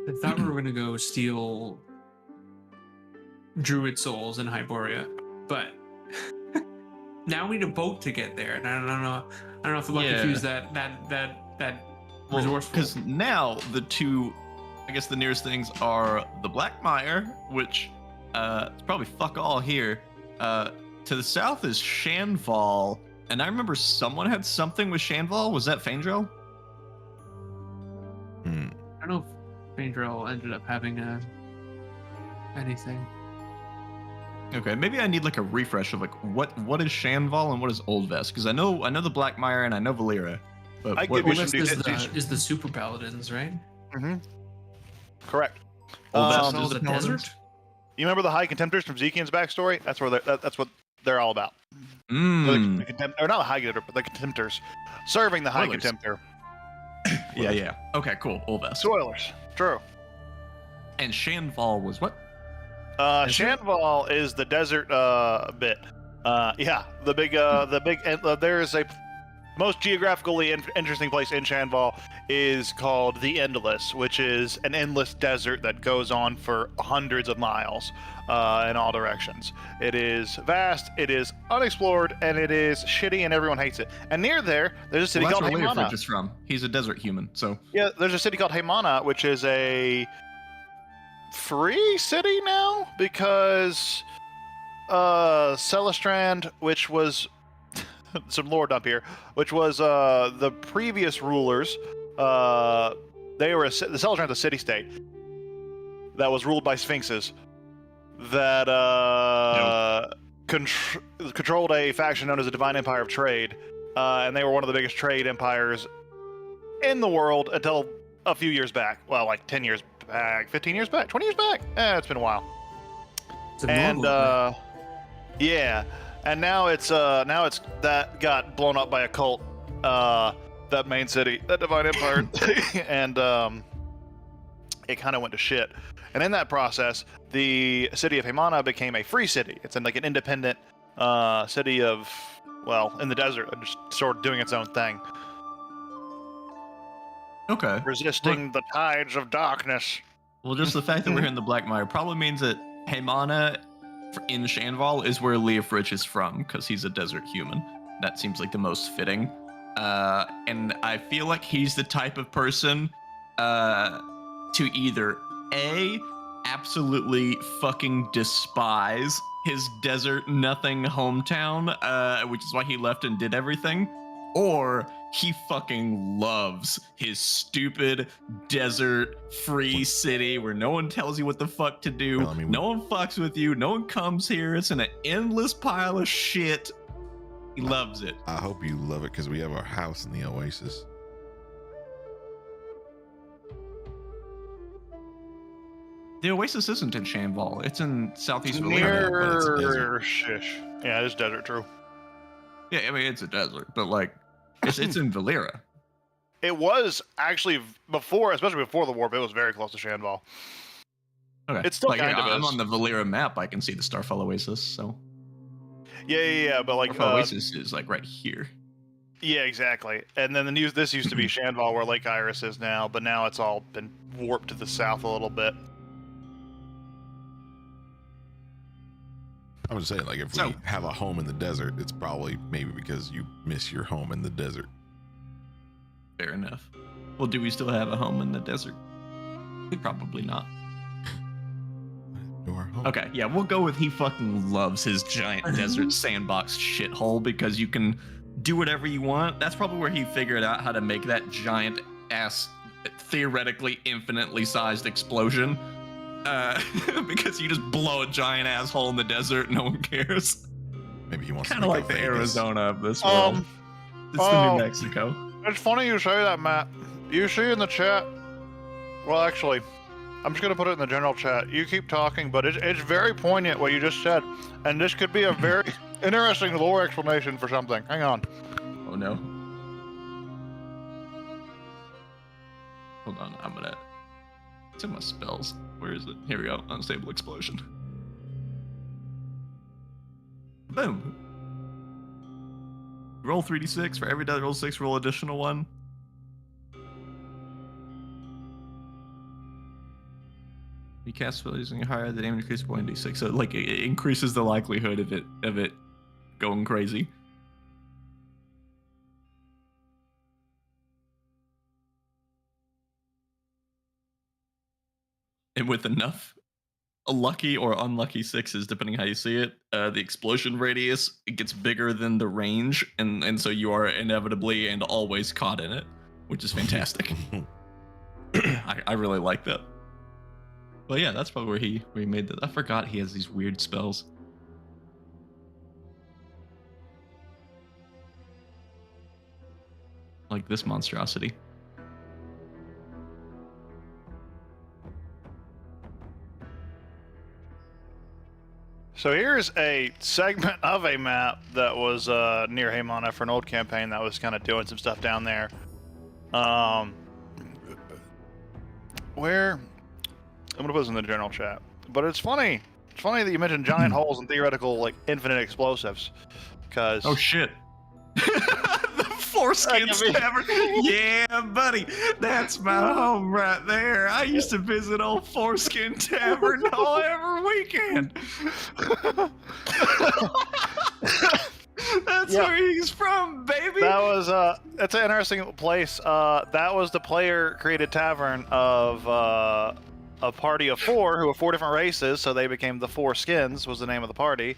I thought we were gonna go steal druid souls in Hyboria, but now we need a boat to get there, and I don't know. I don't know if the lucky few is that resourceful. Because now the two, I guess the nearest things are the Black Mire, which it's probably fuck all here. To the south is Shanval, and I remember someone had something with Shanval. Was that Faendrel? I don't know if Faendrel ended up having anything. Okay, maybe I need like a refresh of like what is Shanval and what is Old Vest, because I know the Black Mire and I know Valera, but I give you some is the super paladins, right? Mm-hmm. Correct. Old Vest So is the the paladins? desert. You remember the High Contemptors from Zekian's backstory? That's where that's what they're all about. Mm. Or not the High Contemptor, but the Contemptors, serving the High Spoilers. Contemptor. Yeah. Okay, cool. Old Vest. Spoilers. True. And Shanval was what? Shanval is the desert bit. Yeah, the big there is a most geographically interesting place in Shanval is called the Endless, which is an endless desert that goes on for hundreds of miles in all directions. It is vast, it is unexplored, and it is shitty, and everyone hates it. And near there's a city Well, called that's where Haymana. Leofric is from. He's a desert human, so Yeah, there's a city called Haymana, which is a free city now because Celestrand, which was some lore dump here, which was the previous rulers. They were the Celestrand's a city-state that was ruled by sphinxes that controlled a faction known as the Divine Empire of Trade, and they were one of the biggest trade empires in the world until a few years back. Well, like 10 years back, 15 years back, 20 years back. It's been a while. And yeah, and now it's that got blown up by a cult. That main city, that Divine Empire, and it kind of went to shit. And in that process, the city of Haymana became a free city. It's like an independent city of, well, in the desert, just sort of doing its own thing. okay. Resisting the tides of darkness. Well, just the fact that we're in the Black Mire probably means that Haymana in Shanval is where Leofric is from, because he's a desert human. That seems like the most fitting. And I feel like he's the type of person to either A, absolutely fucking despise his desert nothing hometown, which is why he left and did everything, or he fucking loves his stupid desert free city where no one tells you what the fuck to do. Well, I mean, no one fucks with you. No one comes here. It's in an endless pile of shit. He loves it. I hope you love it because we have our house in the Oasis. The Oasis isn't in Shanval. It's in southeast Valera. but it's a desert. Near Shish. Yeah, it's desert, true. Yeah, I mean, it's a desert, but like, it's in Valera. It was actually before, especially before the warp, it was very close to Shanval. Okay. It still like, kind of I'm is. on the Valera map. I can see the Starfall Oasis, so. Yeah, but like, Starfall Oasis is like right here. yeah, exactly. And then this used to be Shanval, where Lake Iris is now, but now it's all been warped to the south a little bit. I was saying, like, if we have a home in the desert, it's probably maybe because you miss your home in the desert. Fair enough. Well, do we still have a home in the desert? Probably not. Our home. Okay, yeah, we'll go with he fucking loves his giant desert sandbox shithole because you can do whatever you want. That's probably where he figured out how to make that giant ass, theoretically infinitely sized explosion. Because you just blow a giant asshole in the desert, no one cares. Maybe he wants Kind to of make like a the Vegas. Arizona of this world. It's the New Mexico. It's funny you say that, Matt. You see in the chat. Well, actually, I'm just gonna put it in the general chat. You keep talking, but it's very poignant what you just said, and this could be a very interesting lore explanation for something. Hang on. Oh no. Hold on, I'm gonna. It's in my spells. Where is it? Here we go. Unstable explosion. Boom. Roll 3d6 for every die roll 6. Roll additional one. You cast spells using higher, the damage increases by 1d6. So like it increases the likelihood of it going crazy. And with enough lucky or unlucky sixes, depending how you see it, the explosion radius, it gets bigger than the range, and so you are inevitably and always caught in it, which is fantastic. I really like that. But yeah, that's probably where he made that. I forgot he has these weird spells. Like this monstrosity. So here's a segment of a map that was near Haemona for an old campaign that was kind of doing some stuff down there. Where I'm gonna put this in the general chat, but it's funny. It's funny that you mentioned giant holes and theoretical like infinite explosives, because Oh shit. The Foreskins Tavern. Yeah, buddy. That's my home right there. I used to visit old Foreskin Tavern every weekend. That's where he's from, baby. that was it's an interesting place. That was the player created tavern of a party of 4 who were 4 different races, so they became the Foreskins was the name of the party.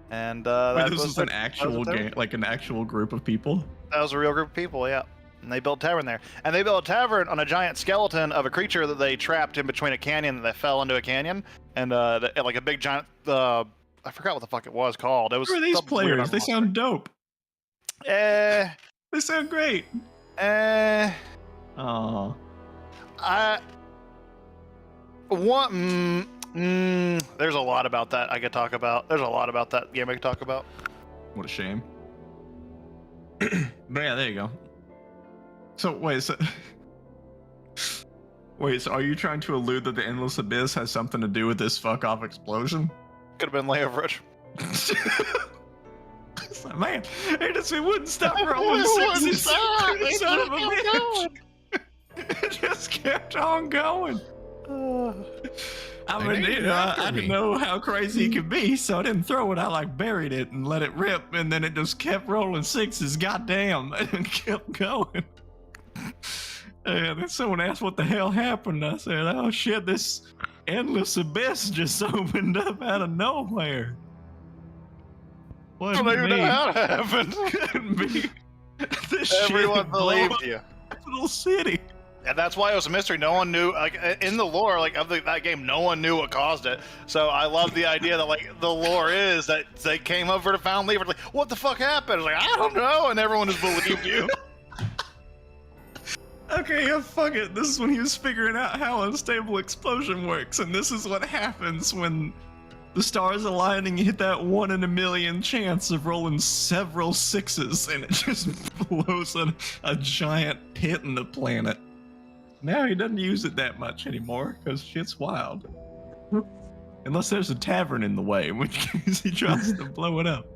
And that this was an actual game, like an actual group of people. That was a real group of people, yeah. And they built a tavern there. And they built a tavern on a giant skeleton of a creature that they trapped in between a canyon that fell into a canyon. And like a big giant, I forgot what the fuck it was called. It was. Who are these players? They sound dope. They sound great. Oh. There's a lot about that I could talk about. There's a lot about that game I could talk about. What a shame. But yeah, there you go. So wait, so are you trying to allude that the Endless Abyss has something to do with this fuck off explosion? Could have been Leia Rich. Man, it wouldn't stop rolling sixes. Son of a bitch. It just kept on going. I mean, I didn't know how crazy it could be, so I didn't throw it. I like buried it and let it rip, and then it just kept rolling sixes. Goddamn, and kept going. And then someone asked what the hell happened. I said, "Oh shit, this endless abyss just opened up out of nowhere." I don't even know how it happened. Everyone believed you. Capital City. And that's why it was a mystery. No one knew, like, in the lore, like, of that game, no one knew what caused it. So I love the idea that, like, the lore is that they came over to Found Lever, like, what the fuck happened? It's like, I don't know, and everyone has believed you. Okay, yeah, fuck it. This is when he was figuring out how unstable explosion works, and this is what happens when the stars align and you hit that 1 in a million chance of rolling several sixes, and it just blows a giant pit in the planet. Now he doesn't use it that much anymore because shit's wild. Unless there's a tavern in the way, in which case he tries to blow it up.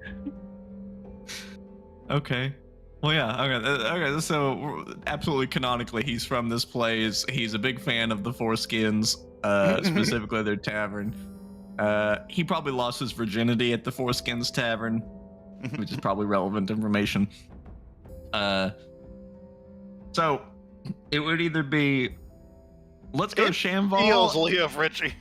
Okay. Well, yeah. Okay. So absolutely canonically, he's from this place. He's a big fan of the Foreskins, specifically their tavern. He probably lost his virginity at the Foreskins tavern, which is probably relevant information. So it would either be, let's go to Shamval Feels Leah Ritchie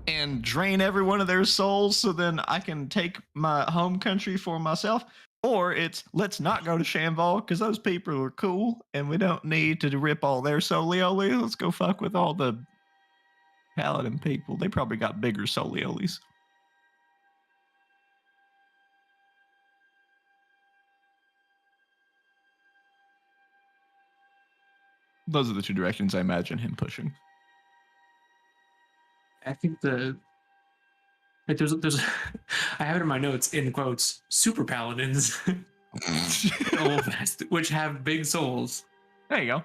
and drain every one of their souls so then I can take my home country for myself, or it's let's not go to Shamval because those people are cool and we don't need to rip all their solioli. Let's go fuck with all the Paladin people. They probably got bigger soliolis. Those are the two directions I imagine him pushing. I think there's I have it in my notes in quotes, super paladins, which have big souls. There you go.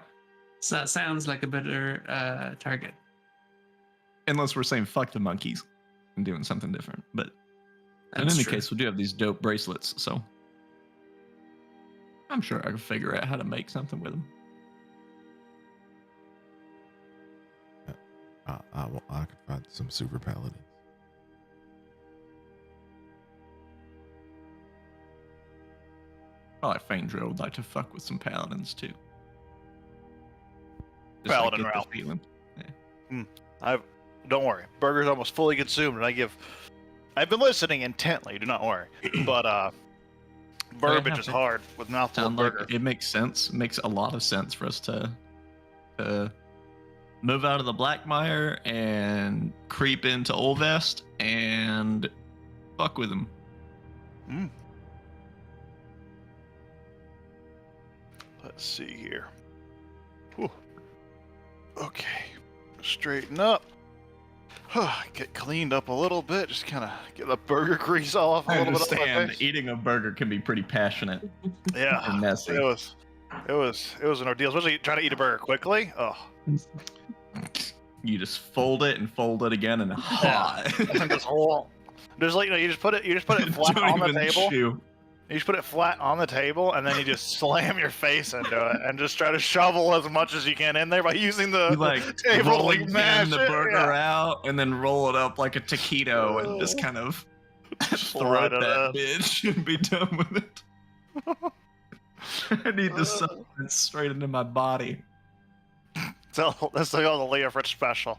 So that sounds like a better target. Unless we're saying fuck the monkeys and doing something different. But in any case, we do have these dope bracelets, so I'm sure I can figure out how to make something with them. I could find some super paladins. Oh, Phaedra would like to fuck with some paladins too. Paladin get the route. feeling. Don't worry. Burger's almost fully consumed, and I've been listening intently. Do not worry. But Burbage is hard with mouthful of Sound like burger. it makes sense. It makes a lot of sense for us to move out of the Blackmire and creep into Olvest and fuck with him. Let's see here. Whew. Okay. Straighten up. Get cleaned up a little bit. Just kind of get the burger grease off a I little bit. Off my understand face. eating a burger can be pretty passionate Yeah. and messy. It was an ordeal, especially trying to eat a burger quickly. Oh, You just fold it and fold it again and hot. this whole, there's like you just put it flat Don't on the even table. chew. You just put it flat on the table, and then you just slam your face into it, and just try to shovel as much as you can in there by using the You like table to roll like mash the it. burger Yeah. out and then roll it up like a taquito and just kind of Slide throat it that up. bitch and be done with it. I need the substance straight into my body. So that's like all the Leah Fritz special.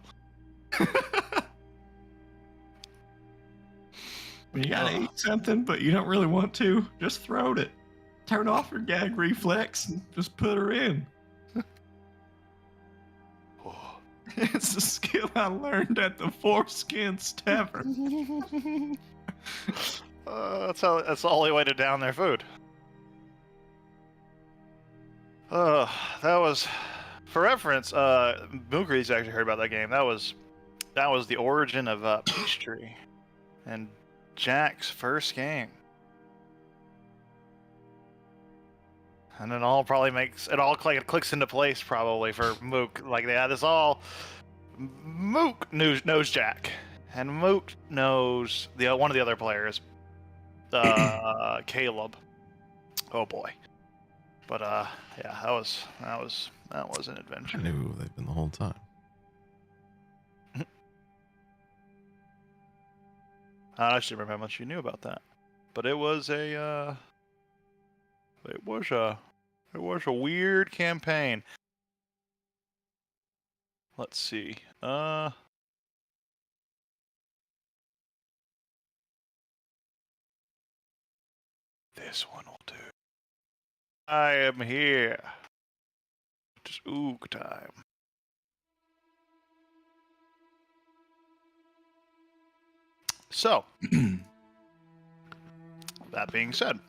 You gotta eat something, but you don't really want to. Just throat it. Turn off your gag reflex and just put her in. It's a skill I learned at the Foreskins Tavern. That's the only way to down their food. That was, for reference, Mookree's actually heard about that game. That was the origin of Peachtree, and Jack's first game. And it all probably it clicks into place probably for Mook. Like Mook knows Jack, and Mook knows one of the other players, Caleb. Oh boy. But yeah, that was an adventure. I knew who they've been the whole time. I don't actually remember how much you knew about that, but it was a weird campaign. Let's see. This one will do. I am here. It's Ook time. So, that being said,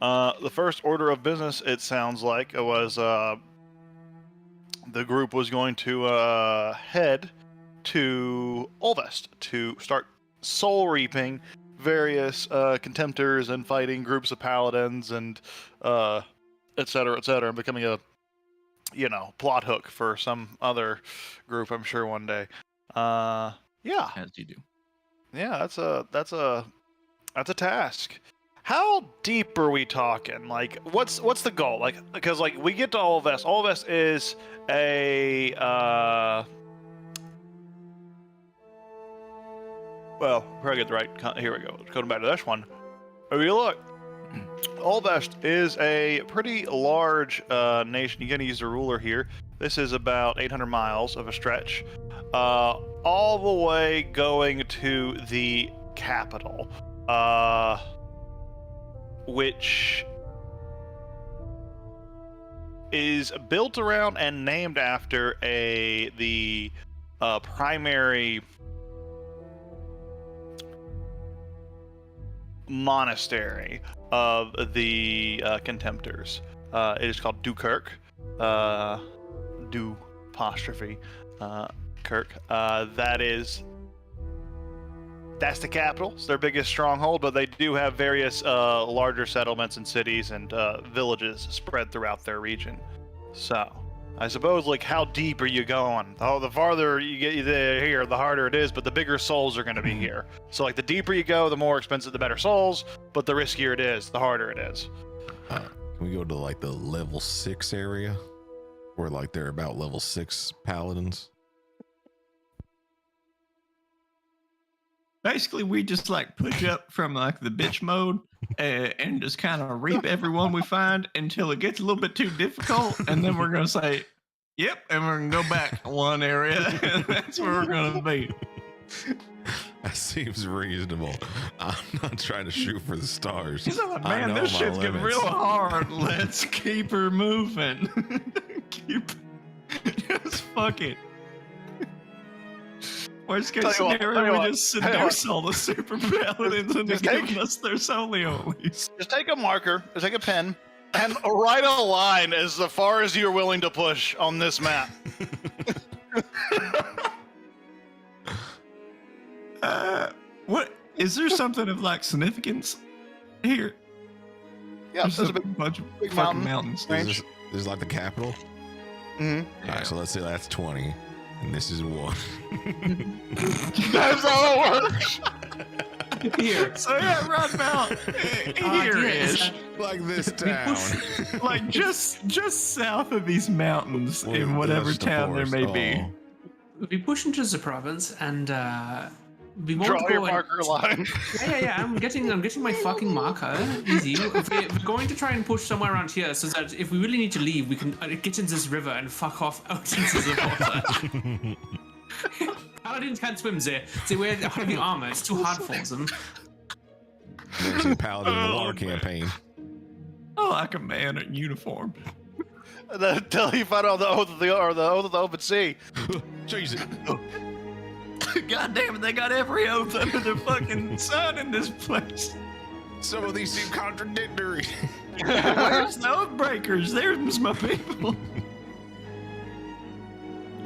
the first order of business, it sounds like, it was the group was going to head to Olvest to start soul reaping various contemptors and fighting groups of paladins and et cetera, and becoming a plot hook for some other group, I'm sure, one day. Yeah. As you do. Yeah, that's a task. How deep are we talking? Like, what's the goal? Like, because like we get to Olvest. Olvest is a well, probably get the right. Here we go. Going back to this one. If you look, Olvest is a pretty large nation. You're gonna use the ruler here. This is about 800 miles of a stretch, all the way going to the capital, which is built around and named after the primary monastery of the Contemptors. It is called Dukirk. Du apostrophe Kirk. That's the capital. It's their biggest stronghold, but they do have various larger settlements and cities and villages spread throughout their region. So, I suppose, like, how deep are you going? Oh, the farther you get here, the harder it is, but the bigger souls are going to be here. So, like, the deeper you go, the more expensive, the better souls, but the riskier it is, the harder it is. Can we go to like the level 6 area? Where like they're about level 6 paladins? basically we just like push up from like the bitch mode and just kind of reap everyone we find until it gets a little bit too difficult, and then we're gonna say, "Yep," and we're gonna go back one area, and that's where we're gonna be. That seems reasonable. I'm not trying to shoot for the stars. He's like, I man, know this my shit's getting limits." real hard. Let's keep her moving. Just fuck it. Worst case Tell you scenario, we what, just tell you seduce all the super paladins and Just give take- us their soli-olis. Just take a marker, just take a pen, and write a line as far as you're willing to push on this map. What is there something of like significance here? Yeah, There's there's a a big bunch of big fucking mountain. mountains. Range. This is like the capital. Mhm. All right, so let's say that's 20, and this is 1. That's how it works. Here. So yeah, right about here-ish. Like this We town. Like just south of these mountains Well, in whatever that's the town there forest. may be. Oh. We push into the province and we won't Draw go your and- marker line. Yeah. I'm getting my fucking marker. Easy. If we're going to try and push somewhere around here, so that if we really need to leave, we can get into this river and fuck off out into the water. Paladins can't swim there. They wear heavy armor. It's too hard for them. Never seen Paladin in the water Oh, man. campaign. Oh, like a man in uniform. Until you find out the oath of the open sea. Jesus. God damn it, they got every oath under their fucking sun in this place. Some of these seem contradictory. Where's the oath breakers? There's my people.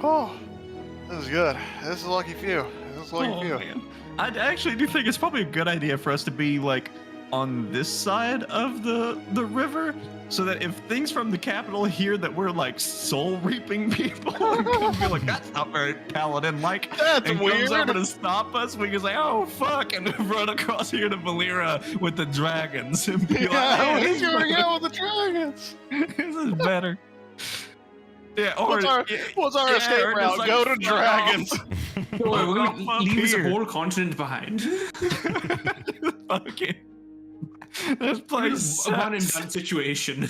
Oh, this is good. This is a lucky few. This is a lucky few. Man. I actually do think it's probably a good idea for us to be like on this side of the river, so that if things from the capital hear that we're like soul reaping people, they're gonna be like, "That's not very paladin-like." That's and weird. comes over to stop us, we can say, "Oh fuck," and run across here to Valera with the dragons and be like, Yeah, "Hey, he's gonna go with the dragons. this is better." Yeah, or What's our escape or route? just, like, Go to fuck dragons. Don't worry, we're Fuck gonna off leave this here. whole continent behind. Fuck it. This place A one and sucks. done situation.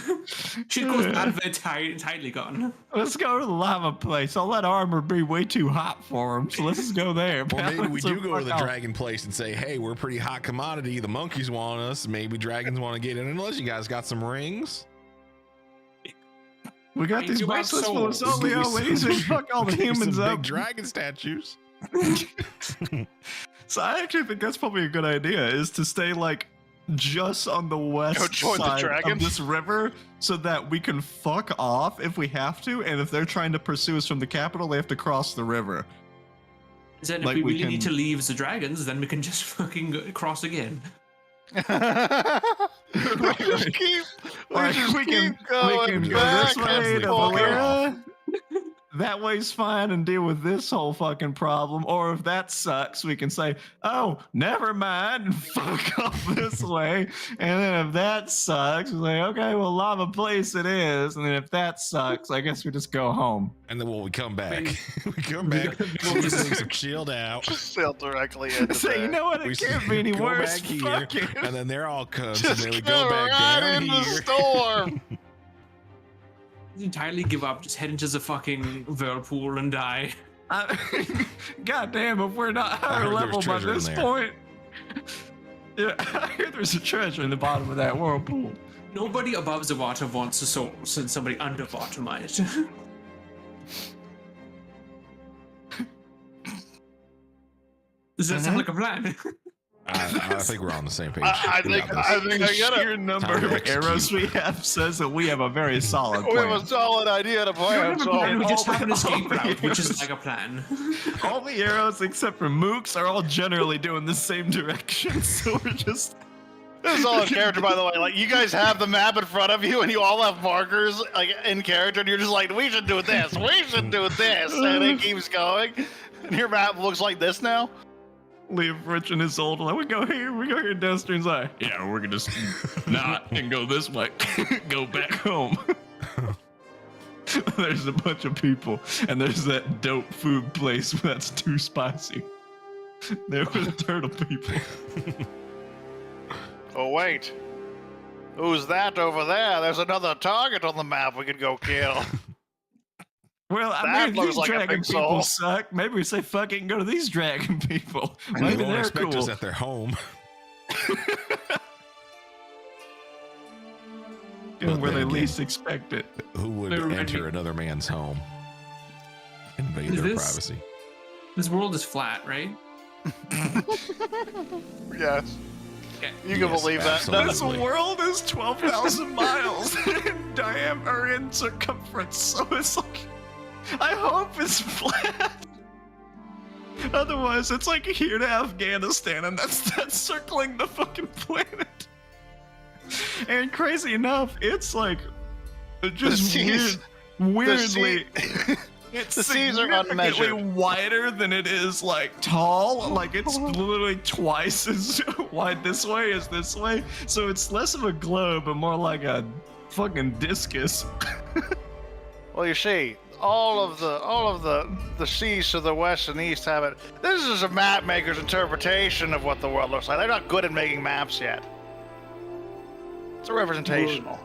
Shit goes bad if it's entirely gone. Let's go to the lava place. All that armor be way too hot for him, so let's just go there. Or maybe we Balance do the go to fuck the off. dragon place and say, hey, we're a pretty hot commodity. The monkeys want us. Maybe dragons want to get in. Unless you guys got some rings. We got these You got bracelets full of souls. soli-olis and fuck all the Maybe humans some up. big dragon statues. So I actually think that's probably a good idea, is to stay like just on the west Go join the side of dragons. this river, so that we can fuck off if we have to, and if they're trying to pursue us from the capital, they have to cross the river. Then Like if we we really need can- to leave the dragons, then we can just fucking cross again. we just keep, Like, we can going go back this way and to forth. Valera. That way's fine and deal with this whole fucking problem. Or if that sucks, we can say, "Oh, never mind," and fuck off this way. And then if that sucks, we say, "Okay, well, lava place it is." And then if that sucks, I guess we just go home. And then when we come back, mean, we come back. Things have chilled out. Just sail directly into Say, you there. know what? It We can't be any go worse. back here, Fuck it. and then they're all cubs, Just and then we go go back right down in the here. storm. Entirely give up, just head into the fucking whirlpool and die. God damn, if we're not higher heard level there's by treasure in this there. point. Yeah, I hear there's a treasure in the bottom of that whirlpool. Nobody above the water wants a soul, since somebody underwater might. Does that sound like a plan? I think we're on the same page. I We think got I this. think I The get sheer it. number Time to of execute. arrows we have says that we have a very solid We have plan. a solid idea to plan. So And we just all- have an escape all route, which is years. like a plan. All the arrows except for Mooks are all generally doing the same direction, so we're just this is all in character, by the way. Like you guys have the map in front of you, and you all have markers like in character, and you're just like, "We should do this. We should do this," and it keeps going. And your map looks like this now. leave Rich and his old like we go here, Destry's like, yeah, we're gonna just not and go this way. Go back home. There's a bunch of people, and there's that dope food place that's too spicy. There were turtle people. Oh wait, who's that over there? There's another target on the map we could go kill. Well, I That mean, looks these like a dragon big people soul. suck. Maybe we say fucking go to these dragon people. They Maybe won't they're expect cool. us at their home. Doing where then they again- least expect it. Who would They're enter ready. another man's home? Invade Is their this- privacy. This world is flat, right? Yes, Okay. you can Yes, believe that. absolutely. This world is 12,000 miles in diameter or in circumference, so it's like, I hope it's flat. Otherwise, it's like here to Afghanistan, and that's circling the fucking planet. And crazy enough, it's like just seas- weirdly. The It's The seas are significantly unmeasured. wider than it is like tall. Like it's literally twice as wide this way as this way. So it's less of a globe and more like a fucking discus. Well, you see, all of the seas to the west and east have it. This is a map maker's interpretation of what the world looks like. They're not good at making maps yet. It's a representational.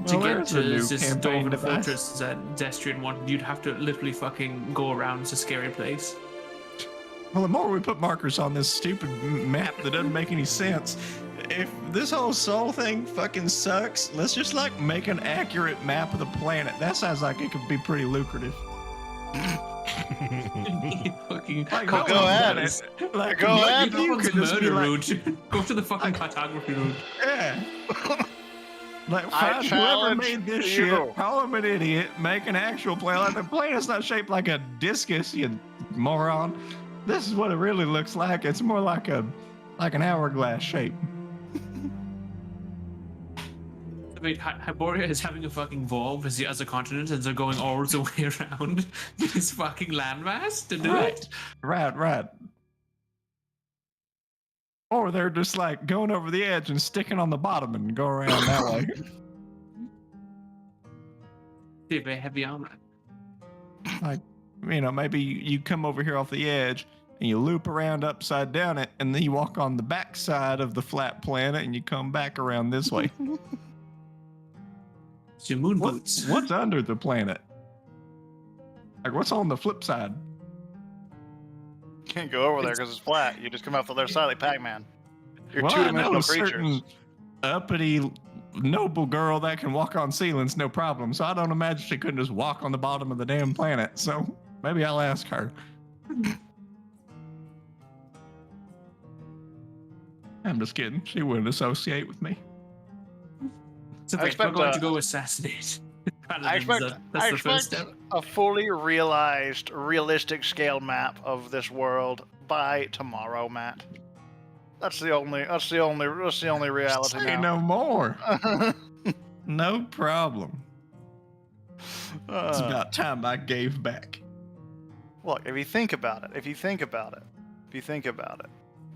To Well, get there's to a new this campaign Dovre device. Fortress that Zestrian wanted, you'd have to literally fucking go around. It's a scary place. Well, the more we put markers on this stupid map that doesn't make any sense, if this whole soul thing fucking sucks, let's just like make an accurate map of the planet. That sounds like it could be pretty lucrative. Fucking Like, Go no one's ahead. done it. Like, Go ahead. You go could on the just be murder like, route. Go to the fucking cartography route. yeah. Like, I find whoever challenge made this you. shit, call him an idiot, make an actual plane. Like, the planet's not shaped like a discus, you moron. This is what it really looks like. It's more like an hourglass shape. Wait, Hyboria is having a fucking evolve as the other continent, and they're going all the way around this fucking landmass to do it. Right. Or they're just like going over the edge and sticking on the bottom and go around that way. They're very heavy armor. Like, you know, maybe you come over here off the edge and you loop around upside down it, and then you walk on the back side of the flat planet and you come back around this way. It's your moon boots. What's under the planet? Like, what's on the flip side? Can't go over there because it's flat. You just come off the other side like Pac-Man. You're Well, I know two-dimensional a creatures. certain uppity, noble girl that can walk on ceilings, no problem. So I don't imagine she couldn't just walk on the bottom of the damn planet. So maybe I'll ask her. I'm just kidding. She wouldn't associate with me. So I wait, we're expect, going to go assassinate. I expect, That's the first step. a fully realized, realistic scale map of this world by tomorrow, Matt. That's the only reality Say now. no more. No problem. It's about time I gave back. Look, if you think about it,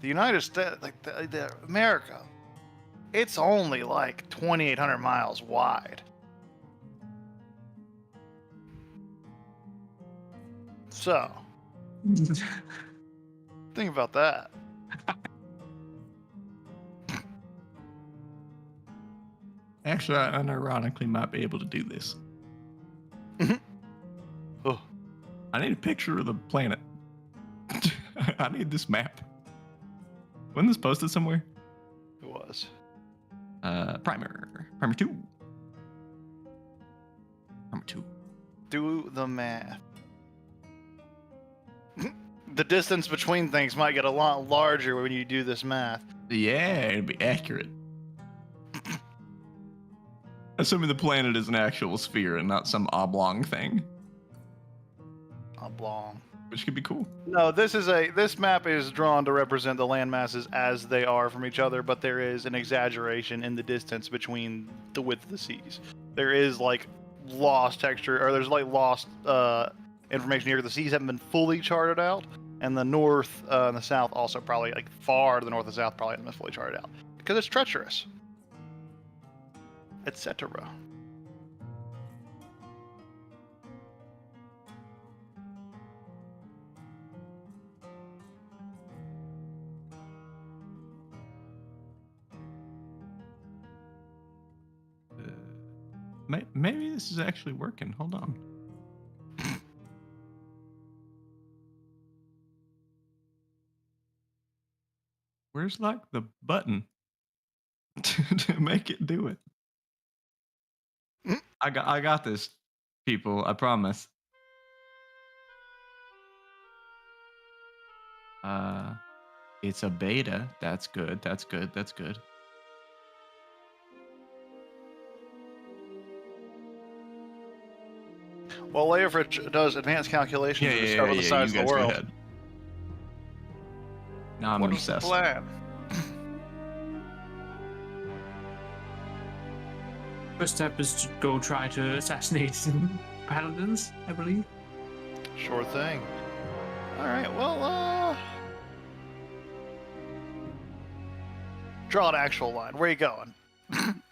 the United States, like the America, it's only like 2,800 miles wide. So, think about that. Actually, I unironically might be able to do this. Oh. I need a picture of the planet. I need this map. Wasn't this posted somewhere? It was. Primer 2. Primer 2. Do the math. The distance between things might get a lot larger when you do this math. Yeah, it'd be accurate. Assuming the planet is an actual sphere and not some oblong thing, Oblong. which could be cool. No, this map is drawn to represent the land masses as they are from each other, but there is an exaggeration in the distance between the width of the seas. There is like lost texture, or there's like lost information here. The seas haven't been fully charted out, and the north and the south also probably, like far to the north and south, probably haven't been fully charted out because it's treacherous, etc. maybe this is actually working. Hold on. Where's like the button to make it do it? I got this, people. I promise. It's a beta. That's good. That's good. That's good. Well, Leofrich does advanced calculations to discover the size you of the guys go world. ahead. Now I'm What is the obsessed. plan? First step is to go try to assassinate some paladins, I believe. Sure thing. All right. Well, draw an actual line. Where are you going?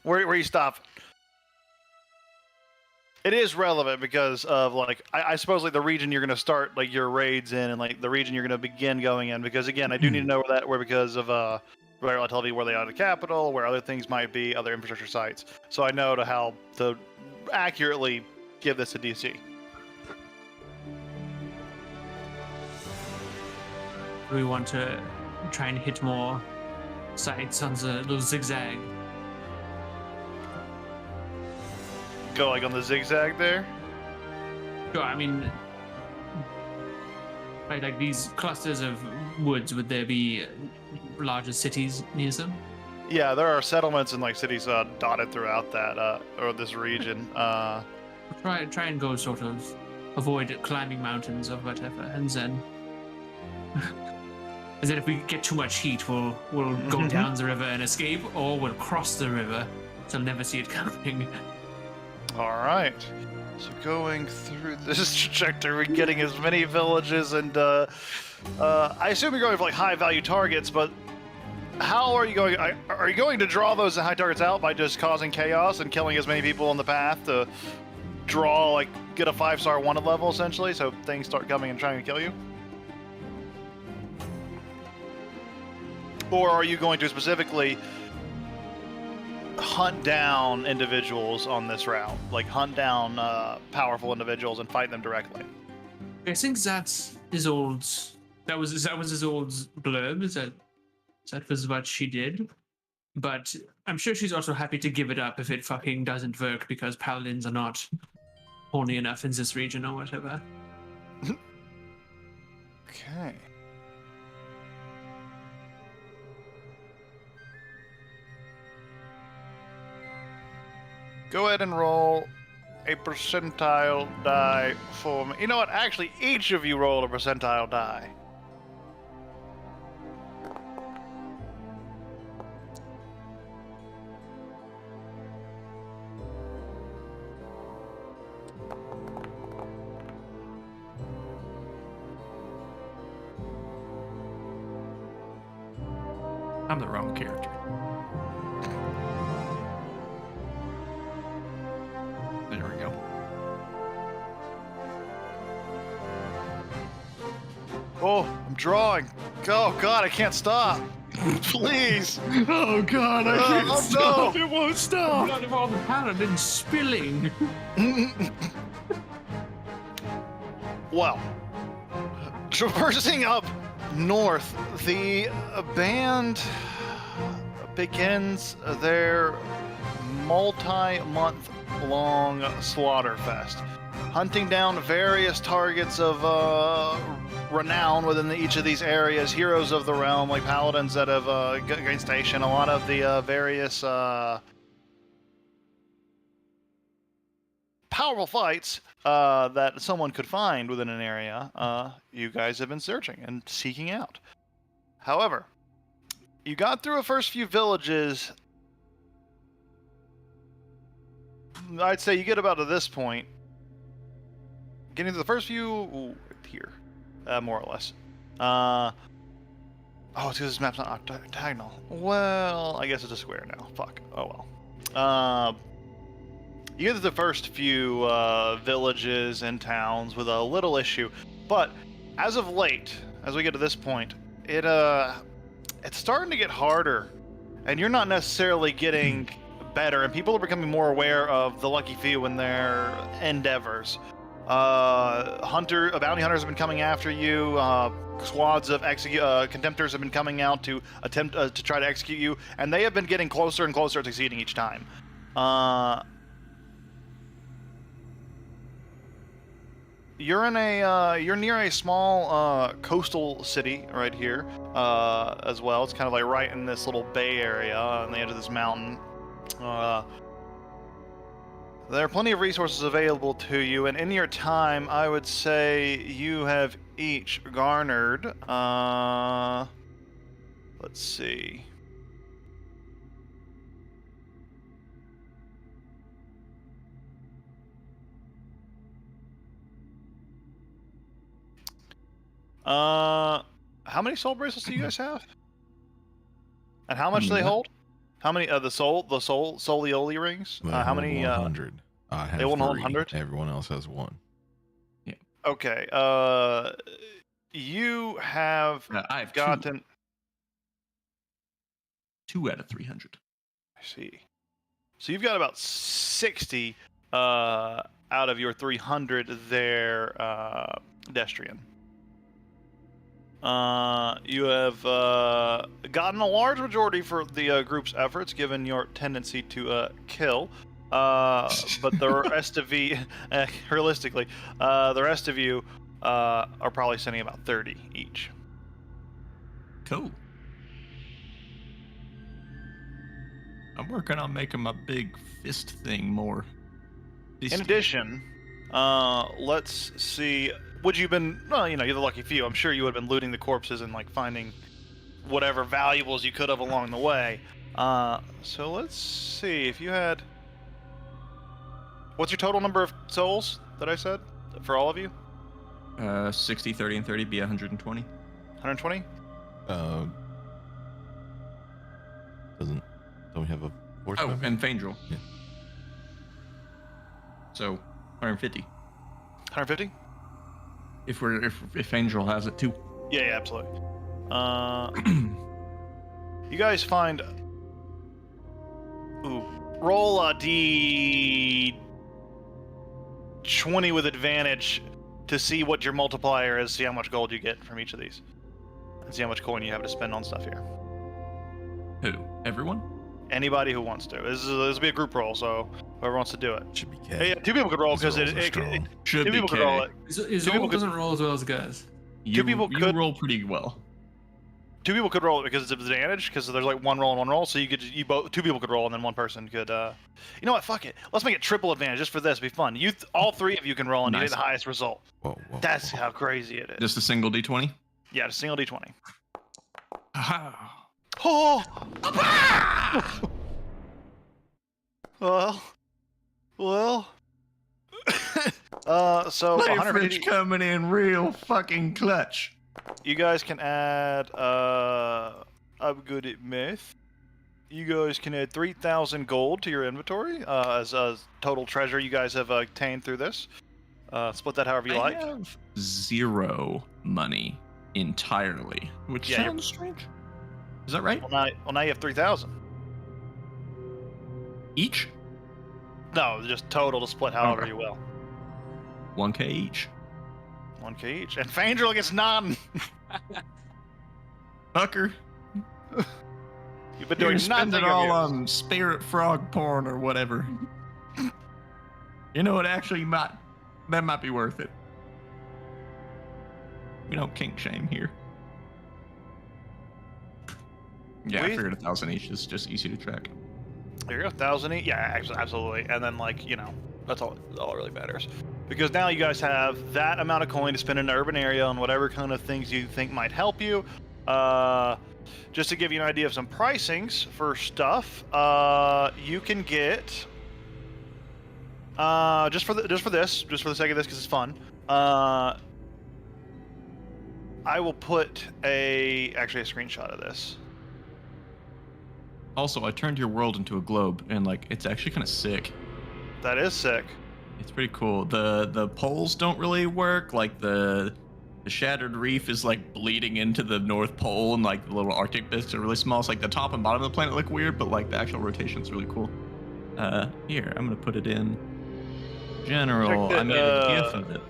where you stopping? It is relevant because of like I suppose like the region you're going to start like your raids in, and like the region you're going to begin going in. Because again, I do need to know where because of where I'll tell you where they are, the capital, where other things might be, other infrastructure sites. So I know how to accurately give this a DC. We want to try and hit more sites on the little zigzag. Go like on the zigzag there. Sure, I mean, like these clusters of woods, would there be larger cities near them? Yeah, there are settlements and like cities dotted throughout that or this region. Try and go sort of avoid climbing mountains or whatever, and then if we get too much heat, we'll go down the river and escape, or we'll cross the river, so never see it coming. All right. So going through this trajectory, getting as many villages, and I assume you're going for like high value targets, but how are you going? Are you going to draw those high targets out by just causing chaos and killing as many people on the path to draw, like, get a 5-star wanted level essentially, so things start coming and trying to kill you? Or are you going to specifically hunt down individuals on this route, like hunt down powerful individuals and fight them directly? I think that is old. That was his old blurb. That was what she did. But I'm sure she's also happy to give it up if it fucking doesn't work, because paladins are not horny enough in this region or whatever. Okay. Go ahead and roll a percentile die for me. You know what? Actually, each of you roll a percentile die. I'm the wrong character. There we go. Oh, I'm drawing. Oh God, I can't stop. Please. Oh God, I can't Oh, stop. no. It won't stop. Blood of all the paladins spilling. Well, traversing up north, the band begins their multi-month-long slaughterfest, hunting down various targets of renown within each of these areas, heroes of the realm, like paladins that have gained station, a lot of the various powerful fights that someone could find within an area. You guys have been searching and seeking out. However, you got through the first few villages. I'd say you get about to this point. Getting to the first few here, more or less. Oh, it's because this map's not octagonal. Well, I guess it's a square now. Fuck. Oh well. You get to the first few villages and towns with a little issue, but as of late, as we get to this point, it's starting to get harder, and you're not necessarily getting better, and people are becoming more aware of the Lucky Few and their endeavors. Bounty hunters have been coming after you. Squads of contemptors have been coming out to attempt to try to execute you, and they have been getting closer and closer to succeeding each time. You're near a small coastal city right here as well. It's kind of like right in this little bay area on the edge of this mountain. There are plenty of resources available to you, and in your time, I would say you have each garnered, let's see. How many soul bracelets do you guys have? And how much do they hold? How many the Solioli rings? How many? 100. I have they won't hold 3. 100. Everyone else has 1. Yeah. Okay. You have I have gotten 2 out of 300. I see. So you've got about 60 out of your 300 there, Destrian. You have gotten a large majority for the group's efforts, given your tendency to kill. But the rest of you, realistically, the rest of you are probably sending about 30 each. Cool. I'm working on making my big fist thing more. In addition, let's see. Would you been? Well, you know, you're the lucky few. I'm sure you would have been looting the corpses and like finding whatever valuables you could have along the way. So let's see if you had. What's your total number of souls that I said for all of you? 60, 30, and 30 be 120. 120. Don't we have a force? Oh, member? and Fandral. Yeah. So 150. 150. If Fandral has it too. Yeah, absolutely. You guys find. Ooh, roll a D20 with advantage to see what your multiplier is. See how much gold you get from each of these, and see how much coin you have to spend on stuff here. Who? Everyone? Anybody who wants to. This will be a group roll, so whoever wants to do it. Should be K. Hey, yeah, 2 people could roll because These rolls are strong. Should two be people K. could roll it. Isolde doesn't roll as well as guys. You, people you could- roll pretty well. 2 people could roll it because it's advantage, because there's like 1 roll and 1 roll, so you could 2 people could roll and then 1 person could. You know what? Fuck it. Let's make it triple advantage just for this. It'll be fun. All 3 of you can roll and you Nice. get the highest result. Whoa. That's how crazy it is. Just a single D20? Yeah, a single D20. Ah. Oh! Well. So Life 150. Rich coming in real fucking clutch. You guys can add. I'm good at math. You guys can add 3,000 gold to your inventory as a total treasure you guys have obtained through this. Split that however you I like. have 0 money entirely, which Yeah, sounds strange. Is that right? Well, now you have 3,000. Each? No, just total to split however Okay. you will. 1K each. 1K each. And Fandral gets none. Fucker. You've been You're doing spend nothing. it all of yours. on spirit frog porn or whatever. You know what? Actually, that might be worth it. We don't kink shame here. Yeah, I We- figured 1,000 each is just easy to track. There you go, 1,000 each. Yeah, absolutely. And then, like, you know, that's all that really matters. Because now you guys have that amount of coin to spend in an urban area on whatever kind of things you think might help you. Just to give you an idea of some pricings for stuff, you can get just for the sake of this, because it's fun. I will put actually a screenshot of this. Also, I turned your world into a globe, and like it's actually kind of sick. That is sick. It's pretty cool. The poles don't really work. Like the shattered reef is like bleeding into the North Pole, and like the little Arctic bits are really small. It's like the top and bottom of the planet look weird, but like the actual rotation's really cool. Here, I'm gonna put it in general. Check the, I made a GIF of it.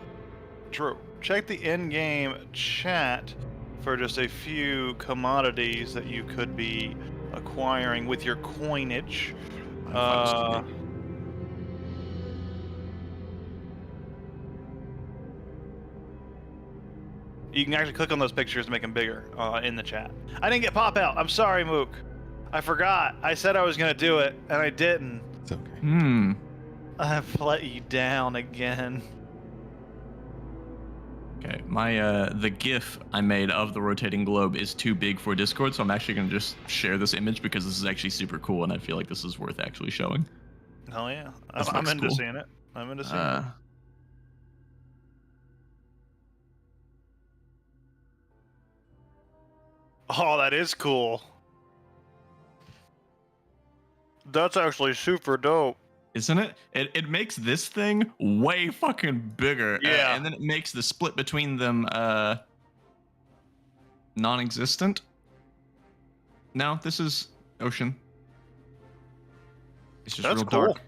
True. Check the in-game chat for just a few commodities that you could be acquiring with your coinage. You can actually click on those pictures to make them bigger in the chat. I didn't get pop out. I'm sorry, Mook. I forgot. I said I was gonna do it, and I didn't. It's okay. Hmm. I've let you down again. Okay, my the GIF I made of the rotating globe is too big for Discord, so I'm actually gonna just share this image because this is actually super cool, and I feel like this is worth actually showing. Hell yeah. This I'm looks into cool. seeing it. I'm into seeing it. Oh, that is cool. That's actually super dope. Isn't it? It makes this thing way fucking bigger. Yeah. And then it makes the split between them non-existent. No, this is ocean. It's just That's real cool. dark.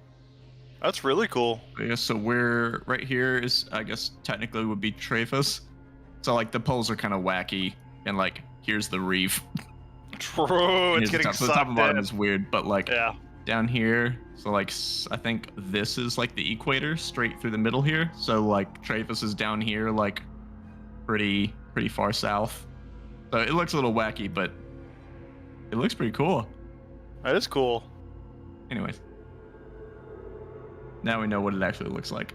That's really cool. I guess so. We're right here is I guess technically would be Traphus. So like the poles are kind of wacky, and like here's the reef. True. Here's It's the getting top. So the top and sucked bottom in. is weird, but like Yeah. down here, so like I think this is like the equator straight through the middle here. So like Traphus is down here, like pretty far south. So it looks a little wacky, but it looks pretty cool. That is cool. Anyways, now we know what it actually looks like.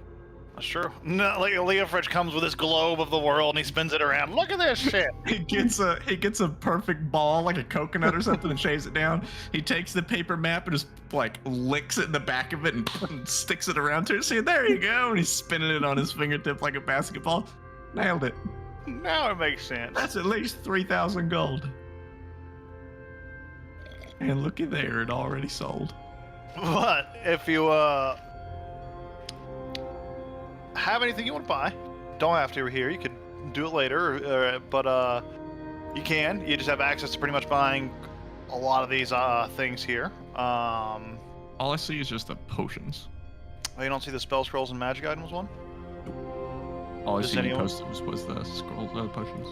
That's true. No, like Leofridge comes with his globe of the world and he spins it around. Look at this shit. He gets a perfect ball, like a coconut or something, and shaves it down. He takes the paper map and just like licks it in the back of it and sticks it around to it. See, there you go. And he's spinning it on his fingertip like a basketball. Nailed it. Now it makes sense. That's at least 3,000 gold. And looky there, it already sold. But if you have anything you want to buy, don't have to here. You can do it later, but you can. You just have access to pretty much buying a lot of these things here. All I see is just the potions. Oh, you don't see the spell scrolls and magic items one? All I Does see you anyone- posted was the scrolls, potions.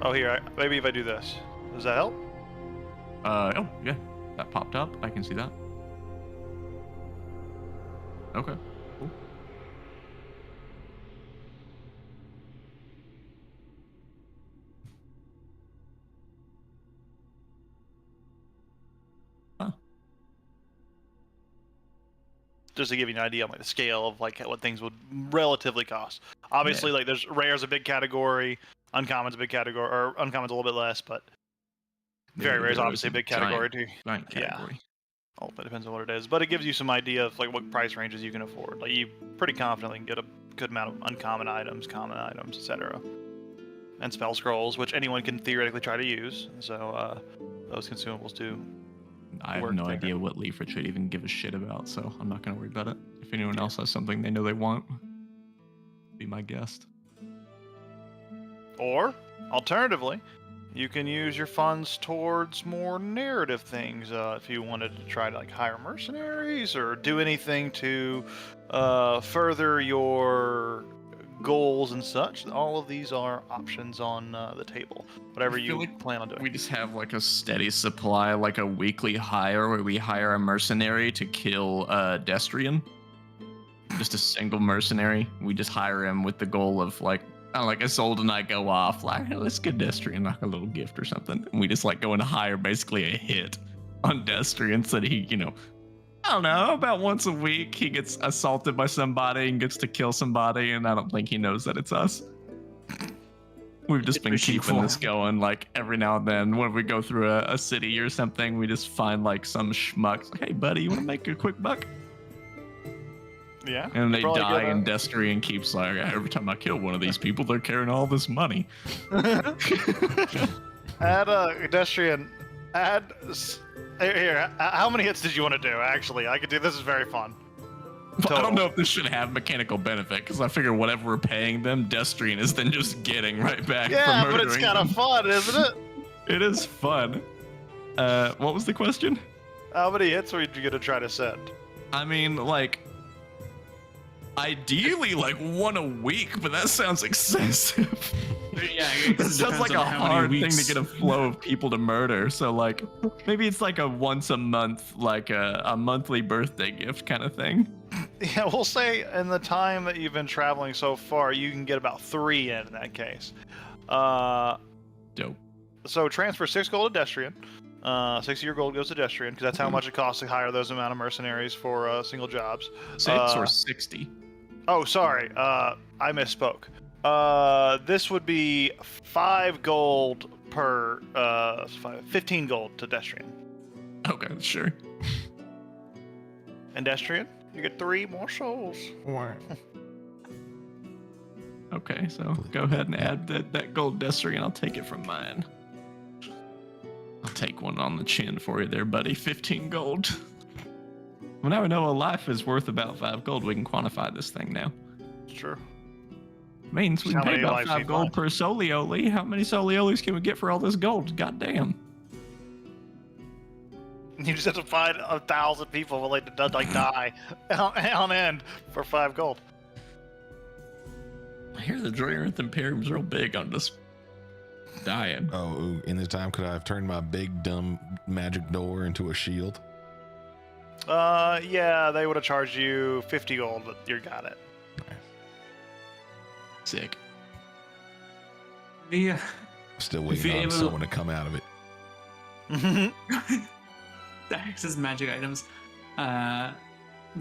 Oh, here. Maybe if I do this, does that help? Oh yeah, that popped up. I can see that. Okay. Cool. Huh. Just to give you an idea on like the scale of like what things would relatively cost. Obviously, like there's rare's a big category, uncommon's a big category, or uncommon's a little bit less, but very rare is there obviously a big giant- category too. Giant Yeah. category. Oh, it depends on what it is, but it gives you some idea of like what price ranges you can afford. Like you pretty confidently can get a good amount of uncommon items, common items, etc. And spell scrolls, which anyone can theoretically try to use. So those consumables too. I have work no there. idea what Leafrich would even give a shit about, so I'm not gonna worry about it. If anyone else has something they know they want, be my guest. Or alternatively, you can use your funds towards more narrative things if you wanted to try to like hire mercenaries or do anything to further your goals and such. All of these are options on the table. Whatever I feel you like plan on doing. We just have like a steady supply, like a weekly hire where we hire a mercenary to kill Destrian. Just a single mercenary. We just hire him with the goal of like, I don't know, like Isolde and I go off, like, hey, let's get Destrian like a little gift or something. And we just like go and hire basically a hit on Destrian so that he, you know, I don't know, about once a week he gets assaulted by somebody and gets to kill somebody, and I don't think he knows that it's us. We've just been Fishing keeping for this him. going like every now and then when we go through a city or something, we just find like some schmucks like, hey buddy, you want to make a quick buck? Yeah. And they Probably die, good, and Destrian keeps like, every time I kill one of these people, they're carrying all this money. Add Destrian. Here. How many hits did you want to do? Actually, I could do. This is very fun. But I don't Total. know if this should have mechanical benefit, because I figure whatever we're paying them, Destrian is then just getting right back Yeah, for but murdering it's kind them. of fun, isn't it? It is fun. What was the question? How many hits were you gonna try to send? I mean, like, ideally, like 1 a week, but that sounds excessive. Yeah, It sounds like a hard thing to get a flow of people to murder. So, like, maybe it's like a once a month, like a monthly birthday gift kind of thing. Yeah, we'll say in the time that you've been traveling so far, you can get about 3 in that case. Dope. So transfer 6 gold to Destrian. 6 of your gold goes to Destrian, because that's how much it costs to hire those amount of mercenaries for single jobs. 6 or 60? Oh, sorry. I misspoke. This would be 5 gold per 15 gold to Destrian. Okay, sure. And Destrian, you get 3 more souls. Okay, so go ahead and add that gold Destrian. I'll take it from mine. I'll take one on the chin for you there, buddy. 15 gold. Well, now we know a life is worth about 5 gold. We can quantify this thing now. Sure. Means we How can pay many about lives do you 5 gold find? per solioli. How many soliolis can we get for all this gold? Goddamn. You just have to find 1,000 people willing to like die on end for 5 gold. I hear the Drearith Imperium's real big on just dying. Oh, ooh, in this time, could I have turned my big dumb magic door into a shield? Yeah, they would have charged you 50 gold, but you got it. Sick. Yeah. Still If waiting you're on able- someone to come out of it. The access magic items.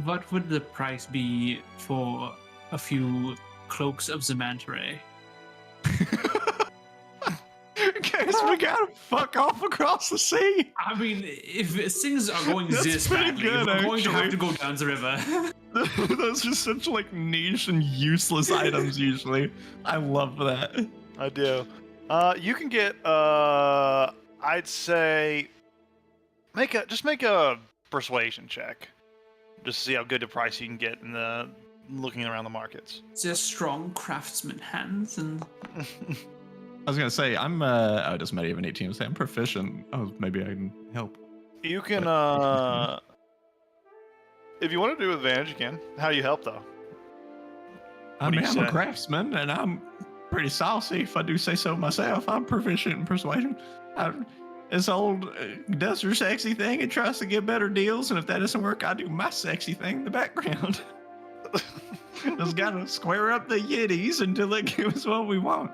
What would the price be for a few cloaks of Zamantare? Guys, we gotta fuck off across the sea. I mean, if things are going That's this pretty badly, good, we're going to have to actually. go down the river. Those are such like niche and useless items usually. I love that. I do. You can get, I'd say, make a persuasion check, just to see how good a price you can get in the looking around the markets. They're strong craftsman hands, and I was gonna say I'm oh, it doesn't matter, you have an 18. Say I'm proficient. Oh, maybe I can help. You can, if you want to do advantage, you can. How do you help though? I do mean, you I'm a say? craftsman and I'm pretty saucy if I do say so myself. I'm proficient in persuasion. This old does her sexy thing and tries to get better deals, and if that doesn't work, I do my sexy thing in the background. Just gotta square up the yiddies until they give us what we want.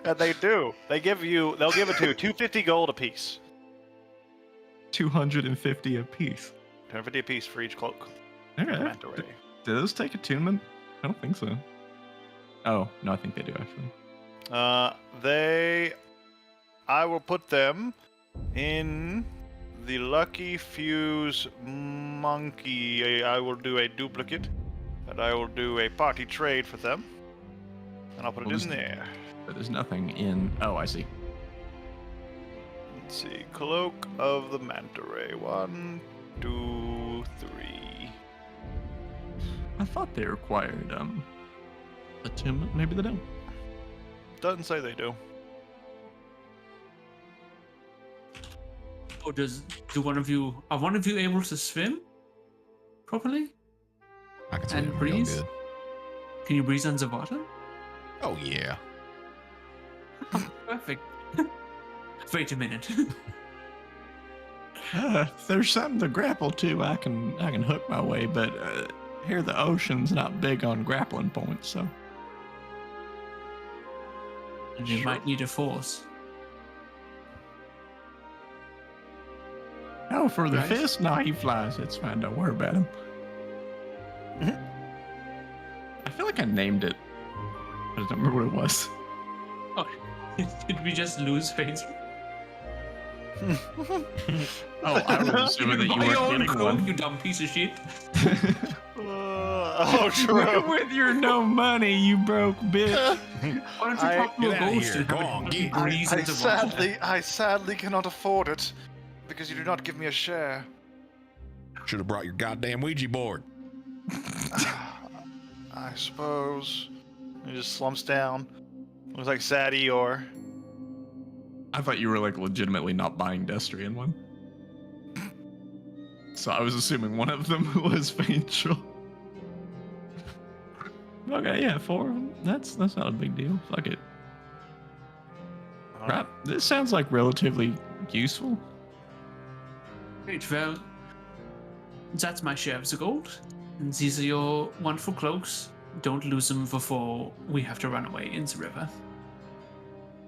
And they do. They'll give it to you 250 gold apiece. 250 apiece. 250 apiece for each cloak. Okay. Manta Ray. Do those take attunement? I don't think so. Oh, no, I think they do actually. I will put them in the Lucky Fuse Monkey. I will do a duplicate, and I will do a party trade for them, and I'll put Well, it in there. But there's nothing in. Oh, I see. Let's see, Cloak of the Manta Ray. 1, 2, 3. I thought they required attunement. Maybe they don't. Doesn't say they do. or are one of you able to swim properly? I can And swim real breeze? good. Can you breathe under water? Oh yeah. Perfect. Wait a minute. If there's something to grapple to, I can hook my way, but here the ocean's not big on grappling points, so. And you Sure. might need a force. Oh, for the Right. fist? No, he flies. It's fine. Don't worry about him. I feel like I named it. I don't remember what it was. Oh, did we just lose face? Oh, I was assuming that you Buy your weren't own getting cloak, one. you dumb piece of shit. Oh, true. With your no money, you broke bitch. Why don't you I- talk to get a outta ghost here. and Go have on, it get- breeze into water? I sadly cannot afford it because you do not give me a share. Should have brought your goddamn Ouija board. I suppose. He just slumps down. Looks like sad Eeyore. I thought you were like legitimately not buying Destrian one. So I was assuming one of them was Faintril. Okay, yeah, 4 of them. That's not a big deal. Fuck it. Crap. This sounds like relatively useful. Great, well, that's my share of the gold. And these are your wonderful cloaks. Don't lose them before we have to run away in the river.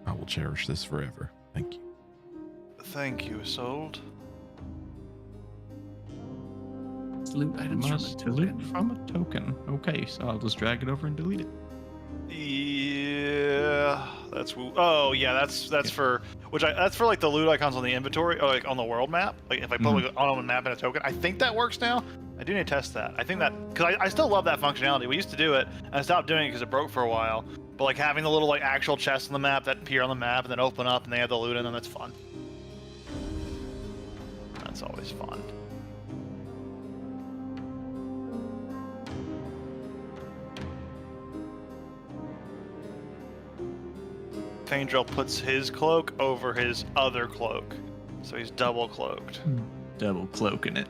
I will cherish this forever. Thank you. Thank you, Isolde. Loot items from a Must loot token. from a token. Okay, so I'll just drag it over and delete it. Yeah, that's oh yeah, that's for that's for like the loot icons on the inventory or like on the world map. Like if I put like, on a map and a token, I think that works now. I do need to test that. I think that because I still love that functionality. We used to do it, and I stopped doing it because it broke for a while. But like having the little like actual chests on the map that appear on the map and then open up and they have the loot in them, that's fun. That's always fun. Faintril puts his cloak over his other cloak, so he's double cloaked. Double cloaking it.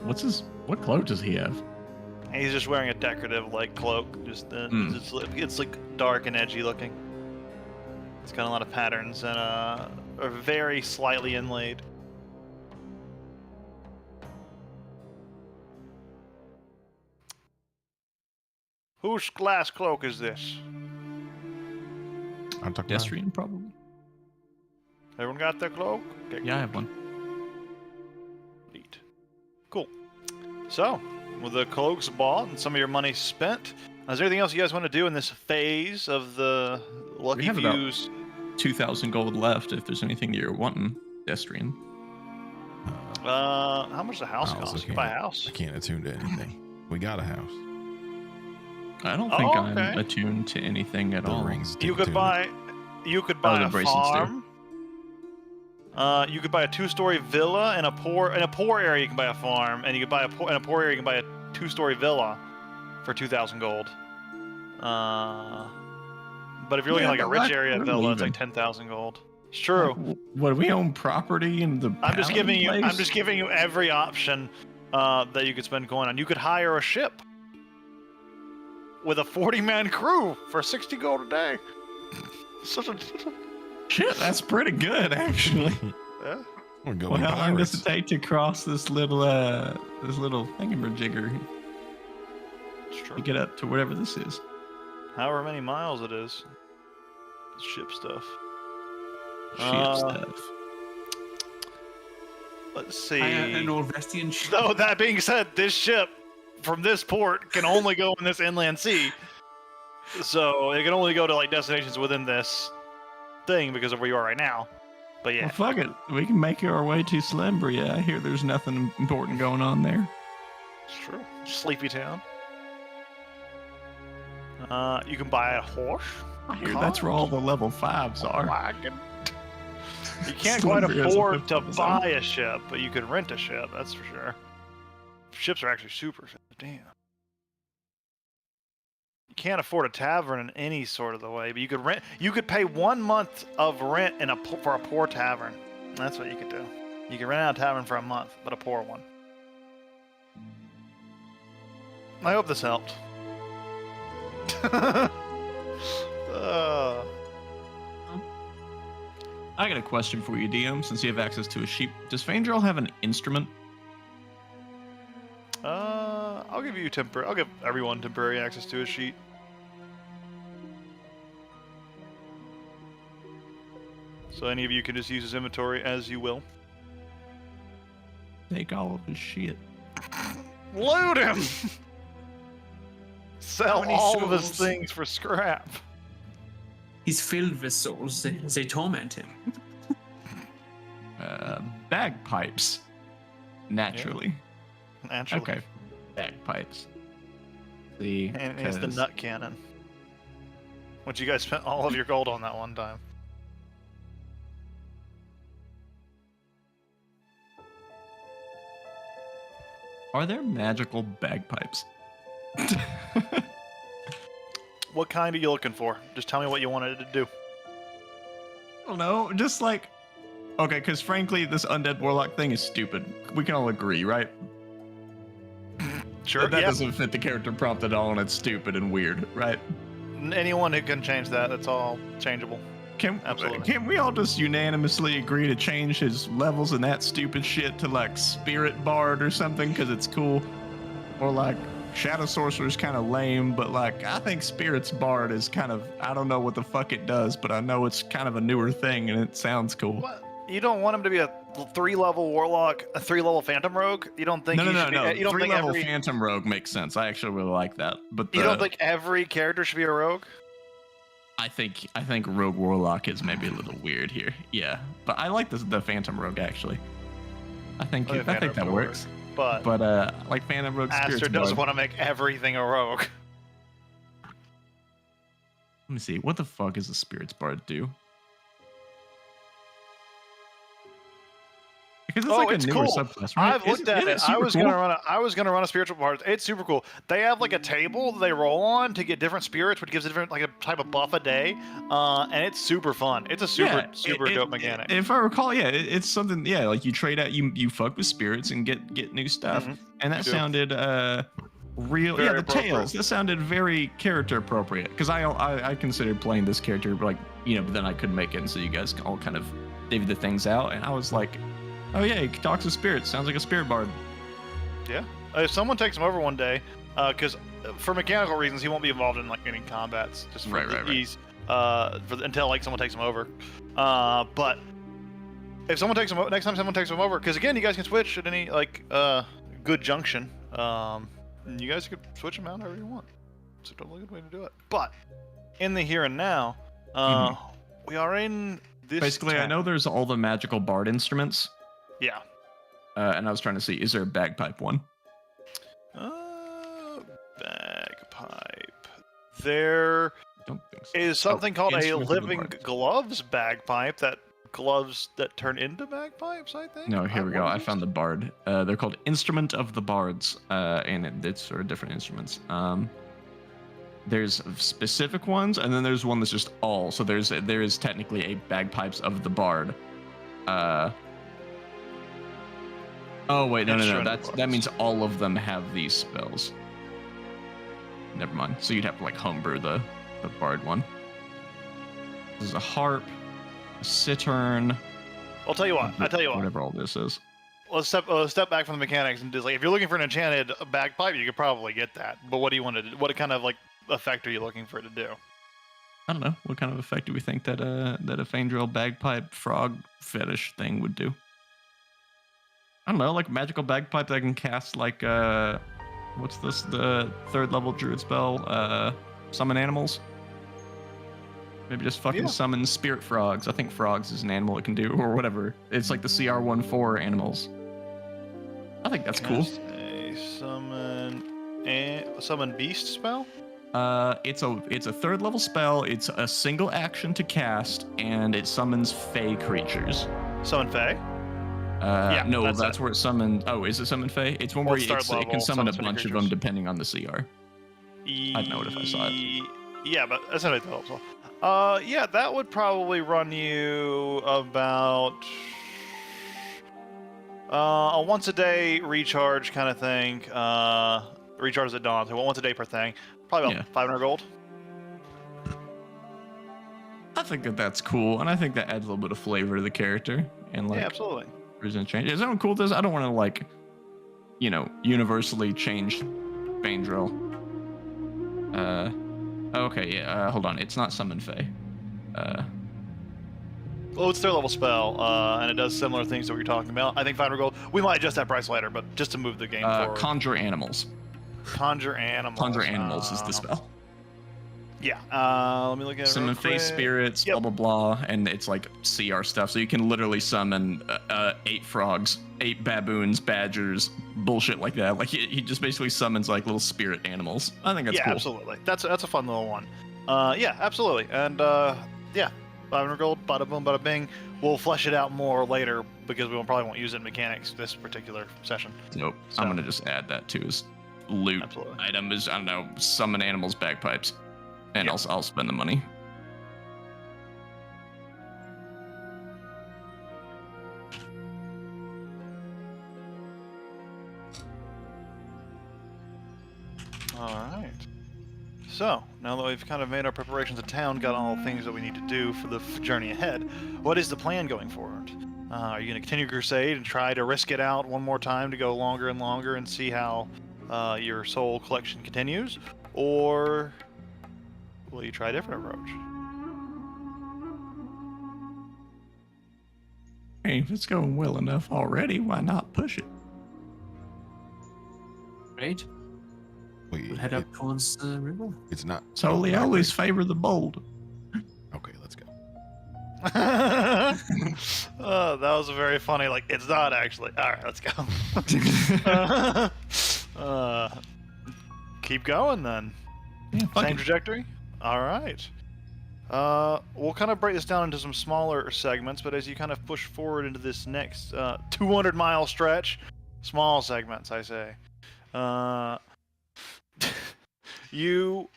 What cloak does he have? And he's just wearing a decorative like cloak, just it's like dark and edgy looking. It's got a lot of patterns and are very slightly inlaid. Whose glass cloak is this? I'm talking Pedestrian, probably. Everyone got their cloak? Okay, Yeah, I have one. neat. Cool. So, with the cloaks bought and some of your money spent, is there anything else you guys want to do in this phase of the Lucky have about- Fuse? 2,000 gold left if there's anything you're wanting, pedestrian. How much does a house House, cost? You okay. can buy a house. I can't attune to anything. We got a house. I don't think Oh, I'm okay. attuned to anything at The all. rings. You could attuned. buy the a bracelets do. farm. You could buy a 2-story villa in a poor area. You can buy a farm, and you could buy in a poor area. You can buy a 2-story villa for 2,000 gold. But if you're looking Yeah, at like a but rich like, area we're villa, it's leaving. like 10,000 gold. It's true. What, we own property in the I'm just Paladin giving you. I'm place? just giving you every option that you could spend coin on. You could hire a ship with a 40-man crew for 60 gold a day. Shit, that's pretty good, actually. Yeah. We're going Well, how long does pirates. it take to cross this little thingamajigger It's true. to get up to whatever this is? However many miles it is. Ship stuff. Ship stuff. Let's see. An old Vestian ship. So that being said, this ship from this port can only go in this inland sea. So it can only go to like destinations within this thing because of where you are right now. But yeah, Well, fuck it. We can make our way to Slembria. I hear there's nothing important going on there. it's true. Sleepy Town. You can buy a horse. I hear that's where all the level 5s are. Wagon. You can't quite Slembria is afford to a flip zone. buy a ship, but you can rent a ship. That's for sure. Ships are actually super expensive. Damn. You can't afford a tavern in any sort of the way, but you could rent. You could pay 1 month of rent for a poor tavern. That's what you could do. You can rent out a tavern for a month, but a poor one. I hope this helped. I got a question for you, DM, since you have access to a sheep. Does Faindrail have an instrument? I'll give you temporary. I'll give everyone temporary access to a sheet. So any of you can just use his inventory as you will. Take all of his shit. Loot him! Sell many all of his souls? things for scrap. He's filled with souls. They torment him. Bagpipes. Naturally. Naturally. Okay. Bagpipes. See, And it's the 'cause- nut cannon. Which you guys spent all of your gold on that one time. Are there magical bagpipes? What kind are you looking for? Just tell me what you wanted it to do. I don't know. Just like Okay, because frankly, this undead warlock thing is stupid. We can all agree, right? Sure. That Yep. doesn't fit the character prompt at all, and it's stupid and weird, right? Anyone who can change that, that's all changeable. Absolutely. Can we all just unanimously agree to change his levels and that stupid shit to like Spirit Bard or something because it's cool? Or like Shadow Sorcerer's kind of lame, but like I think Spirit's Bard is kind of, I don't know what the fuck it does, but I know it's kind of a newer thing and it sounds cool. What? You don't want him to be a 3-level warlock, a 3-level phantom rogue? You don't think? No. You don't think 3-level every? Phantom Rogue makes sense. I actually really like that. But You don't think every character should be a rogue? I think Rogue Warlock is maybe a little weird here. Yeah, but I like the Phantom Rogue actually. I think that works. But like Phantom Rogue Aster Spirit's doesn't Bard. want to make everything a rogue. Let me see. What the fuck does the Spirit's Bard do? Because it's like it's a newer cool. subclass, right? I've looked at it. I was gonna run a spiritual part. It's super cool. They have like a table that they roll on to get different spirits, which gives a different like a type of buff a day, and it's super fun. It's a super dope mechanic. If I recall, it's something. Yeah, like you trade out, you fuck with spirits and get new stuff, and that do. sounded real. Very Yeah, the appropriate. tails. That sounded very character appropriate because I considered playing this character like but then I couldn't make it, and so you guys all kind of divvied the things out, and I was like, oh yeah, he talks to spirits. Sounds like a spirit bard. Yeah. If someone takes him over one day, because for mechanical reasons he won't be involved in like any combats, just for Right. ease, until like someone takes him over. But if someone takes him next time someone takes him over, because again you guys can switch at any like good junction. You guys could switch him out however you want. It's a totally good way to do it. But in the here and now, we are in this. Basically, I town. know there's all the magical bard instruments, Yeah. and I was trying to see, is there a bagpipe one? Bagpipe. There I don't think so. is something called a Instrument of the living Bards. gloves bagpipe gloves that turn into bagpipes, I think. No, here we go. want I these. found the bard. They're called Instrument of the Bards, and it's sort of different instruments. There's specific ones, and then there's one that's just all. So there is technically a bagpipes of the bard. Oh wait, no. Instrument of That Bards. means all of them have these spells. Never mind. So you'd have to like homebrew the bard one. This is a harp, a cittern. I'll tell you what. Whatever all this is. Let's step back from the mechanics and just like if you're looking for an enchanted bagpipe, you could probably get that. But what do you want to do? What kind of like effect are you looking for it to do? I don't know. What kind of effect do we think that a Fandrill bagpipe frog fetish thing would do? I don't know, like a magical bagpipe that can cast like what's this? The 3rd level druid spell, summon animals. Maybe just fucking summon spirit frogs. I think frogs is an animal it can do, or whatever. It's like the CR14 animals. I think that's cool. Cast a summon beast spell. It's a 3rd level spell. It's a single action to cast, and it summons fey creatures. Summon Fae. No, that's where it summoned. Oh, is it summon fey? It's one Well, where it's third it level, can summon a summons many bunch of them creatures. depending on the CR. I'd know it if I saw it. Yeah, but that's not the helpful. Yeah, that would probably run you about a once a day recharge kind of thing. Recharge at dawn, so once a day per thing. Probably about 500 gold. I think that's cool, and I think that adds a little bit of flavor to the character and like Yeah, absolutely. reason to change. Is that cool? Does I don't want to like, universally change Fandrill. Okay, yeah. Hold on, it's not summon Fey. Well, it's 3rd level spell, and it does similar things to what you're talking about. I think 500 gold. We might adjust that price later, but just to move the game forward. Conjure animals. Conjure animals. Conjure animals is the spell. Yeah. Let me look at it. Summon real Fey quick. spirits, Yep. blah blah blah, and it's like CR stuff. So you can literally summon 8 frogs, 8 baboons, badgers, bullshit like that. Like he just basically summons like little spirit animals. I think that's cool. Absolutely. That's a fun little one. Yeah, absolutely. And yeah, 500 gold, bada boom, bada bing. We'll flesh it out more later because we probably won't use it in mechanics this particular session. Nope. So- I'm gonna just add that to his loot Absolutely. item. Is I don't know, summon animals, bagpipes, and Yep. I'll spend the money. So, now that we've kind of made our preparations in town, got all the things that we need to do for the journey ahead, what is the plan going forward? Are you going to continue crusade and try to risk it out one more time to go longer and longer and see how your soul collection continues? Or will you try a different approach? Hey, if it's going well enough already, why not push it? Right? Wait, We'll head up towards the river. it's not. Solely oh, always favor the bold. Okay, let's go. That was a very funny, like, it's not actually. Alright, let's go. Keep going then. Yeah, fuck Same it. trajectory? Alright. We'll kind of break this down into some smaller segments, but as you kind of push forward into this next 200-mile stretch, small segments, I say, you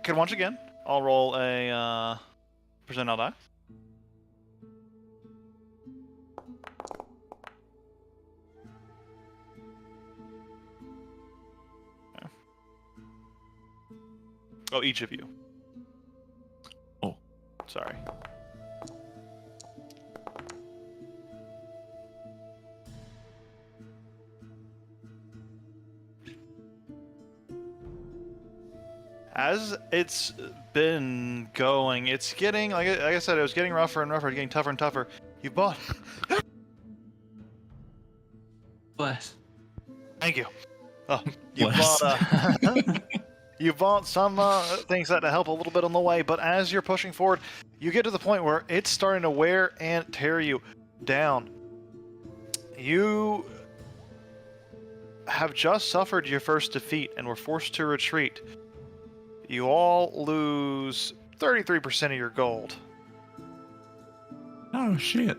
can once again, I'll roll a percentile die. Okay. Oh, each of you. Oh. Sorry. As it's been going, it's getting, like I said, it was getting rougher and rougher, getting tougher and tougher. You bought. But Thank you. Oh, you Bless. bought. You bought some things that help a little bit on the way, but as you're pushing forward, you get to the point where it's starting to wear and tear you down. You have just suffered your first defeat and were forced to retreat. You all lose 33% of your gold. Oh shit.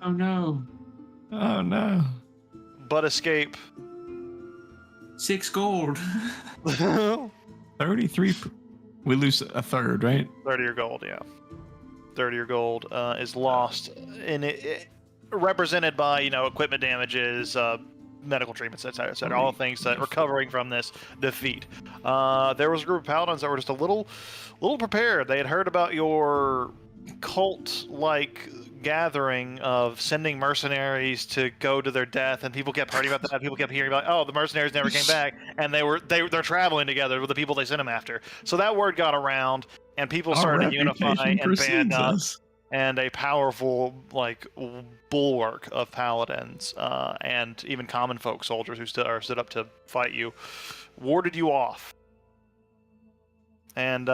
oh no, Oh no. But escape 6 gold. 33. We lose a third, right? 30 your gold, yeah. 30 your gold is lost, in it represented by, equipment damages, medical treatments, etc., etc. All things that recovering from this defeat. There was a group of paladins that were just a little prepared. They had heard about your cult-like gathering of sending mercenaries to go to their death, and people kept hearing about that. People kept hearing about, oh, the mercenaries never came back, and they're traveling together with the people they sent them after. So that word got around, and people started to unify and band up. And a powerful, bulwark of paladins and even common folk soldiers who stood up to fight you, warded you off. And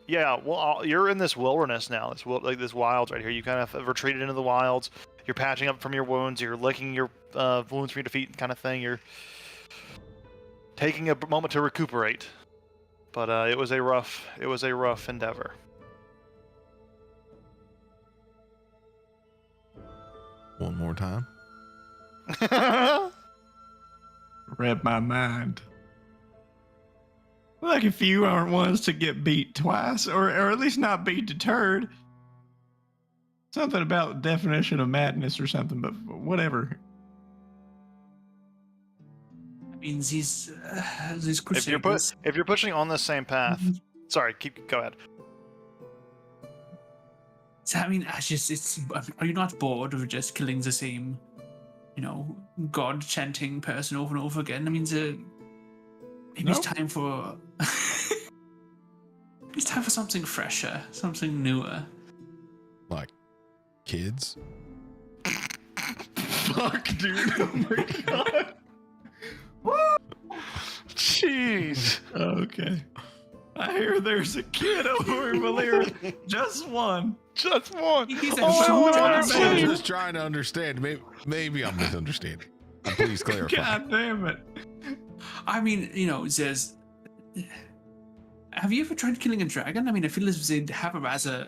you're in this wilderness now. This wilds right here. You kind of have retreated into the wilds. You're patching up from your wounds. You're licking your wounds from your defeat, kind of thing. You're taking a moment to recuperate. But it was a rough endeavor. One more time. Read my mind. Like if you aren't ones to get beat twice, or at least not be deterred. Something about the definition of madness or something, but whatever. I mean, these crusaders. If you're pushing on the same path, sorry, go ahead. I mean, are you not bored of just killing the same, god chanting person over and over again? I mean, maybe it's time for it's time for something fresher, something newer. Like kids. Fuck, dude. Oh my god. Jeez. Okay. I hear there's a kid over in Valyria. Just one. Just one. He's a I'm just trying to understand. Maybe I'm misunderstanding. Please clarify. God damn it. I mean, there's. Have you ever tried killing a dragon? I mean, I feel as if they'd have a rather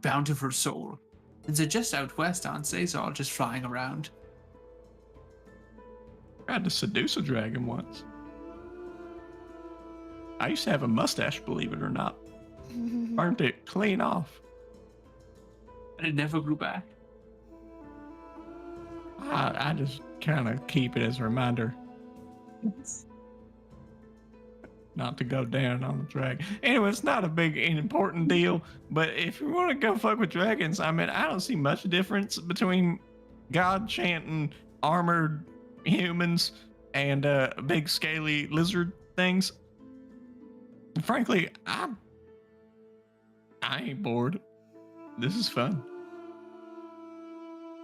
bountiful soul. And they're just out west, aren't they? So all just flying around. Tried to seduce a dragon once. I used to have a mustache, believe it or not. Burned it clean off. And it never grew back. I just kind of keep it as a reminder not to go down on the dragon. Anyway, it's not a big and important deal, but if you want to go fuck with dragons, I mean, I don't see much difference between god chanting armored humans and big scaly lizard things. Frankly, I ain't bored. This is fun.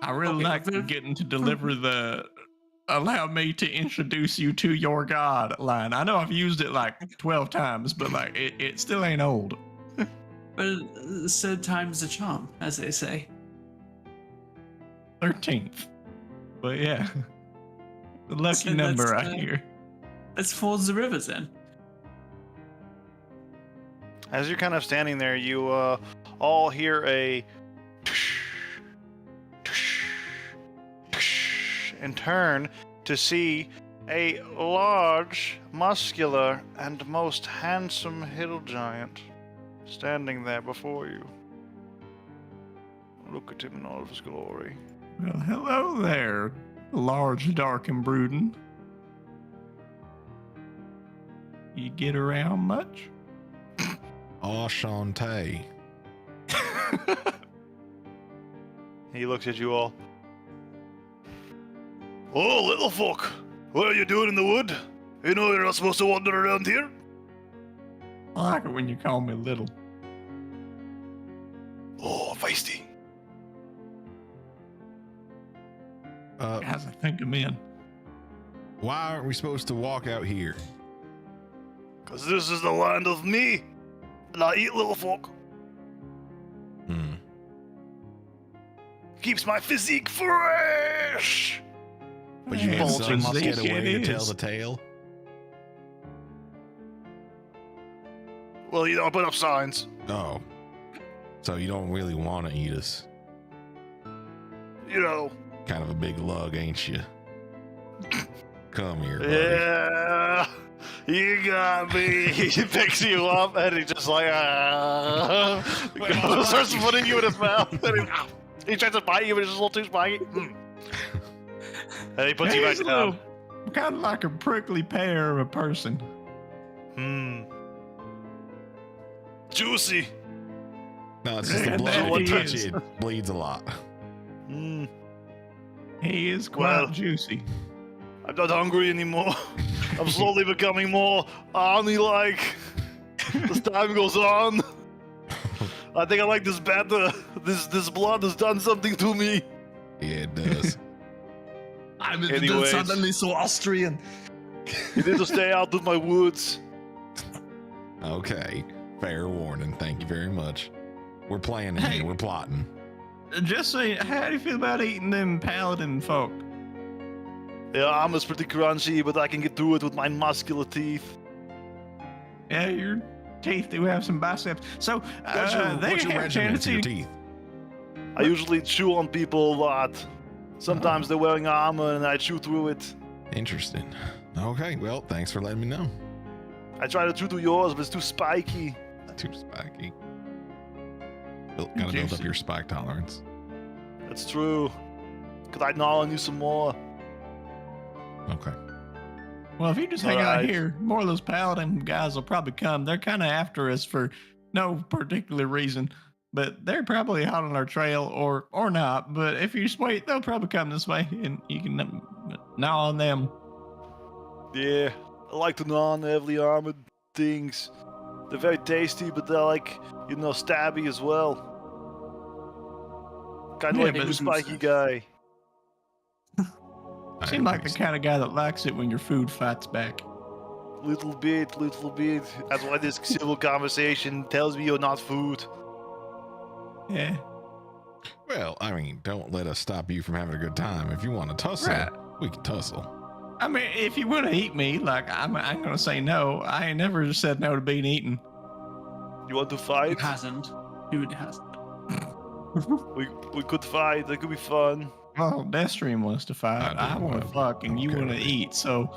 I really like getting to deliver the allow me to introduce you to your god line. I know I've used it like 12 times, but like it still ain't old. Well, third time's a charm, as they say. 13th. But yeah. The lucky So number that's, I hear. Let's ford the rivers then. As you're kind of standing there, you all hear a and turn to see a large, muscular, and most handsome hill giant standing there before you. Look at him in all of his glory. Well, hello there, large, dark, and brooding. You get around much? Enchanté. He looks at you all. Oh, little folk, what are you doing in the wood? You know you're not supposed to wander around here? I like it when you call me little. Oh, feisty. Guys, I think I'm in. Why aren't we supposed to walk out here? Because this is the land of me, and I eat little folk. Hmm. Keeps my physique fresh. But you Yeah, let bulging someone get physique away it to tell is. the tale? Well, you don't put up signs. Oh. So you don't really want to eat us. You know. Kind of a big lug, ain't you? Come here, buddy. Yeah. You got me. He picks you up and he just like starts putting you in his mouth. And he tries to bite you, but it's just a little too spiky. And he puts you back He's a down. little, kind of like a prickly pear of a person. Juicy. No, it's just the Yeah, blood. that When he you touch is. it bleeds a lot. He is quite Well. juicy. I'm not hungry anymore. I'm slowly becoming more Arnie-like as time goes on. I think I like this better. This blood has done something to me. Yeah, it does. I'm Anyways. suddenly so Austrian. You need to stay out of my woods. Okay. Fair warning. Thank you very much. We're playing Hey. here. We're plotting. Just say, how do you feel about eating them paladin folk? Yeah, armor's pretty crunchy, but I can get through it with my muscular teeth. Yeah, your teeth do have some biceps. So, What's your, they what's your have regimen chance for your to- teeth? I usually chew on people a lot. Sometimes they're wearing armor and I chew through it. Interesting. Okay, well, thanks for letting me know. I try to chew through yours, but it's too spiky. Too spiky. Gotta build up Juicy. your spike tolerance. That's true. Could I gnaw on you some more? Okay. Well, if you just hang out Alright. here, more of those paladin guys will probably come. They're kind of after us for no particular reason, but they're probably hot on our trail or not. But if you just wait, they'll probably come this way, and you can gnaw on them. Yeah, I like to gnaw on the heavily armored things. They're very tasty, but they're like, stabby as well. Kind of Yeah, like a but new it's- spiky guy. Seem like the kind of guy that likes it when your food fights back. Little bit. That's why this civil conversation tells me you're not food. Yeah. Well, I mean, don't let us stop you from having a good time. If you want to tussle, Right. we can tussle. I mean, if you want to eat me, like, I'm going to say no. I ain't never said no to being eaten. You want to Who fight? hasn't? Who hasn't? We could fight. That could be fun. Well, Deathstream wants to fight. I I do want to want- fuck, and you okay. want to eat. So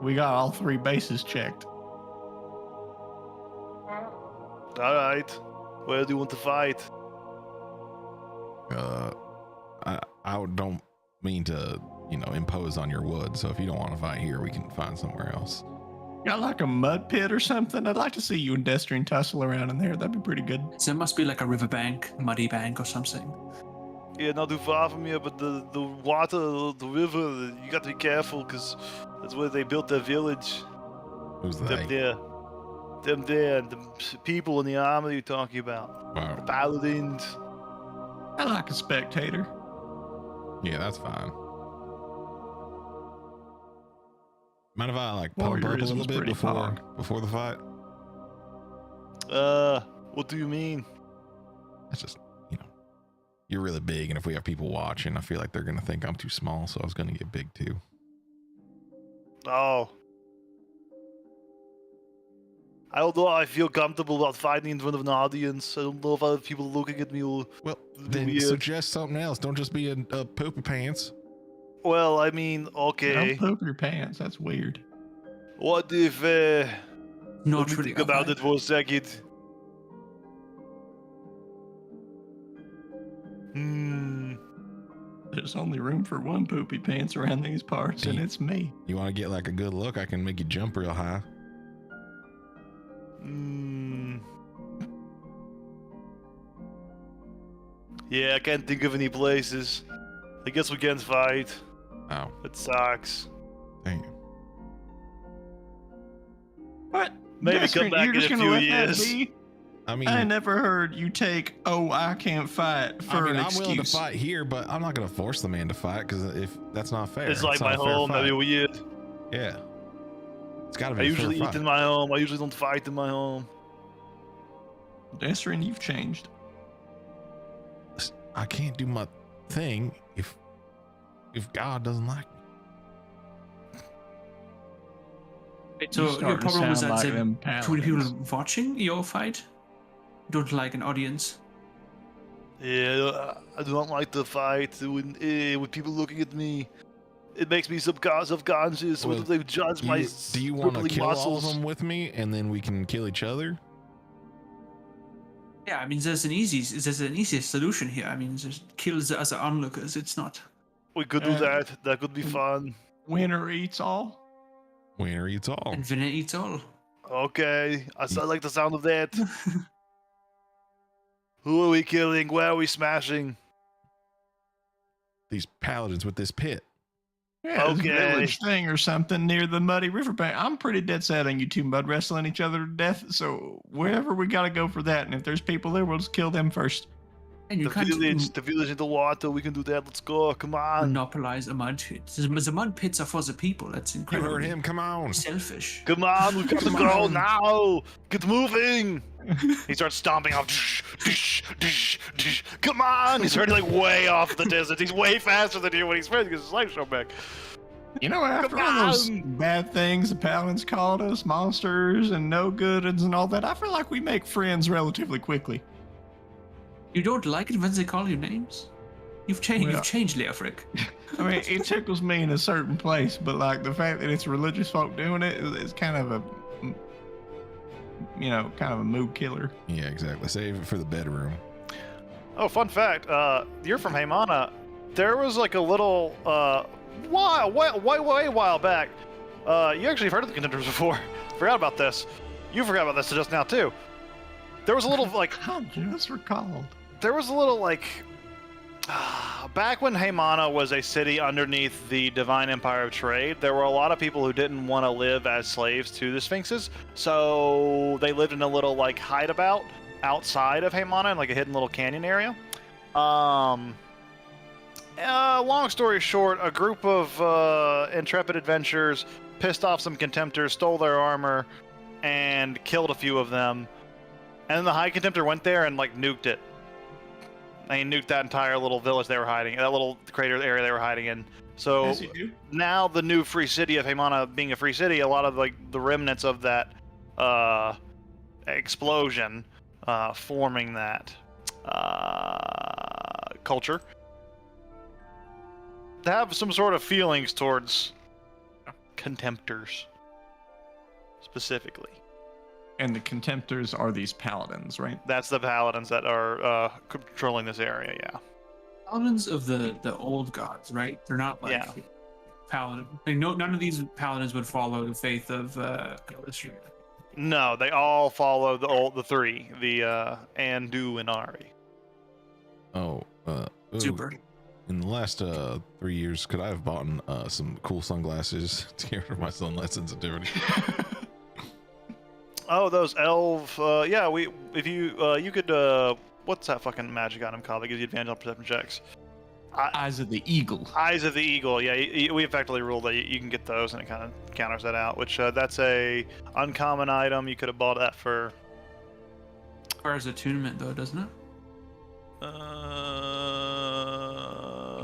we got all three bases checked. All right. Where do you want to fight? I don't mean to, impose on your wood. So if you don't want to fight here, we can find somewhere else. Got like a mud pit or something? I'd like to see you and Destrian tussle around in there. That'd be pretty good. So there must be like a riverbank, muddy bank or something. Yeah, not too far from here, but the water, the river, you got to be careful because that's where they built their village. Who's Them they? there. Them there, and the people in the army you're talking about. The Wow. paladins. I like a spectator. Yeah, that's fine. Mind if I pump her up a little Warriorism's bit pretty before the fight? What do you mean? That's just, you're really big, and if we have people watching, I feel like they're gonna think I'm too small, so I was gonna get big too. Oh. I don't know. I feel comfortable about fighting in front of an audience. I don't know if other people looking at me will. Well, then Weird. suggest something else. Don't just be a poopy pants. Well, I mean, okay. Don't poop your pants. That's weird. What if Not let me really think about it for a second. There's only room for one poopy pants around these parts, and it's me. You want to get a good look? I can make you jump real high. Yeah, I can't think of any places. I guess we can't fight. Oh, It sucks. dang. What? Maybe come back you're in just a gonna few let years. that be? I mean, I never heard you take, I can't fight for an I'm excuse. willing to fight here, but I'm not gonna force the man to fight because if that's not fair. It's like not my a fair home. fight. Maybe weird. Yeah, it's gotta be. I a fair usually eat fight. in my home. I usually don't fight in my home. Destrian, you've changed. I can't do my thing if God doesn't like me. So You your starting to problem was sound that like there them were too many people paladins. watching your fight? You don't like an audience? Yeah, I don't like the fight with people looking at me. It makes me self-conscious. Well, What if they judge my Do you want to crippling kill all of muscles? them with me, and then we can kill each other? Yeah, I mean, there's an easy solution here. I mean, just kill the other onlookers. It's not. We could do that. That could be fun. Winner eats all. Winner eats all. And winner eats all. Okay, I like the sound of that. Who are we killing? Where are we smashing? These paladins with this pit. Yeah, this Okay. village thing or something near the muddy riverbank. I'm pretty dead set on you two mud wrestling each other to death. So wherever we gotta go for that, and if there's people there, we'll just kill them first. And you The can't village in the water. We can do that. Let's go. Come on. monopolize a mud pit. The mud pits are for the people. That's You incredible. heard him. Come on. Selfish. Come on. We got to Come go on. now. Get moving. He starts stomping off. Come on. He's already way off the distance. He's way faster than you when he's ready to get his life show back. You know, after Come all those on. bad things the paladins called us, monsters and no goodens and all that, I feel like we make friends relatively quickly. You don't like it when they call you names? You've changed. Well- You've changed, Leofric. I mean, it tickles me in a certain place, but like the fact that it's religious folk doing it is kind of a, kind of a mood killer. Yeah, exactly. Save it for the bedroom. Oh, fun fact. You're from Haimana. There was a little way while back. You actually have heard of the contenders before. Forgot about this. You forgot about this just now too. There was a little I just recalled. there was a little back when Haimana was a city underneath the Divine Empire of Trade, there were a lot of people who didn't want to live as slaves to the Sphinxes, so they lived in a little hideabout outside of Haimana in a hidden little canyon area. Long story short, a group of intrepid adventurers pissed off some contemptors, stole their armor, and killed a few of them. And then the High Contemptor went there and nuked it. They nuked that entire little village they were hiding, that little crater area they were hiding in. So Yes, you do. now the new free city of Haimana being a free city, a lot of the remnants of that explosion forming that culture have some sort of feelings towards contemptors specifically. And the contemptors are these paladins, right? That's the paladins that are controlling this area, yeah. paladins of the old gods, right? They're not like Yeah. paladin. Like none of these paladins would follow the faith of Elistria. No, they all follow the three, the Andu and Ari. Oh, ooh. Super. In the last 3 years, could I have bought some cool sunglasses to get rid of my sunlight sensitivity? Oh, those elf. Yeah, if you could. What's that fucking magic item called that gives you advantage on perception checks? Eyes of the Eagle. Eyes of the Eagle. Yeah, we effectively ruled that you can get those, and it kind of counters that out. Which that's a uncommon item. You could have bought that for. Requires attunement though, doesn't it?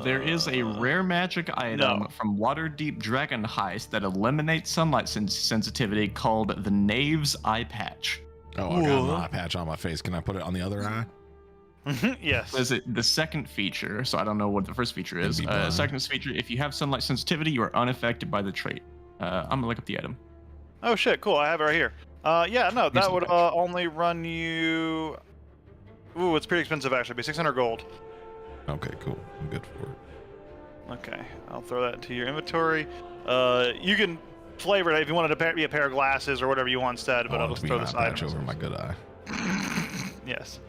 There is a rare magic item No. from Waterdeep Dragon Heist that eliminates sunlight sensitivity called the Knave's Eye Patch. Oh, I got an eye patch on my face. Can I put it on the other eye? Yes. Is it the second feature? So I don't know what the first feature is. It'd be blind. Second feature: if you have sunlight sensitivity, you are unaffected by the trait. I'm gonna look up the item. Oh shit! Cool. I have it right here. Yeah. No, Here's that the would patch. only run you. Ooh, it's pretty expensive actually. It'd be 600 gold. Okay, cool. I'm good for it. Okay, I'll throw that into your inventory. You can flavor it if you wanted to be a pair of glasses or whatever you want instead, but I I'll want just it to throw be an this eye item. patch over my good eye. Yes.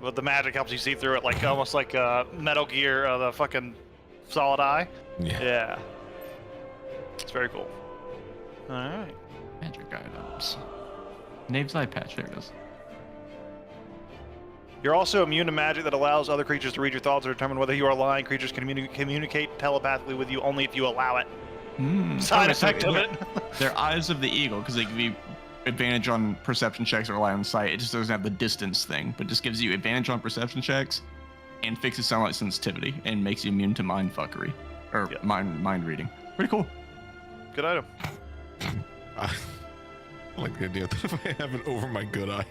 But the magic helps you see through it, like almost like Metal Gear, the fucking solid eye. Yeah. Yeah. It's very cool. All right. Magic items. Knave's Eye Patch. There it is. You're also immune to magic that allows other creatures to read your thoughts or determine whether you are lying. Creatures can communicate telepathically with you only if you allow it. Side Okay, so effect of it. They're Eyes of the Eagle because they give you advantage on perception checks or line of sight. It just doesn't have the distance thing, but just gives you advantage on perception checks and fixes sunlight sensitivity and makes you immune to mind fuckery or Yeah. mind reading. Pretty cool. Good item. I like the idea that if I have it over my good eye,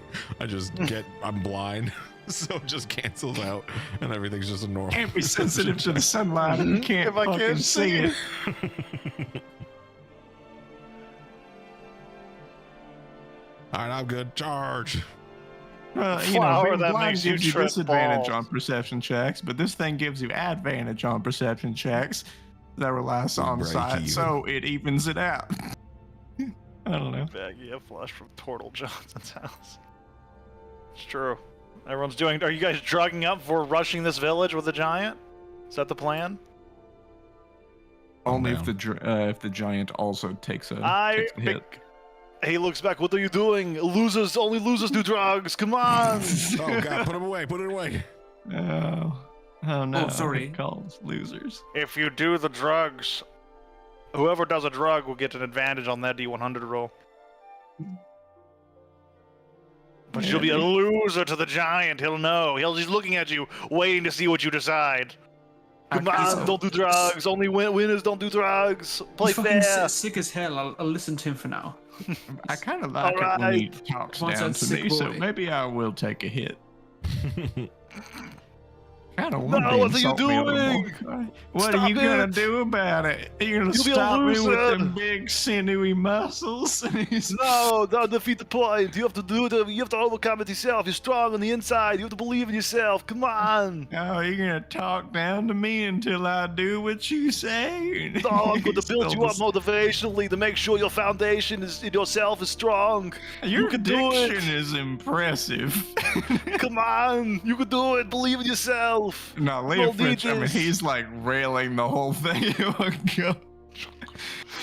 I'm blind. So it just cancels out and everything's just a normal. Can't be sensitive to the sunlight and you can't If I fucking can't see see it. All right, I'm good. Charge. Flower being that blind makes you gives you trip disadvantage balls. on perception checks, but this thing gives you advantage on perception checks that relies on Break sight, even. so it evens it out. I don't know. Baggy of flush from Tortle Johnson's house. It's true. Everyone's doing. Are you guys drugging up for rushing this village with a giant? Is that the plan? Only down. if the giant also takes a, I. takes a hit. He looks back. What are you doing? Losers. Only losers do drugs. Come on. Oh God, put him away. Put it away. Oh no. sorry. It calls losers. If you do the drugs, whoever does a drug will get an advantage on that D100 roll. But you'll be a loser to the giant. He'll know. He's looking at you, waiting to see what you decide. Come on, don't do drugs. Only winners don't do drugs. Play He's fucking fair. sick as hell. I'll listen to him for now. I kind of like it when he Alright. talks Wants down that to sick me, so boy. maybe I will take a hit. Kind of No, want what are you to doing? What Stop are you gonna it. do about it? Are you gonna You'll be a stop me with loser. them big sinewy muscles? No, don't defeat the point. You have to do it. You have to overcome it yourself. You're strong on the inside. You have to believe in yourself. Come on. Oh, you're gonna talk down to me until I do what you say? No, I'm going to He's build you up still motivationally to make sure your foundation is in yourself is strong. Your you can do it. diction is impressive. Come on, you can do it. Believe in yourself. No, Don't Leaf need Rich, I mean, this. he's like railing the whole thing.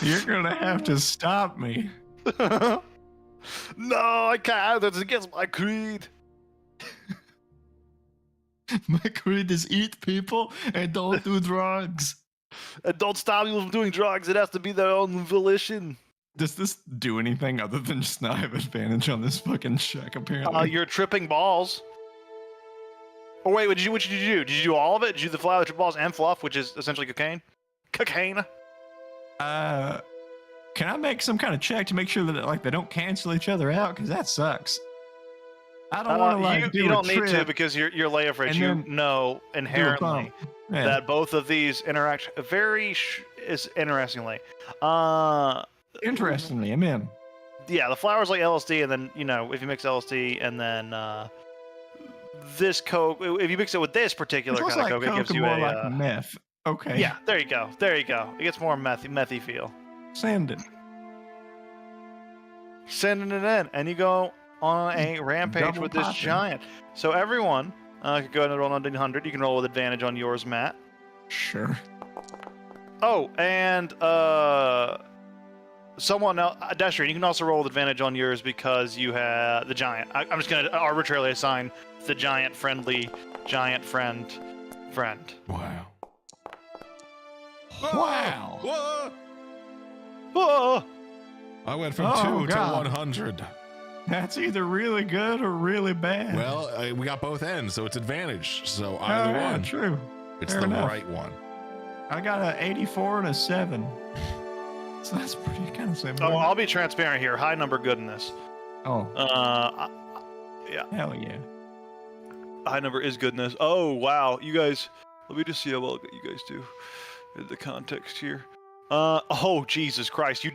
You're gonna have to stop me. No, I can't. That's against my creed. My creed is eat people and don't do drugs. And don't stop people from doing drugs. It has to be their own volition. Does this do anything other than just not have advantage on this fucking check, apparently? You're tripping balls. Oh wait, what did you do? Did you do all of it? Did you do the flower, the trip balls, and fluff, which is essentially cocaine? Cocaine. Can I make some kind of check to make sure that like they don't cancel each other out? Because that sucks. I don't want to like you do don't a need to trip because you're Leia Fridge. and You then know do a inherently bump. Yeah. that both of these interact is interestingly. Interestingly, I'm in. Yeah, the flowers like LSD, and then if you mix LSD and then this Coke, if you mix it with this particular It looks kind of like Coke, it gives Coke you more a like meth. Okay. yeah. There you go. There you go. It gets more methy feel. Send it. Sending it in, and you go on a rampage Double with this popping. giant. So everyone can go ahead and roll on 100. You can roll with advantage on yours, Matt. Sure. Oh, and someone else, Destrian, you can also roll with advantage on yours because you have the giant. I'm just gonna arbitrarily assign the giant friend. Wow. Wow. Whoa! Whoa! I went from Oh, 2 God. to 100. That's either really good or really bad. Well, we got both ends, so it's advantage. So either yeah, one. True. It's Fair the enough. right one. I got an 84 and a 7. So that's pretty kind of similar. Oh, I'll be transparent here. High number goodness. Oh, hell yeah. High number is goodness. Oh wow, you guys. Let me just see how well you guys do in the context here. Oh Jesus Christ! You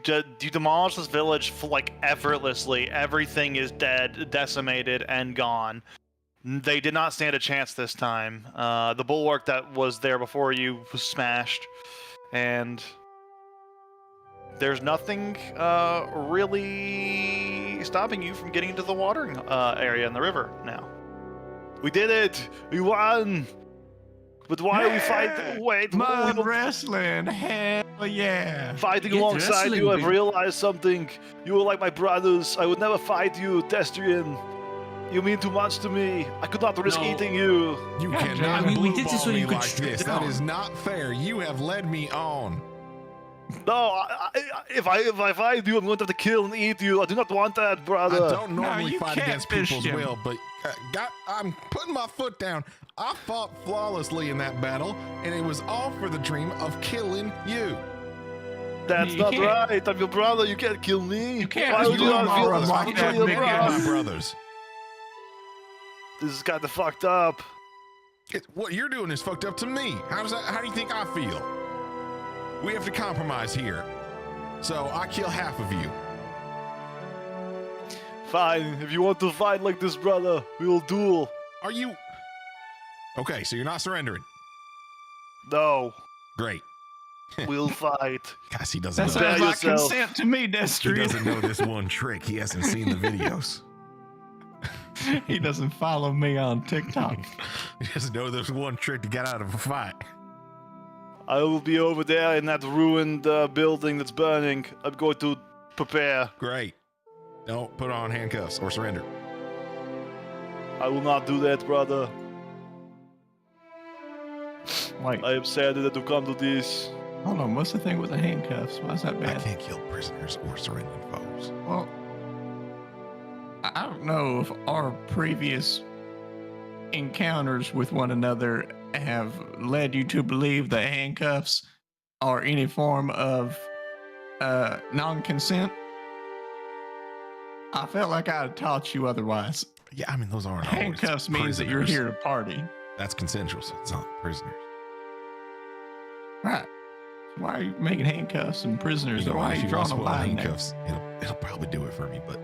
demolish this village like effortlessly. Everything is dead, decimated, and gone. They did not stand a chance this time. The bulwark that was there before you was smashed, and there's nothing really stopping you from getting into the watering area in the river now. We did it! We won! But why are we fighting? Wait, Mud we- wrestling. Hell yeah. fighting Get alongside wrestling, you, I've baby. realized something. You are like my brothers. I would never fight you, Destrian. You mean too much to me. I could not risk No. eating you. You God, cannot Jamie, we blue did this ball so me you could like strip this. That down. is not fair. You have led me on. No, if I fight you, I'm going to have to kill and eat you. I do not want that, brother. I don't normally you fight against catfished people's him. will, but I'm putting my foot down. I fought flawlessly in that battle, and it was all for the dream of killing you. That's You not can't- right. I'm your brother. You can't kill me. You can't Why just would do you them not all feel up this? like I'm that, your big brother. guy. My brothers. This is kind of fucked up. What you're doing is fucked up to me. How do you think I feel? We have to compromise here. So I kill half of you. Fine. If you want to fight like this, brother, we will duel. Are you? Okay, so you're not surrendering. No, Great. we'll fight. Guys, he doesn't That know. Prepare sounds like yourself. consent to me, He Destrian. doesn't know this one trick. He hasn't seen the videos. He doesn't follow me on TikTok. He doesn't know there's one trick to get out of a fight. I will be over there in that ruined building that's burning. I'm going to prepare. Great. Don't put on handcuffs or surrender. I will not do that, brother. Wait, I am sad that to come to this. hold on. What's the thing with the handcuffs? Why is that I bad? can't kill prisoners or surrendering foes. Well, I don't know if our previous encounters with one another have led you to believe that handcuffs are any form of non-consent. I felt like I had taught you otherwise. Yeah, I mean, those aren't always Handcuffs means that you're prisoners. here to party. That's consensual, so it's not prisoners. Right. So why are you making handcuffs and prisoners? You know, Why are if you you drawing want a to put on line there? handcuffs, it'll probably do it for me, but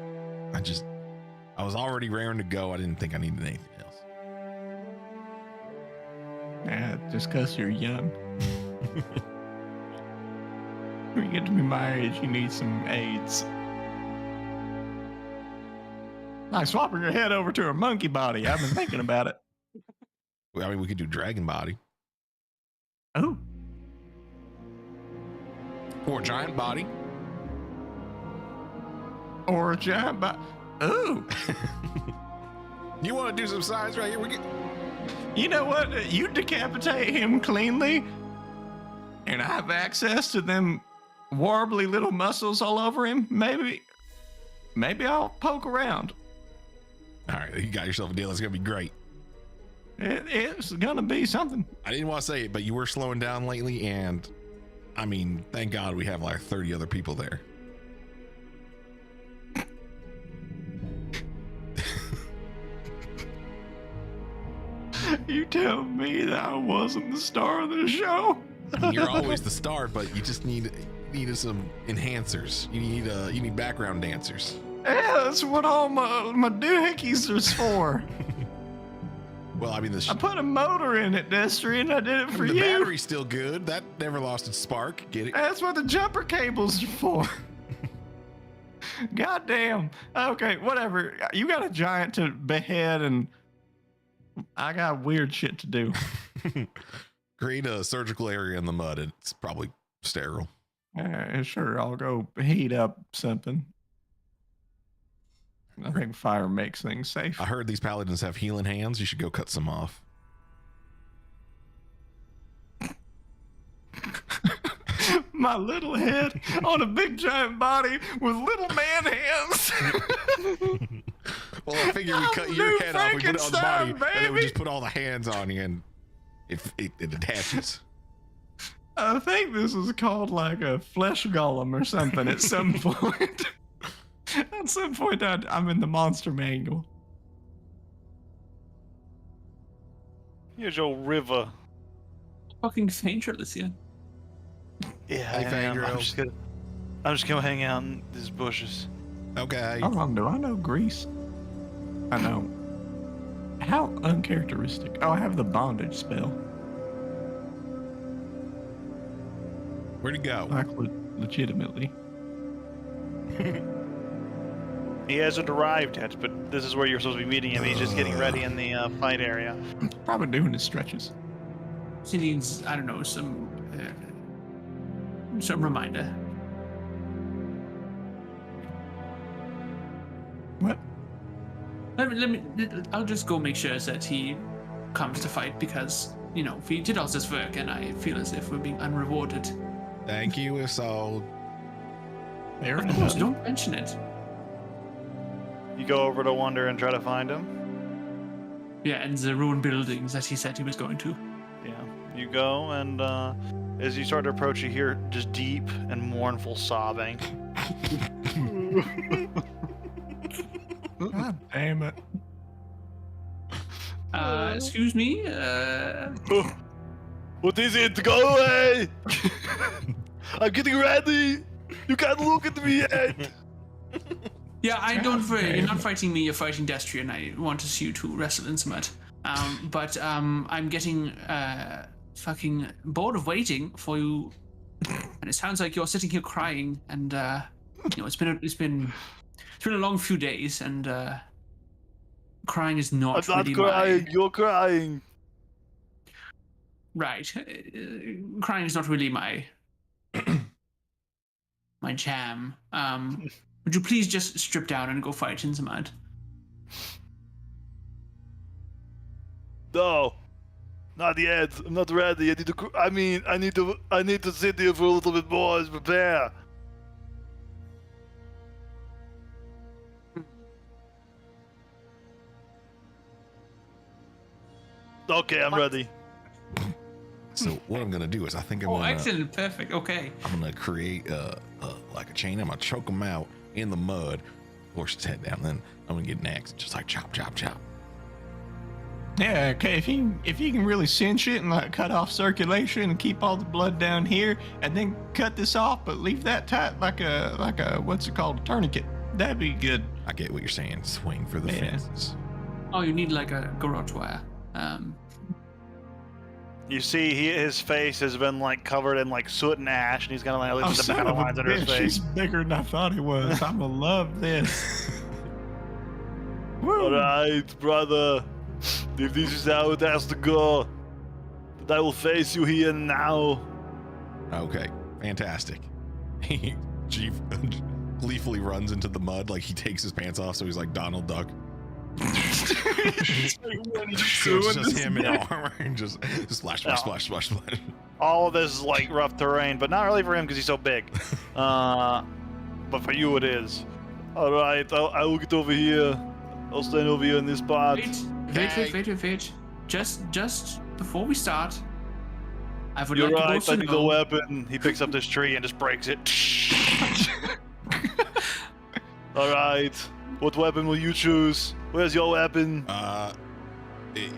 I was already raring to go. I didn't think I needed anything else. Yeah, just because you're young. When you get to be my age, you need some aids. Like swapping your head over to a monkey body. I've been thinking about it. I mean, we could do dragon body Oh, or giant body. or a giant body. Oh, You want to do some science right here? We get. you know what? You decapitate him cleanly, and I have access to them warbly little muscles all over him. Maybe I'll poke around. All right, you got yourself a deal. It's gonna be great. It's gonna be something. I didn't want to say it, but you were slowing down lately, and I mean, thank God we have like 30 other people there. You tell me that I wasn't the star of the show. I mean, you're always the star, but you just needed some enhancers. You need background dancers. Yeah, that's what all my doohickeys is for. Well, I mean, I put a motor in it, Destrian. I did it for the you. battery's still good. That never lost its spark. Get it? That's what the jumper cables are for. Goddamn. Okay, whatever. You got a giant to behead, and I got weird shit to do. Create a surgical area in the mud. It's probably sterile. Sure, I'll go heat up something. I think fire makes things safe. I heard these paladins have healing hands. You should go cut some off. My little head on a big giant body with little man hands. Well, I figure we cut your New head off, we put it on the body, Frankenstein, and then we baby. just put all the hands on you, and it attaches. I think this is called like a flesh golem or something at some point. At some point, I'm in the monster manual. Here's your river. Fucking Phaedra, Lycian. Yeah, Hey, I am. Fangirl. I'm just gonna hang out in these bushes. Okay. How long do I know Grease? I know. How uncharacteristic. Oh, I have the bondage spell. Where'd he go? Like legitimately. He hasn't arrived yet, but this is where you're supposed to be meeting him. He's just getting ready in the fight area. Probably doing his stretches. She needs, I don't know, some reminder. What? I'll just go make sure that he comes to fight because, you know, we did all this work and I feel as if we're being unrewarded. Thank you, Isolde. Fair Of course, enough. don't mention it. You go over to Wonder and try to find him. Yeah, and the ruined buildings that he said he was going to. Yeah. You go, and as you start to approach, you hear just deep and mournful sobbing. God damn it. Excuse me? What is it? Go away! I'm getting ready! You can't look at me yet! Yeah, I don't worry. You're not fighting me, you're fighting Destrian. I want to see you two wrestle in some mud. But I'm getting fucking bored of waiting for you. And it sounds like you're sitting here crying and you know, it's been a long few days and crying is not I'm not really crying, you're crying. Right. Crying is not really my my jam. Would you please just strip down and go fight in the mud? No. Not yet. I'm not ready. I need to sit here for a little bit more and prepare. Okay, I'm ready. So what I'm gonna do is I think I'm Oh, gonna excellent. Perfect. Okay. I'm gonna create like a chain. I'm gonna choke him out in the mud, force his head down. Then I'm gonna get an axe and just like chop, chop, chop. Yeah, okay, if you can really cinch it and like cut off circulation and keep all the blood down here and then cut this off but leave that tight like a what's it called, a tourniquet, that'd be good. I get what you're saying. Swing for the Yeah. fences. Oh, you need like a garrote wire. You see, his face has been like covered in like soot and ash, and he's got like the son battle of a lines under his bitch, face. he's bigger than I thought he was. I'm gonna love this. Woo. Alright, brother. If this is how it has to go, then I will face you here now. Okay, fantastic. He gleefully runs into the mud like he takes his pants off, so he's like Donald Duck. So it's just him in armor and just splash, splash, splash, splash, splash. All of this is like rough terrain, but not really for him because he's so big. But for you it is. Alright, I will get over here. I'll stand over here in this spot. Wait. Just before we start, I would You're like right, to I also need a know. weapon. He picks up this tree and just breaks it. Alright, what weapon will you choose? Where's your weapon?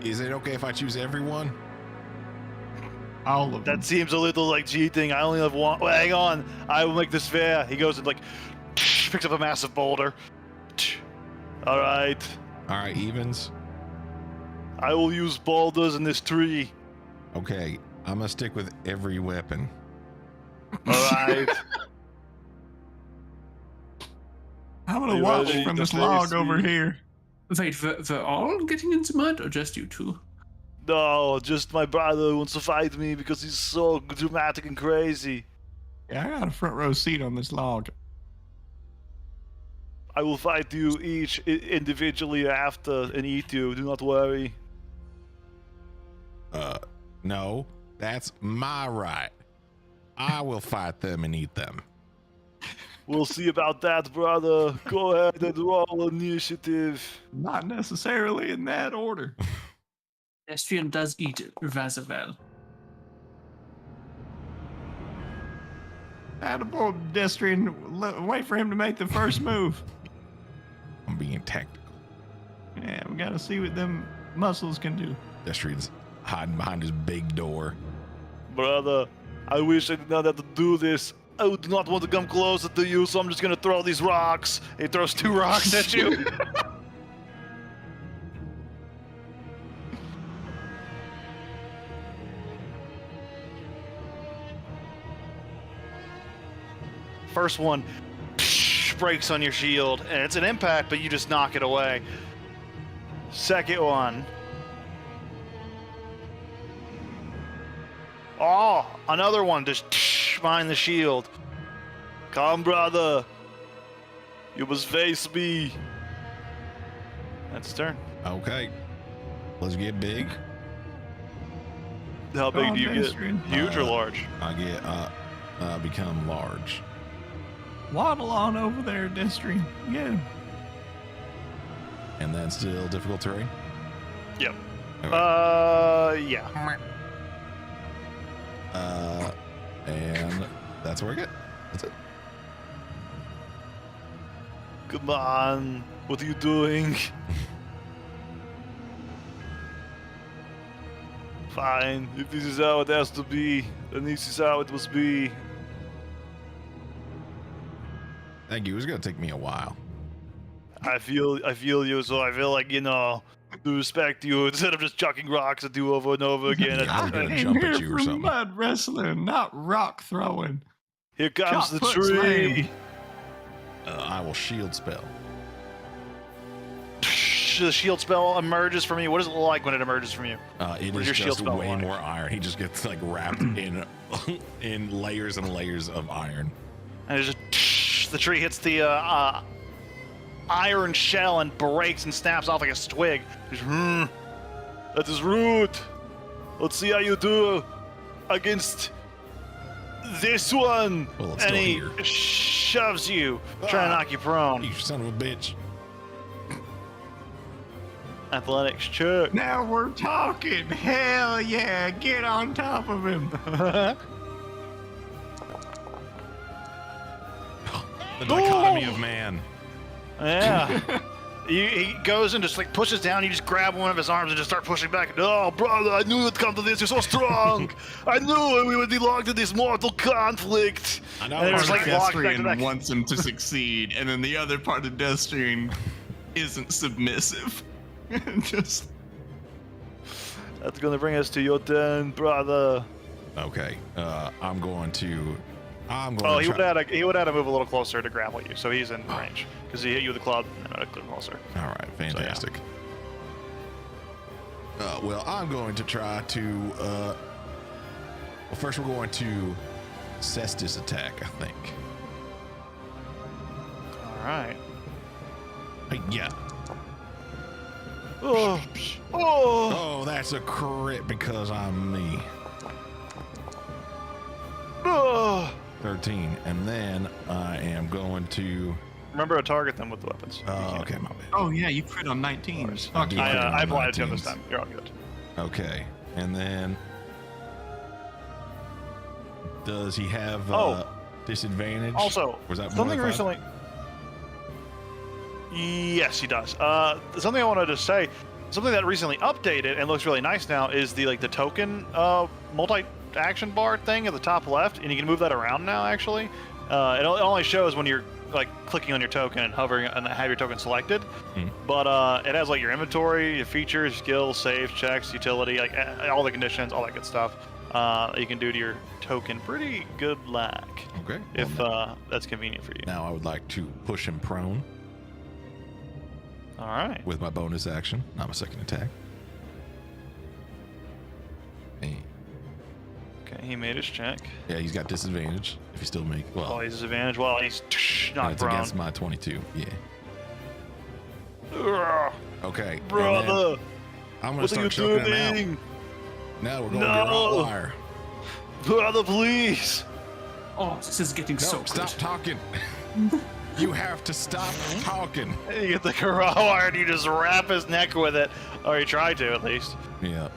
Is it okay if I choose everyone? All of them. That seems a little like cheating. I only have one. Wait, hang on. I will make this fair. He goes and like picks up a massive boulder. Alright. All right, evens. I will use boulders in this tree. Okay, I'm gonna stick with every weapon. All right. I'm Are gonna you watch ready from to this face log over me? here. Wait, we're all getting into mud, or just you two? No, just my brother wants to fight me because he's so dramatic and crazy. Yeah, I got a front row seat on this log. I will fight you each individually after and eat you. Do not worry. No, that's my right. I will fight them and eat them. We'll see about that, brother. Go ahead and roll initiative. Not necessarily in that order. Destrian does eat Vazavel. Attaboy, Destrian. Wait for him to make the first move. I'm being tactical. Yeah, we gotta see what them muscles can do. Destrian's hiding behind his big door. Brother, I wish I did not have to do this. I would not want to come closer to you, so I'm just gonna throw these rocks. He throws 2 rocks at you. First one breaks on your shield, and it's an impact, but you just knock it away. Second one. Oh, another one just behind the shield. Come, brother. You must face me. That's his turn. Okay, let's get big. How big do you get? Destrian. Huge or large? I get become large. Waddle on over there, Destrian. Yeah. And then still difficult terrain. Yep. Okay. Yeah. And that's where I get. That's it. Come on. What are you doing? Fine. If this is how it has to be, then this is how it must be. Thank you. It was gonna take me a while. I feel you, so I feel like, to respect you instead of just chucking rocks at you over and over again. Yeah, I was gonna came jump here at you or for something. mud wrestling, not rock throwing. Here comes Chop the foot tree. slam. I will shield spell. The shield spell emerges from you. What does it look like when it emerges from you? It What is does your shield just spell way like? more iron. He just gets like wrapped in in layers and layers of iron. And it just the tree hits the iron shell and breaks and snaps off like a twig. Just, that is rude. Let's see how you do against this one. Well, it's and still he here. shoves you, trying to knock you prone. You son of a bitch. Athletics check. Now we're talking. Hell yeah, get on top of him. The dichotomy of man. Yeah. He goes and just like pushes down. You just grab one of his arms and just start pushing back. Oh, brother, I knew you'd come to this. You're so strong. I knew we would belong to this mortal conflict. I know. And it was like walks back to Destrian back. wants him to succeed, and then the other part of Destrian isn't submissive. Just That's gonna bring us to your turn, brother. Okay. I'm going to. Oh, he would have to move a little closer to grapple you, so he's in range because he hit you with a club and a little closer. All right, fantastic. Well, I'm going to try to. Well, first we're going to Cestus attack, I think. All right. Hey, yeah. Oh, Oh, that's a crit because I'm me. oh. 13, and then I am going to. Remember to target them with the weapons. Okay, my bad. oh yeah, you crit on 19s. Fuck do yeah. crit on I blinded him this 19s. time. You're all good. Okay, and then does he have disadvantage? Also, was that something more than five? recently. Yes, he does. Something I wanted to say. Something that recently updated and looks really nice now is the token multi-action bar thing at the top left, and you can move that around now. Actually, it only shows when you're like clicking on your token and hovering and have your token selected. Mhm. But it has like your inventory, your features, skills, saves, checks, utility, like all the conditions, all that good stuff. You can do to your token. Pretty good luck. Okay. If Well, that's convenient for you. now I would like to push him prone All right. with my bonus action, not my second attack. Hey. Okay, he made his check. Yeah, he's got disadvantage if he still make. Well, Oh, he's disadvantage. Well, he's not it's prone. against my 22. Yeah. Ugh, Okay. and then brother, I'm gonna what are you start choking him doing? out. Now we're going No. to Rottweiler. Brother, please. Oh, this is getting No, so stop good. talking. You have to stop talking. You get the corral wire and you just wrap his neck with it. Or you try to, at least. Yeah.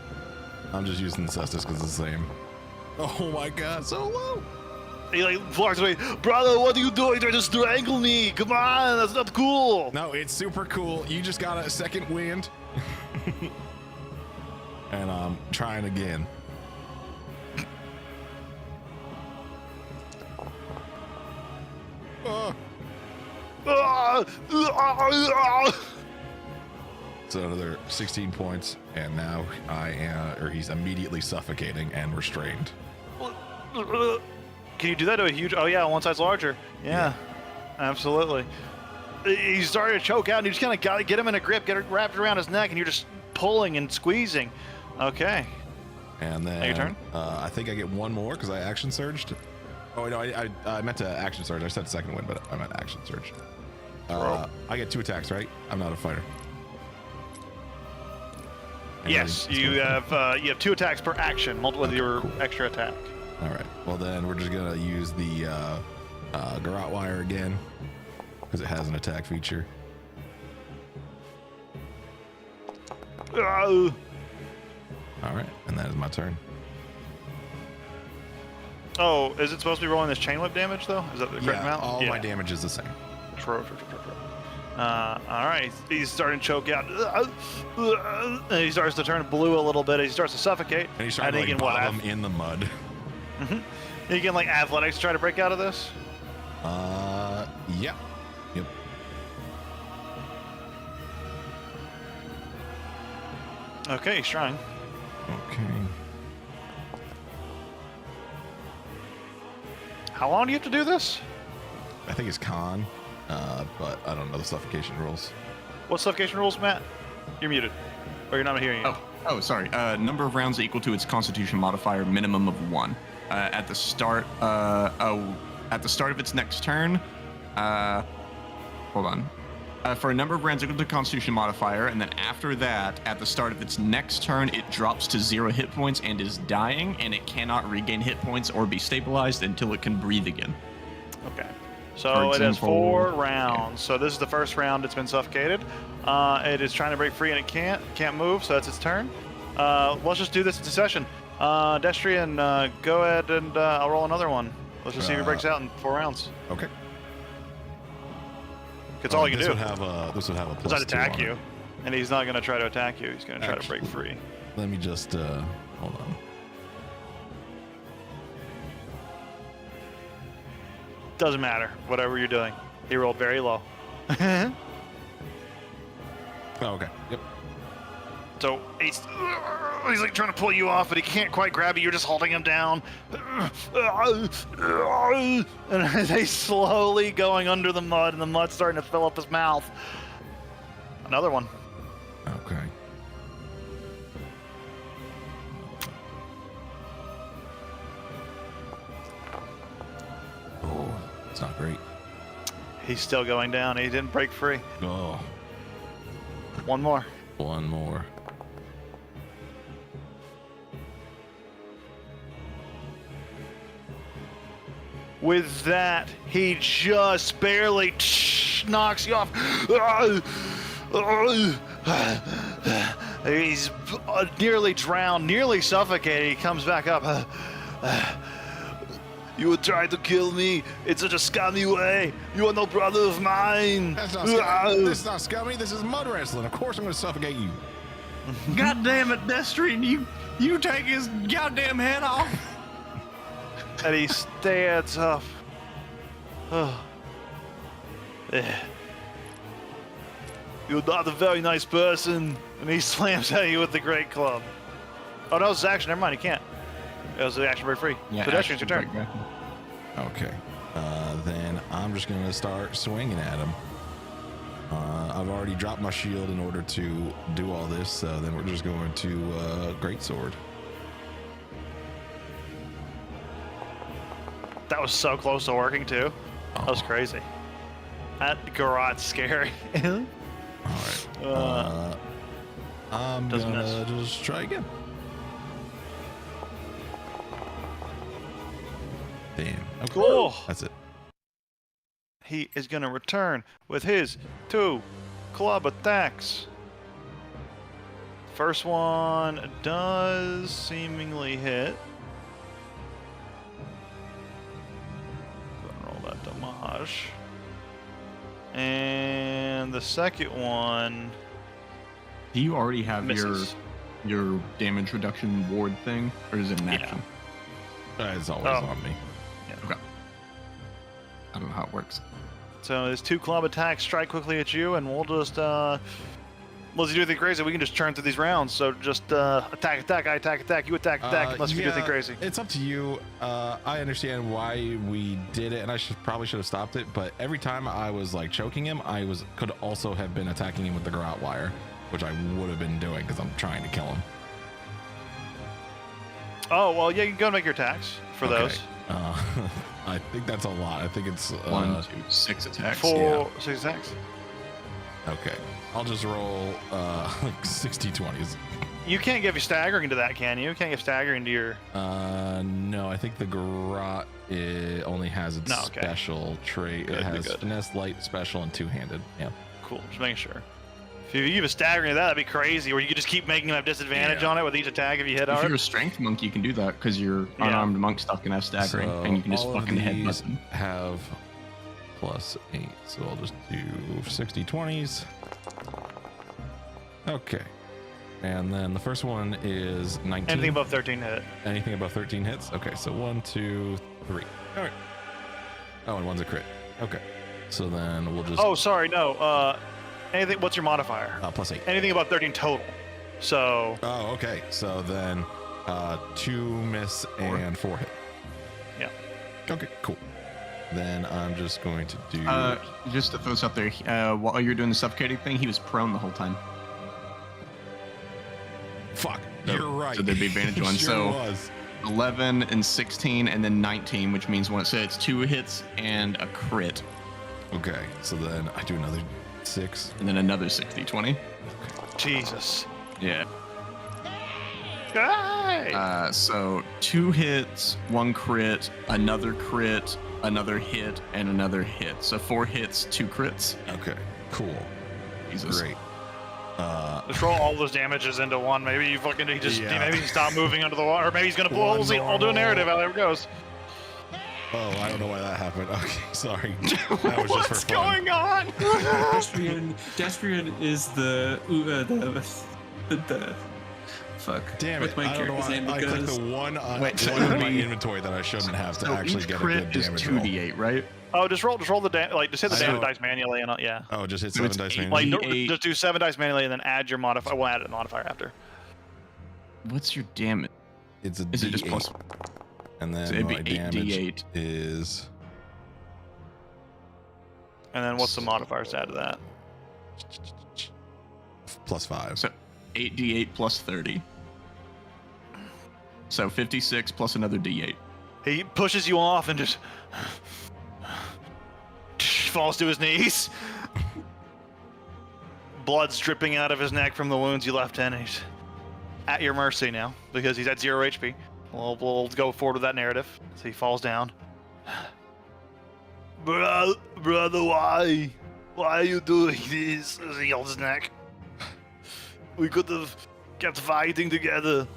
I'm just using Cestus because it's the same. Oh my god, so low. He like flies away. Brother, what are you doing? Trying to strangle me. Come on, that's not cool. No, it's super cool. You just got a second wind. And I'm trying again. Oh. So another 16 points, and now he's immediately suffocating and restrained. Can you do that to a huge? Oh yeah, one side's larger. Yeah, absolutely. He's starting to choke out, and you just kind of got to get him in a grip, get it wrapped around his neck, and you're just pulling and squeezing. Okay. And then Your turn? I think I get one more because I action surged. Oh no, I meant to action surge. I said second wind, but I meant action surge. I get 2 attacks, right? I'm not a fighter. Yes, you have 2 attacks per action, multiple with Okay, your cool. extra attack. All right. Well, then we're just gonna use the garrote wire again because it has an attack feature. Uh, All right, and that is my turn. Oh, is it supposed to be rolling this chain whip damage though? Is that the correct amount? all my damage is the same. True. All right, he's starting to choke out. And he starts to turn blue a little bit. He starts to suffocate. And he's trying to he like can what? bottom in the mud. You can like athletics try to break out of this. Yeah. Yep. Okay, he's trying. Okay. How long do you have to do this? I think it's con, but I don't know the suffocation rules. What suffocation rules, Matt? You're muted, or you're not hearing you. Oh, sorry. Number of rounds equal to its Constitution modifier, minimum of 1. At the start of its next turn, hold on. For a number of rounds equal to Constitution modifier, and then after that, at the start of its next turn, it drops to 0 hit points and is dying, and it cannot regain hit points or be stabilized until it can breathe again. Okay. For So it has example, 4 rounds. So this is the first round it's been suffocated. It is trying to break free and it can't move, so that's its turn. Let's just do this in succession. Destrian, go ahead and I'll roll another one. Let's just see if it breaks out in 4 rounds. Okay. That's all you can this do. This would have a Does plus that 2 attack on you? it. And he's not going to try to attack you. He's going to try to break Actually- free. Let me just hold on. Doesn't matter. Whatever you're doing. He rolled very low. Oh, okay. Yep. So he's like trying to pull you off, but he can't quite grab you. You're just holding him down. And he's slowly going under the mud, and the mud's starting to fill up his mouth. Another one. Okay. Oh, it's not great. He's still going down. He didn't break free. Oh, One more. one more. With that, he just barely knocks you off. He's nearly drowned, nearly suffocated. He comes back up. You would try to kill me in such a scummy way. You are no brother of mine. That's not scummy. This is not scummy. This is mud wrestling. Of course I'm going to suffocate you. God damn it, Destrian, you take his goddamn head off. And he stands up. You're not a very nice person. And he slams at you with the great club. Oh, no, it's action. Never mind, he can't. It was the action break free. Pedestrian's your turn. Okay. Then I'm just gonna start swinging at him. I've already dropped my shield in order to do all this, so then we're just going to greatsword. That was so close to working, too. That was crazy. That garrote's scary. All right. I'm Doesn't gonna just try again. Damn. Okay. Cool. That's it. He is going to return with his 2 club attacks. First one does seemingly hit. Go and roll that damage. And the second one Do you already have misses. your damage reduction ward thing, or is it an action? It's always Oh. on me. Okay. I don't know how it works. So his 2 club attacks strike quickly at you, and we'll just unless you do anything crazy, we can just turn through these rounds. So just attack, I attack, you attack, unless you do anything crazy. It's up to you. I understand why we did it, and I probably should have stopped it. But every time I was like choking him, could also have been attacking him with the garrote wire, which I would have been doing because I'm trying to kill him. Oh, well, yeah, you can go and make your attacks for those. I think that's a lot. I think it's 1, 2, 6 attacks. 4, 6 attacks. Okay. I'll just roll like 60-20s. You can't give you staggering to that, can you? You can't give staggering to your... No, I think the garrote only has its No, okay. special trait. Good, It has good. finesse, light, special, and two-handed. Yeah. Cool, just making sure. If you give a staggering to that, that'd be crazy, where you could just keep making him have disadvantage Yeah. on it with each attack if you hit If hard. you're a strength monk, you can do that because your Yeah. unarmed monk stuff can have staggering, So and you can just all of fucking headbutt these them. have +8, so I'll just do 60-20s. Okay. And then the first one is 19. Anything above 13 hit. Anything above 13 hits? Okay, so 1, 2, 3. All right. Oh, and one's a crit. Okay. So then we'll just... Oh, sorry, no. Anything. What's your modifier? +8. Anything above 13 total. So, Oh, okay. So then 2 miss and 4 hit. Yeah. Okay, cool. Then I'm just going to do... Just to throw this out there, while you're doing the suffocating thing, he was prone the whole time. Fuck, So- you're right. so there'd be advantage on, Sure so- was. 11 and 16, and then 19, which means so it's 2 hits and a crit, Okay, so then I do another 6. and then another 60, 20. Jesus. Yeah. Hey! So 2 hits, 1 crit, another hit, and another hit. So 4 hits, 2 crits. Okay, cool. Jesus. Great. Just roll all those damages into one. Maybe you fucking Yeah. maybe he can stop moving under the water. Or maybe he's gonna pull. One We'll see. I'll do a normal. narrative how that goes. Oh, I don't know why that happened. Okay, sorry. That was just What's for fun. going on? Destrian is the fuck. Damn What's it! my I don't know character's why name? I clicked Because the one on Wait, so one in my it'd be- inventory that I shouldn't have to So actually each get a crit good is damage roll. 2d8, right? Oh, just roll the just hit the I damage know. dice manually and yeah. Oh, just hit So 7 it's dice 8. manually. Like D8. just do 7 dice manually and then add your modifier. We'll add a modifier after. What's your damage? It's a Is it just D8, plus? and then So it'd be my 8d8. damage is And then what's the modifiers to add to that? +5. So 8d8 plus 30. So 56 plus another d8. He pushes you off and just falls to his knees. Blood's dripping out of his neck from the wounds you left in. And he's at your mercy now because he's at 0 HP. We'll go forward with that narrative. So he falls down. Brother, why? Why are you doing this? As he holds his neck. We could have kept fighting together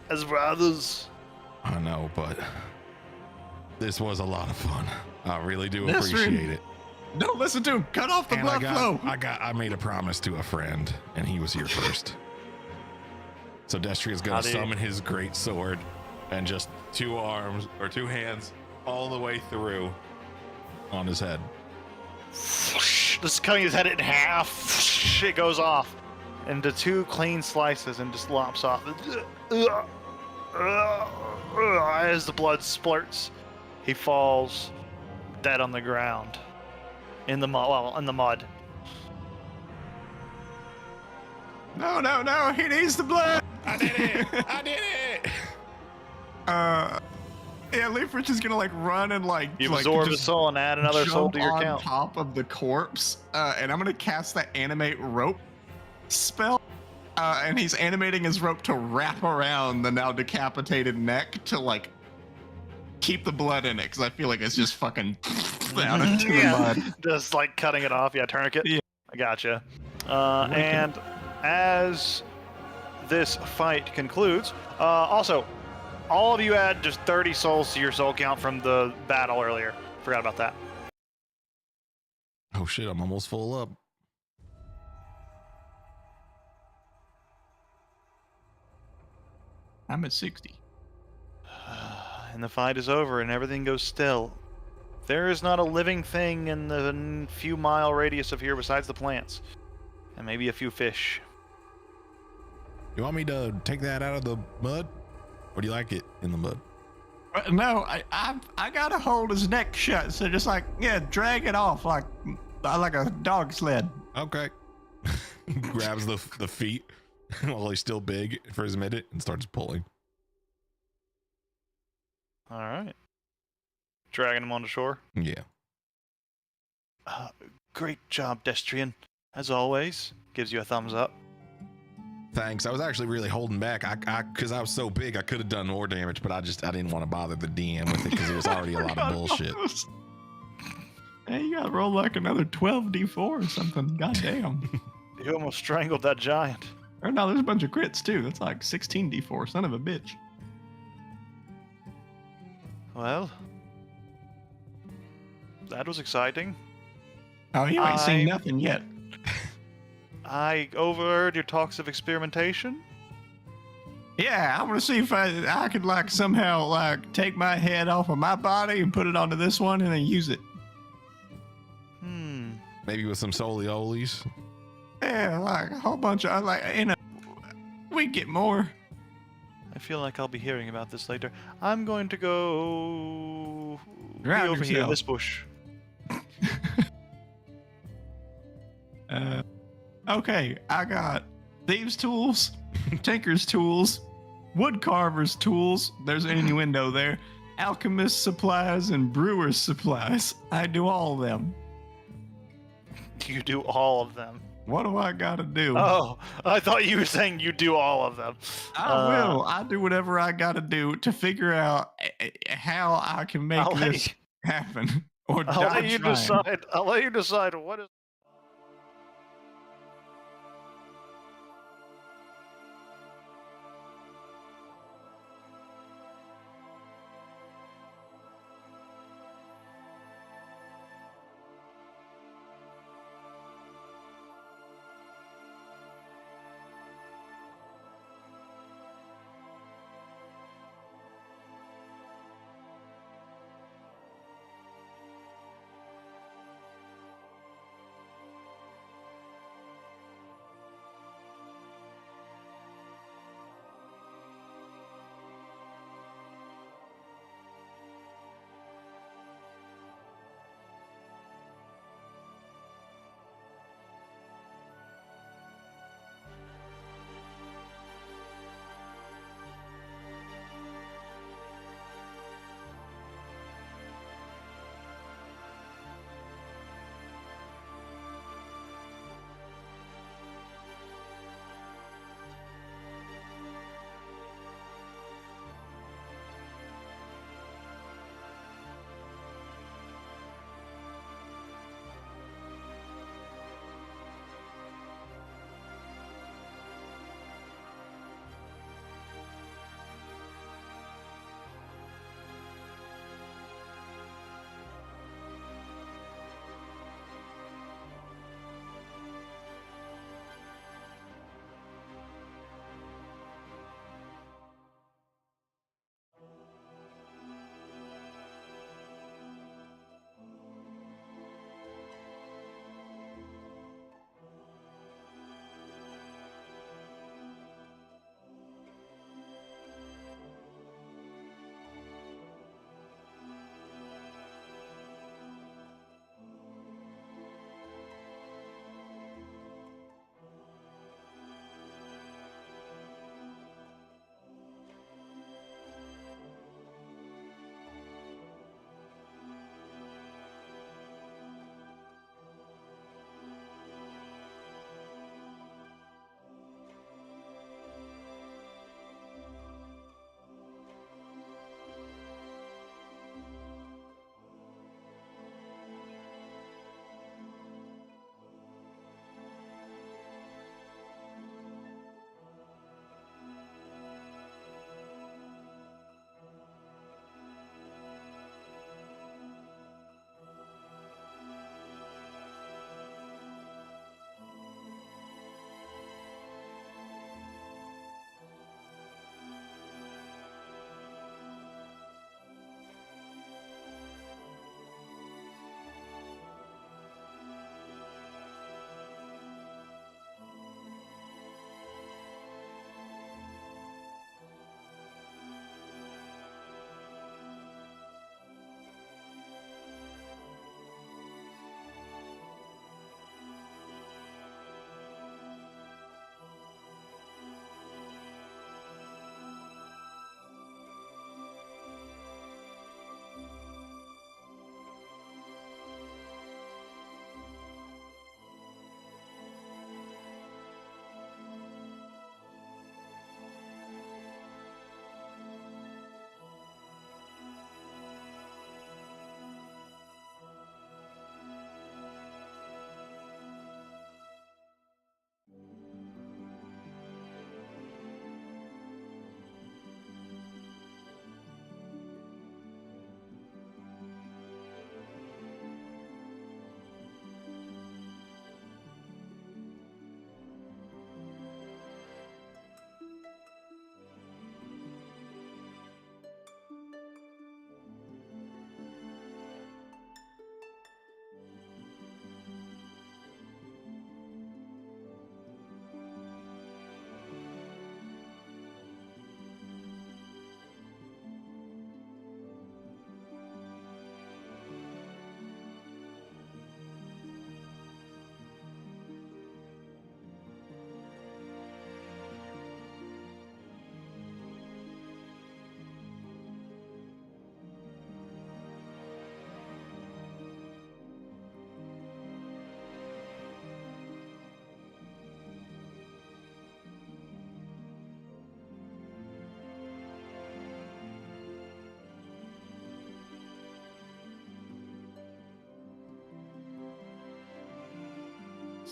as brothers. I know, but this was a lot of fun. I really do Yes, appreciate it. Don't listen to him. Cut off the And blood flow. I made a promise to a friend, and he was here first. So Destria's gonna Howdy. summon his great sword, and just 2 arms or 2 hands all the way through on his head. Just cutting his head in half. It goes off into 2 clean slices and just lops off. As the blood splurts, he falls dead on the ground in the mud. Well, in the mud. No, no, no! He needs the blood. I did it! I did it! Yeah, Leaf Rich is gonna like run and like You absorb a just soul and add another soul jump to your on count. top of the corpse, and I'm gonna cast that animate rope spell. And he's animating his rope to wrap around the now decapitated neck to like keep the blood in it, because I feel like it's just fucking out into the mud. Just like cutting it off. Yeah, tourniquet. Yeah. I gotcha. And as this fight concludes, also, all of you add just 30 souls to your soul count from the battle earlier. Forgot about that. Oh shit, I'm almost full up. I'm at 60. And the fight is over and everything goes still. There is not a living thing in the few mile radius of here besides the plants. And maybe a few fish. You want me to take that out of the mud? Or do you like it in the mud? No, I gotta hold his neck shut. So just like, yeah, drag it off like a dog sled. Okay. Grabs the feet while he's still big for his minute and starts pulling. All right. Dragging him onto shore. Yeah. Great job, Destrian. As always, gives you a thumbs up. Thanks. I was actually really holding back. Because I was so big, I could have done more damage, but I didn't want to bother the DM with it because it was already a lot of bullshit. Hey, you gotta roll like another 12d4 or something. Goddamn. You almost strangled that giant. Or no, there's a bunch of crits too. That's like 16d4. Son of a bitch. Well, that was exciting. Oh, you ain't seen nothing yet. I overheard your talks of experimentation. Yeah, I'm gonna see if I could like somehow like take my head off of my body and put it onto this one and then use it. Maybe with some solioles. Yeah, like a whole bunch of like we get more. I feel like I'll be hearing about this later. I'm going to go be Drown over here in yourself. this bush. Okay, I got thieves' tools, tinker's tools, wood carver's tools. There's an innuendo there. Alchemist supplies and brewer's supplies. I do all of them. You do all of them. What do I gotta do? Oh, I thought you were saying you do all of them. I will. I do whatever I gotta do to figure out how I can make this happen. Or I'll die let you trying. decide. I'll let you decide what is.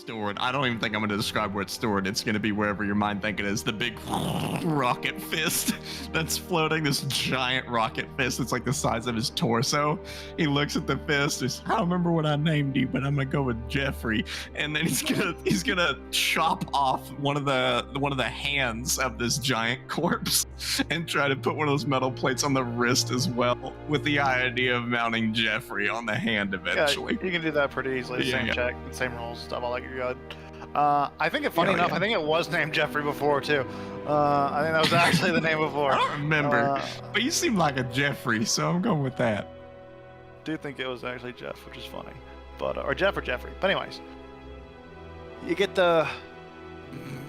stored. I don't even think I'm going to describe where it's stored. It's going to be wherever your mind think it is. The big rocket fist that's floating, this giant rocket fist. It's like the size of his torso. He looks at the fist. He's, I don't remember what I named you, but I'm going to go with Jeffrey. And then he's gonna chop off one of the hands of this giant corpse and try to put one of those metal plates on the wrist as well, with the idea of mounting Jeffrey on the hand eventually. Yeah, you can do that pretty easily. Yeah, Same yeah. check, same rules, stuff. I like it good. I think funny enough, I think it was named Jeffrey before too. I think that was actually the name before. I don't remember, but you seem like a Jeffrey, so I'm going with that. Do think it was actually Jeff, which is funny, but or Jeff or Jeffrey. But anyways, you get the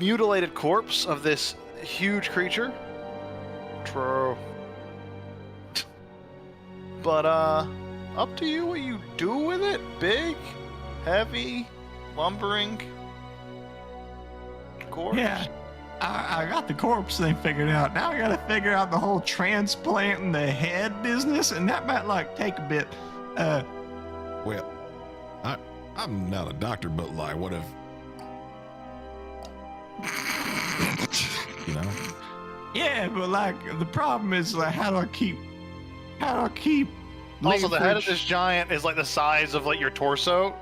mutilated corpse of this huge creature. True. But up to you what you do with it. Big, heavy, lumbering corpse. Yeah, I got the corpse thing figured out. Now I gotta figure out the whole transplanting the head business, and that might like take a bit. Well, I'm not a doctor, but like, what if, you know? Yeah, but like the problem is like how do I keep Also, the head of Leafridge- this giant is like the size of like your torso.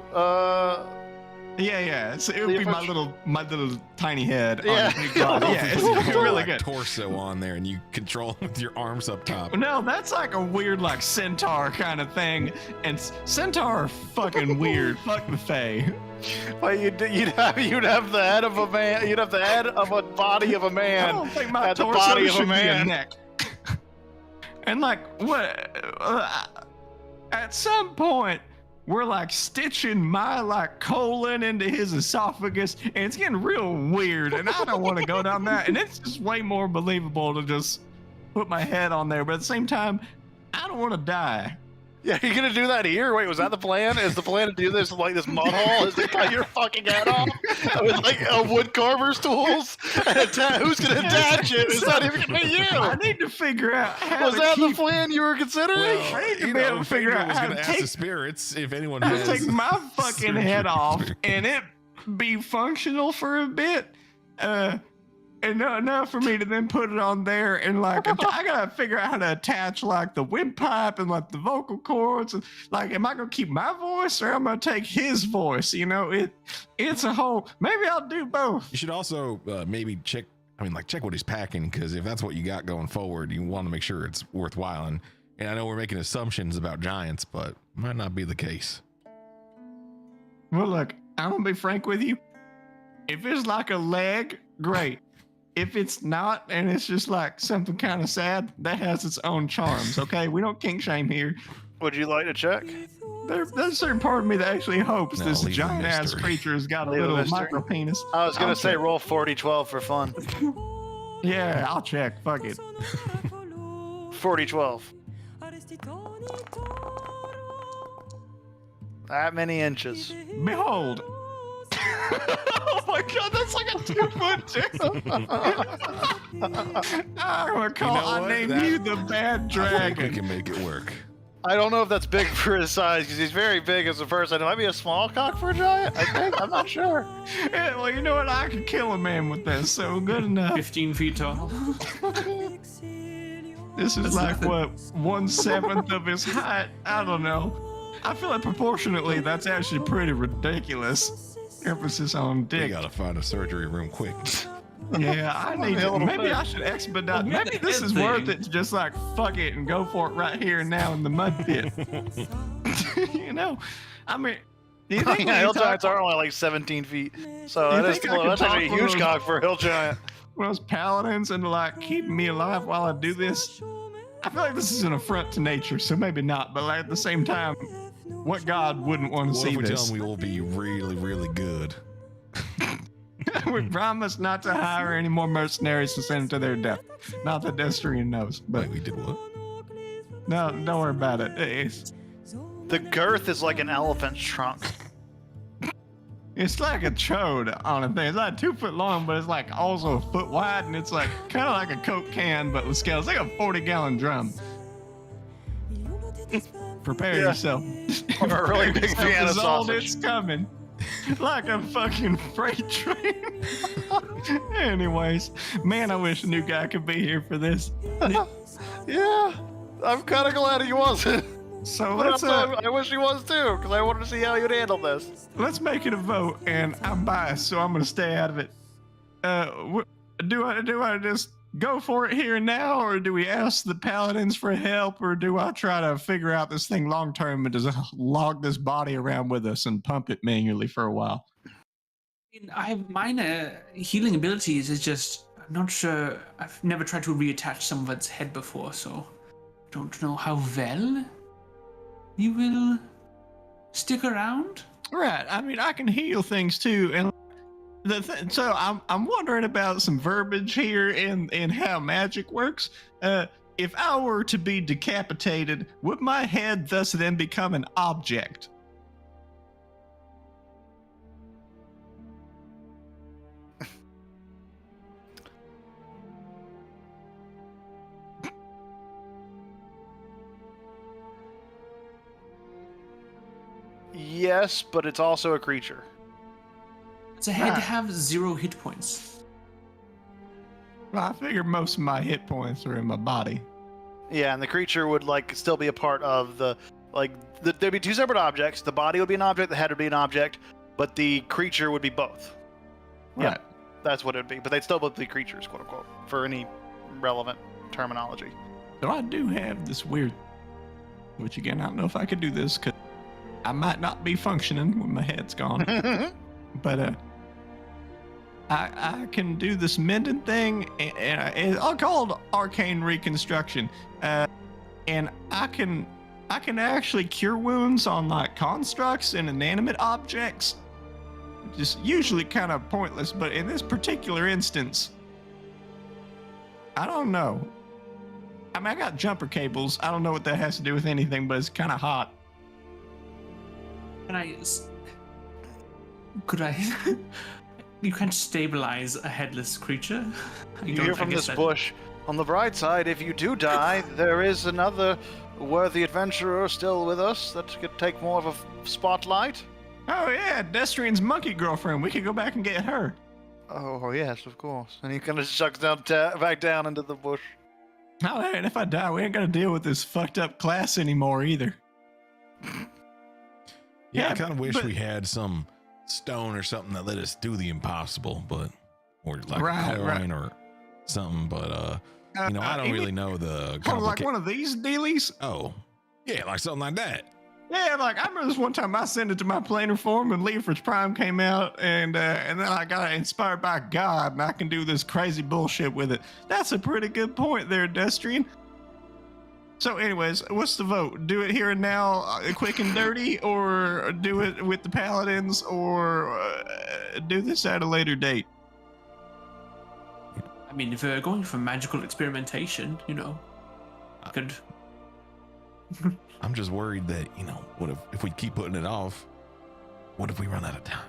Yeah. So it would be my little tiny head. Yeah. On a big body. Yeah, it's You put, really like, good. torso on there, and you control with your arms up top. No, that's like a weird like centaur kind of thing, and centaur are fucking weird. Fuck the Fae. Well, you'd have the head of a man. You'd have the head of a body of a I man. don't think my at the torso body of a should be a man. neck. And like what? At some point, we're like stitching my like colon into his esophagus, and it's getting real weird. And I don't want to go down that. And it's just way more believable to just put my head on there. But at the same time, I don't want to die. Yeah, you're gonna do that here? Wait, was that the plan? Is the plan to do this with, like this mud hole? Is to cut your fucking head off with like wood carver's tools? And who's gonna attach it? It's not even gonna be I you. need to figure out how Was to that the keep, plan you were considering? I need to be able to figure out was how gonna to ask the take spirits if anyone to has. take my fucking head surgery. off and it be functional for a bit. And not enough for me to then put it on there and like I gotta figure out how to attach like the windpipe and like the vocal cords and like am I gonna keep my voice or am I gonna take his voice? You know, it's a whole maybe I'll do both. You should also maybe check. I mean, like check what he's packing, because if that's what you got going forward, you want to make sure it's worthwhile. And I know we're making assumptions about giants, but might not be the case. Well look, I'm gonna be frank with you. If it's like a leg, great. If it's not, and it's just like something kind of sad, that has its own charms, okay? We don't kink shame here. Would you like to check? There's a certain part of me that actually hopes No, this leave the giant ass mystery. creature has got a Leave the little mystery. micro penis. I was gonna I'll say check. roll 40-12 for fun. Yeah, I'll check. Fuck it. 40-12. That many inches. Behold. Oh my god, that's like a 2-foot jump. I recall You know I what? named That- you the bad I think we dragon. can make it work. I don't know if that's big for his size because he's very big as a person. It might be a small cock for a giant. I think. I'm not sure. Yeah, well, you know what? I could kill a man with this, so good enough. 15 feet tall. This is like what 1/7 of his height. I don't know. I feel like proportionately, that's actually pretty ridiculous. Emphasis on We dick. gotta find a surgery room quick. Yeah, I need to. Maybe I should expedite. Well, Maybe this head is worth thing. it to just like fuck it and go for it right here and now in the mud pit. You know, I mean, do you think Yeah, when hill you talk giants are only like 17 feet, so You that is think I could that's actually a talk huge one of cock for a hill giant. those paladins and like keeping me alive while I do this? I feel like this is an affront to nature, so maybe not. But like at the same time, what god wouldn't want to What see if we tell this? him we will be really, really good? We promise not to hire any more mercenaries to send to their death. Not that Destrian knows, but Wait, we did what? no, don't worry about it. The girth is like an elephant's trunk. It's like a chode on a thing. It's like 2 foot long, but it's like also a foot wide, and it's like kind of like a Coke can, but with scales. It's like a 40-gallon drum. Prepare Yeah. yourself. Or a really big If Vienna it's old, sausage. it's coming. like a fucking freight train. Anyways, man, I wish a new guy could be here for this. Yeah, I'm kind of glad he wasn't. So But let's I wish he was too, because I wanted to see how you'd handle this. let's make it a vote, and I'm biased, so I'm gonna stay out of it. Do I just go for it here and now, or do we ask the paladins for help, or do I try to figure out this thing long term and just log this body around with us and pump it manually for a while? I have minor healing abilities. It's just I'm not sure. I've never tried to reattach someone's head before, so don't know how well you will stick around. Right. I mean, I can heal things too, and so I'm wondering about some verbiage here and how magic works. If I were to be decapitated, would my head thus then become an object? Yes, but it's also a creature. Does a head Right. have 0 hit points? Well, I figure most of my hit points are in my body. Yeah, and the creature would still be a part of there'd be two separate objects. The body would be an object, the head would be an object, but the creature would be both. Yeah. Right. That's what it would be. But they'd still both be creatures, quote unquote, for any relevant terminology. So I do have this weird, which again, I don't know if I could do this because I might not be functioning when my head's gone. But I can do this mending thing, and I'll call it arcane reconstruction. And I can actually cure wounds on like constructs and inanimate objects. Just usually kind of pointless, but in this particular instance, I don't know. I mean, I got jumper cables. I don't know what that has to do with anything, but it's kind of hot. Could I? You can't stabilize a headless creature. You hear from this bush. On the bright side, if you do die, there is another worthy adventurer still with us that could take more of a spotlight. Oh yeah, Destrian's monkey girlfriend. We could go back and get her. Oh yes, of course. And he kind of shucks down back down into the bush. Oh, hey, and if I die, we ain't gonna deal with this fucked up class anymore either. Yeah, I Yeah, kind of wish but- we had some stone or something that let us do the impossible, but or like Right, a coin right. or something. But I don't even- really know the Oh, like complica- one of these dealies? Oh, yeah, like something like that. Yeah, like I remember this one time I sent it to my planar form and Leafridge Prime came out and then I got inspired by God and I can do this crazy bullshit with it. That's a pretty good point there, Destrian. So anyways, what's the vote? Do it here and now, quick and dirty, or do it with the paladins, or do this at a later date? I mean, if we're going for magical experimentation, I could. I'm just worried that, what if we keep putting it off, what if we run out of time?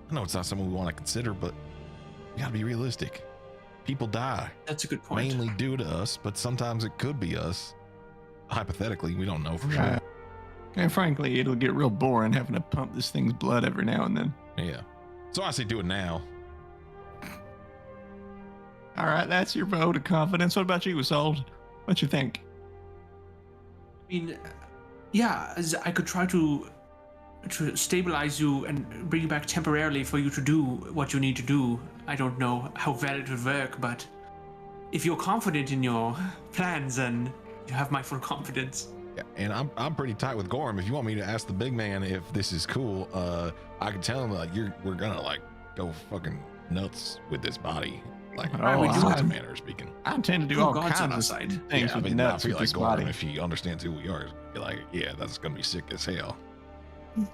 I know it's not something we want to consider, but we gotta be realistic. People die, That's a good point. mainly due to us, but sometimes it could be us. Hypothetically, we don't know for sure. Right. And frankly, it'll get real boring having to pump this thing's blood every now and then. Yeah. So I say do it now. All right, that's your vote of confidence. What about you, Isolde? What you think? I mean, yeah, I could try to stabilize you and bring you back temporarily for you to do what you need to do. I don't know how well it would work, but if you're confident in your plans, and you have my full confidence. Yeah, and I'm pretty tight with Gorham. If you want me to ask the big man if this is cool, I can tell him we're gonna go fucking nuts with this body. Like, Oh, we do in have- a manner of speaking. I intend to do True all God's on our kinds side. of things Yeah, with I nuts feel with like this Gorham, body. if he understands who we are, be like, yeah, that's gonna be sick as hell. You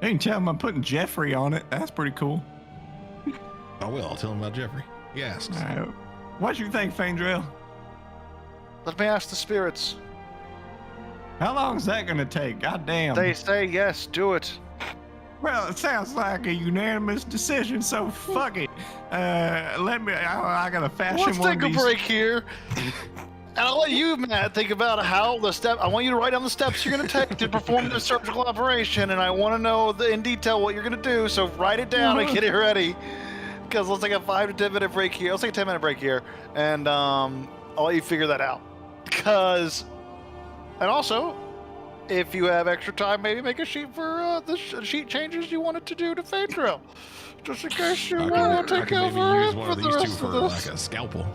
can tell him I'm putting Jeffrey on it. That's pretty cool. I will. I'll tell him about Jeffrey. He asks. All right. What you think, Fandrel? Let me ask the spirits. How long is that gonna take? God damn. They say yes, do it. Well, it sounds like a unanimous decision, so fuck it. I gotta fashion Let's one take of a these. break here. And I'll let you, Matt, think about how the step. I want you to write down the steps you're going to take to perform this surgical operation, and I want to know in detail what you're going to do. So write it down and get it ready. Because let's take a 5 to 10 minute break here. Let's take a 10-minute break here, and I'll let you figure that out. And also, if you have extra time, maybe make a sheet for the sheet changes you wanted to do to Phaedra, just in case you want to take maybe over use it one for of the these two rest for of this. like a scalpel.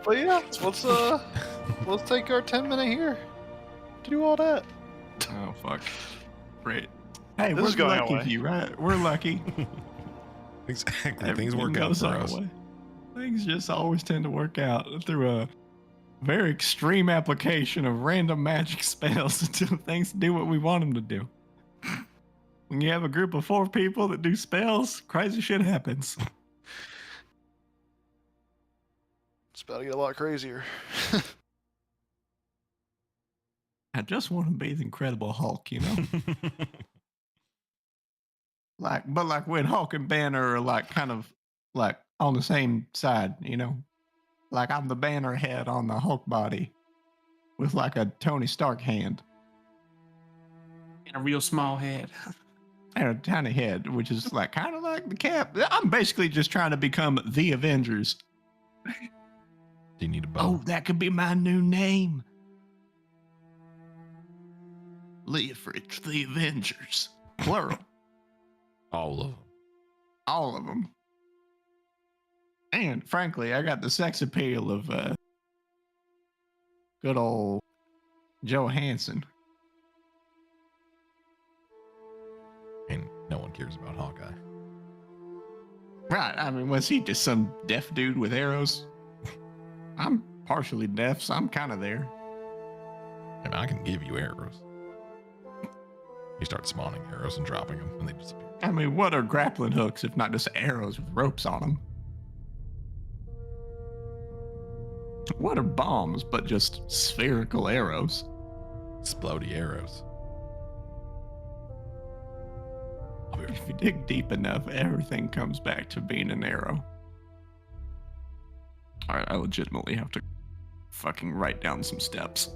But yeah, let's take our 10-minute here to do all that. Oh fuck. Great. Hey, This we're is going lucky away. for you, right? We're lucky. Exactly. Things work Everything out goes for our us. way. Things just always tend to work out through a very extreme application of random magic spells until things do what we want them to do. When you have a group of 4 people that do spells, crazy shit happens. It's about to get a lot crazier. I just want to be the Incredible Hulk, you know? But when Hulk and Banner are like kind of like on the same side, you know? Like I'm the Banner head on the Hulk body with like a Tony Stark hand And a real small head. and a tiny head, which is like kind of like the Cap. I'm basically just trying to become the Avengers. Do you need a bow? Oh, that could be my new name. Leofrich, the Avengers. Plural. All of them. All of them. And frankly, I got the sex appeal of good old Joe Hansen. And no one cares about Hawkeye. Right. I mean, was he just some deaf dude with arrows? I'm partially deaf, so I'm kind of there. I mean, I can give you arrows. You start spawning arrows and dropping them, and they disappear. I mean, what are grappling hooks if not just arrows with ropes on them? What are bombs but just spherical arrows? Explodey arrows. If you dig deep enough, everything comes back to being an arrow. All right, I legitimately have to fucking write down some steps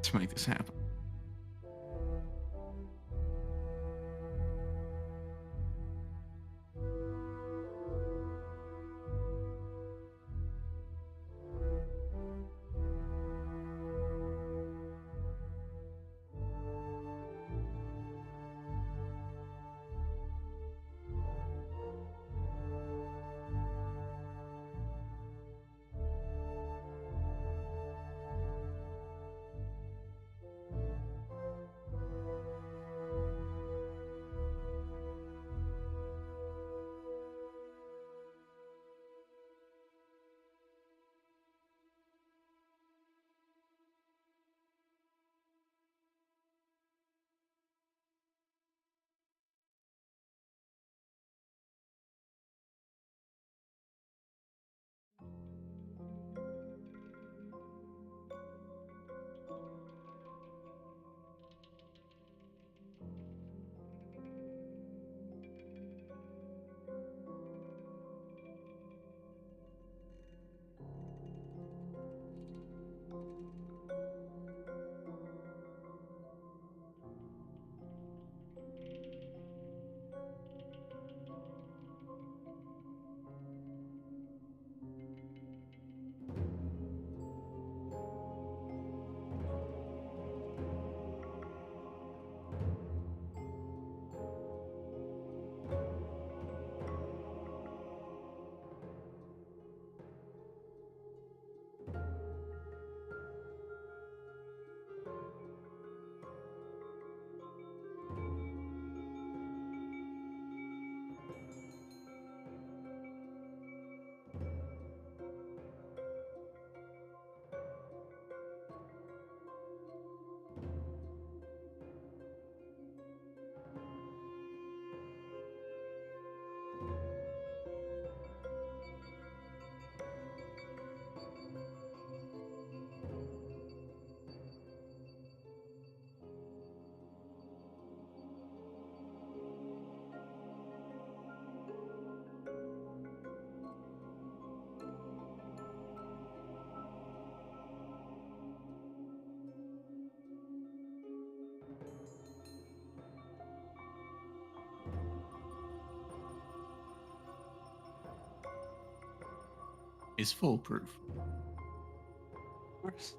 to make this happen. is foolproof. Of course.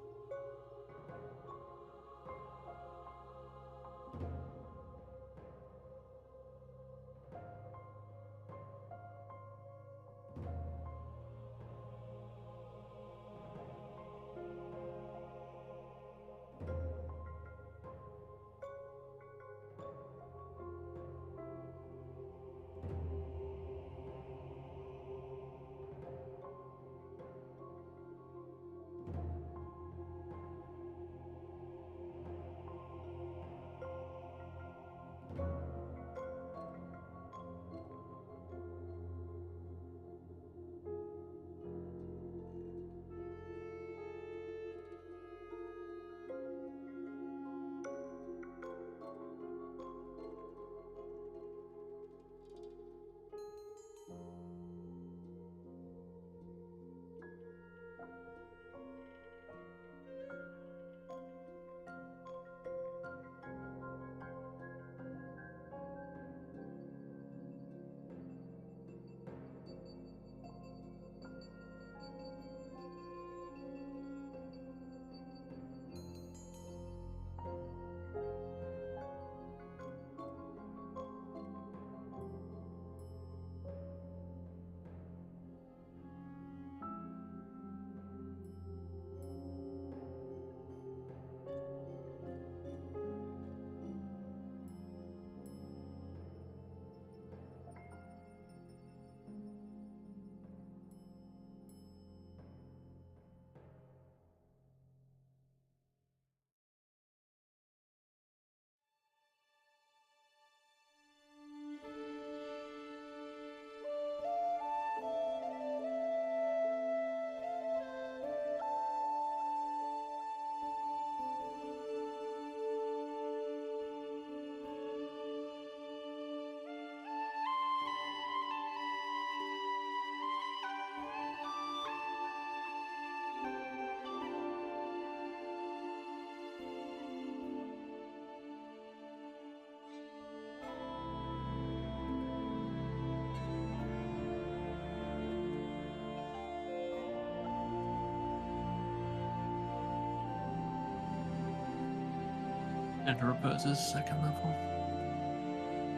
Gentle Repose is second level.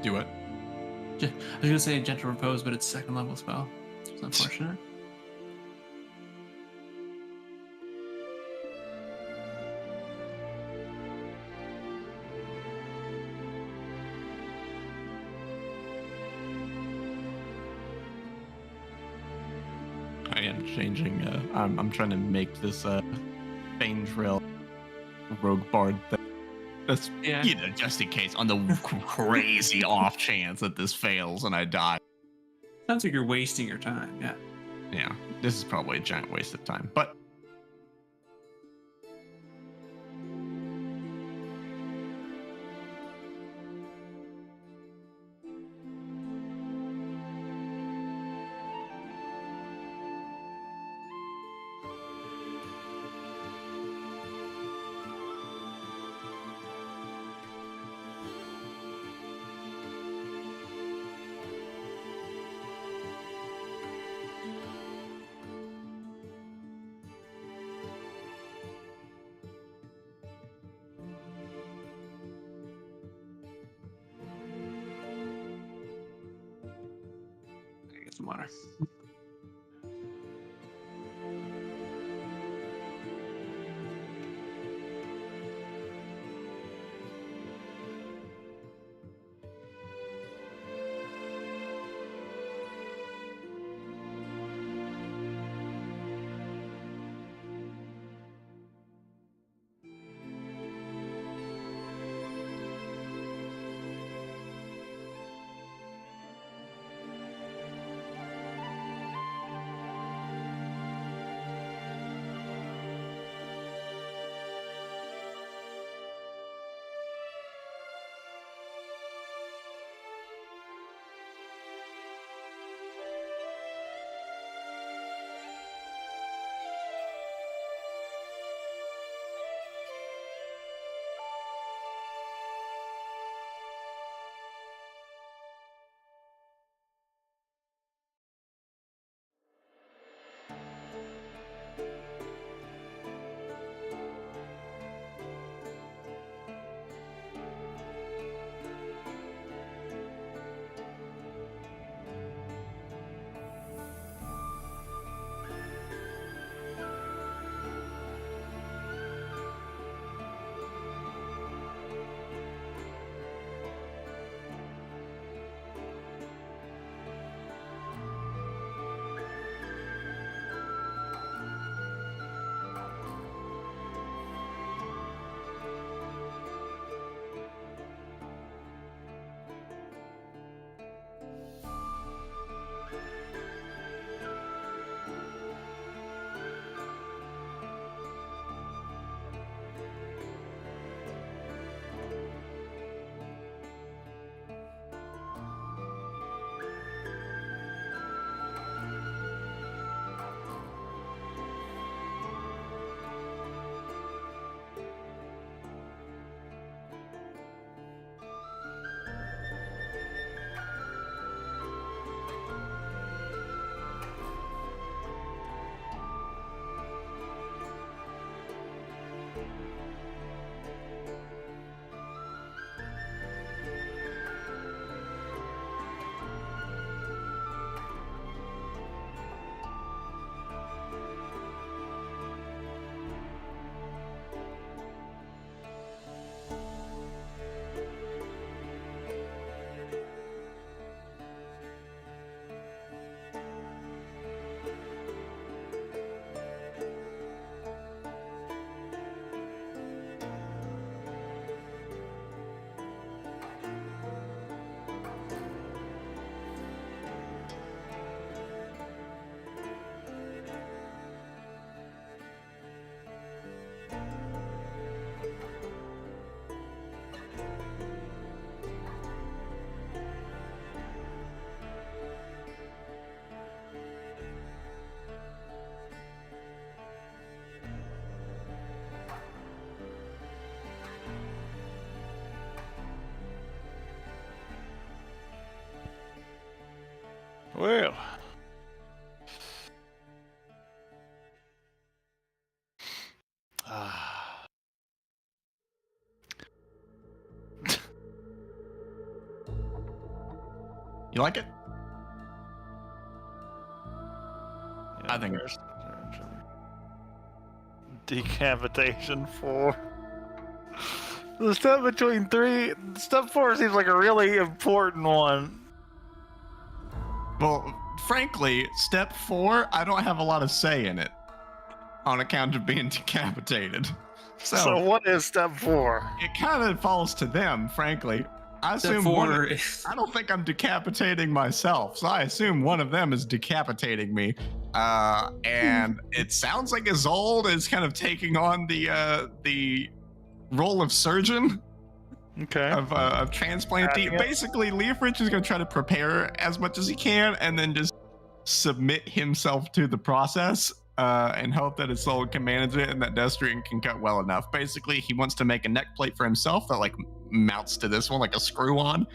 Do it. I was gonna say Gentle Repose, but it's second level spell. It's unfortunate. I am changing. I'm trying to make this Bane Trail Rogue Bard thing. That's Yeah. just in case on the crazy off chance that this fails and I die. Sounds like you're wasting your time. Yeah. Yeah, this is probably a giant waste of time. But Get some water. Well. You like it? I think there's decapitation 4. The step between 3, step 4 seems like a really important one. Well, frankly, step 4, I don't have a lot of say in it on account of being decapitated. So what is step 4? It kind of falls to them, frankly. I Step assume 4. I don't think I'm decapitating myself, so I assume one of them is decapitating me. And it sounds like Isolde is kind of taking on the role of surgeon, Okay. of transplantee. Yeah. Basically, Leofrich is going to try to prepare as much as he can, and then just submit himself to the process. And hope that Isolde can manage it and that Destrian can cut well enough. Basically, he wants to make a neck plate for himself that like mounts to this one like a screw on,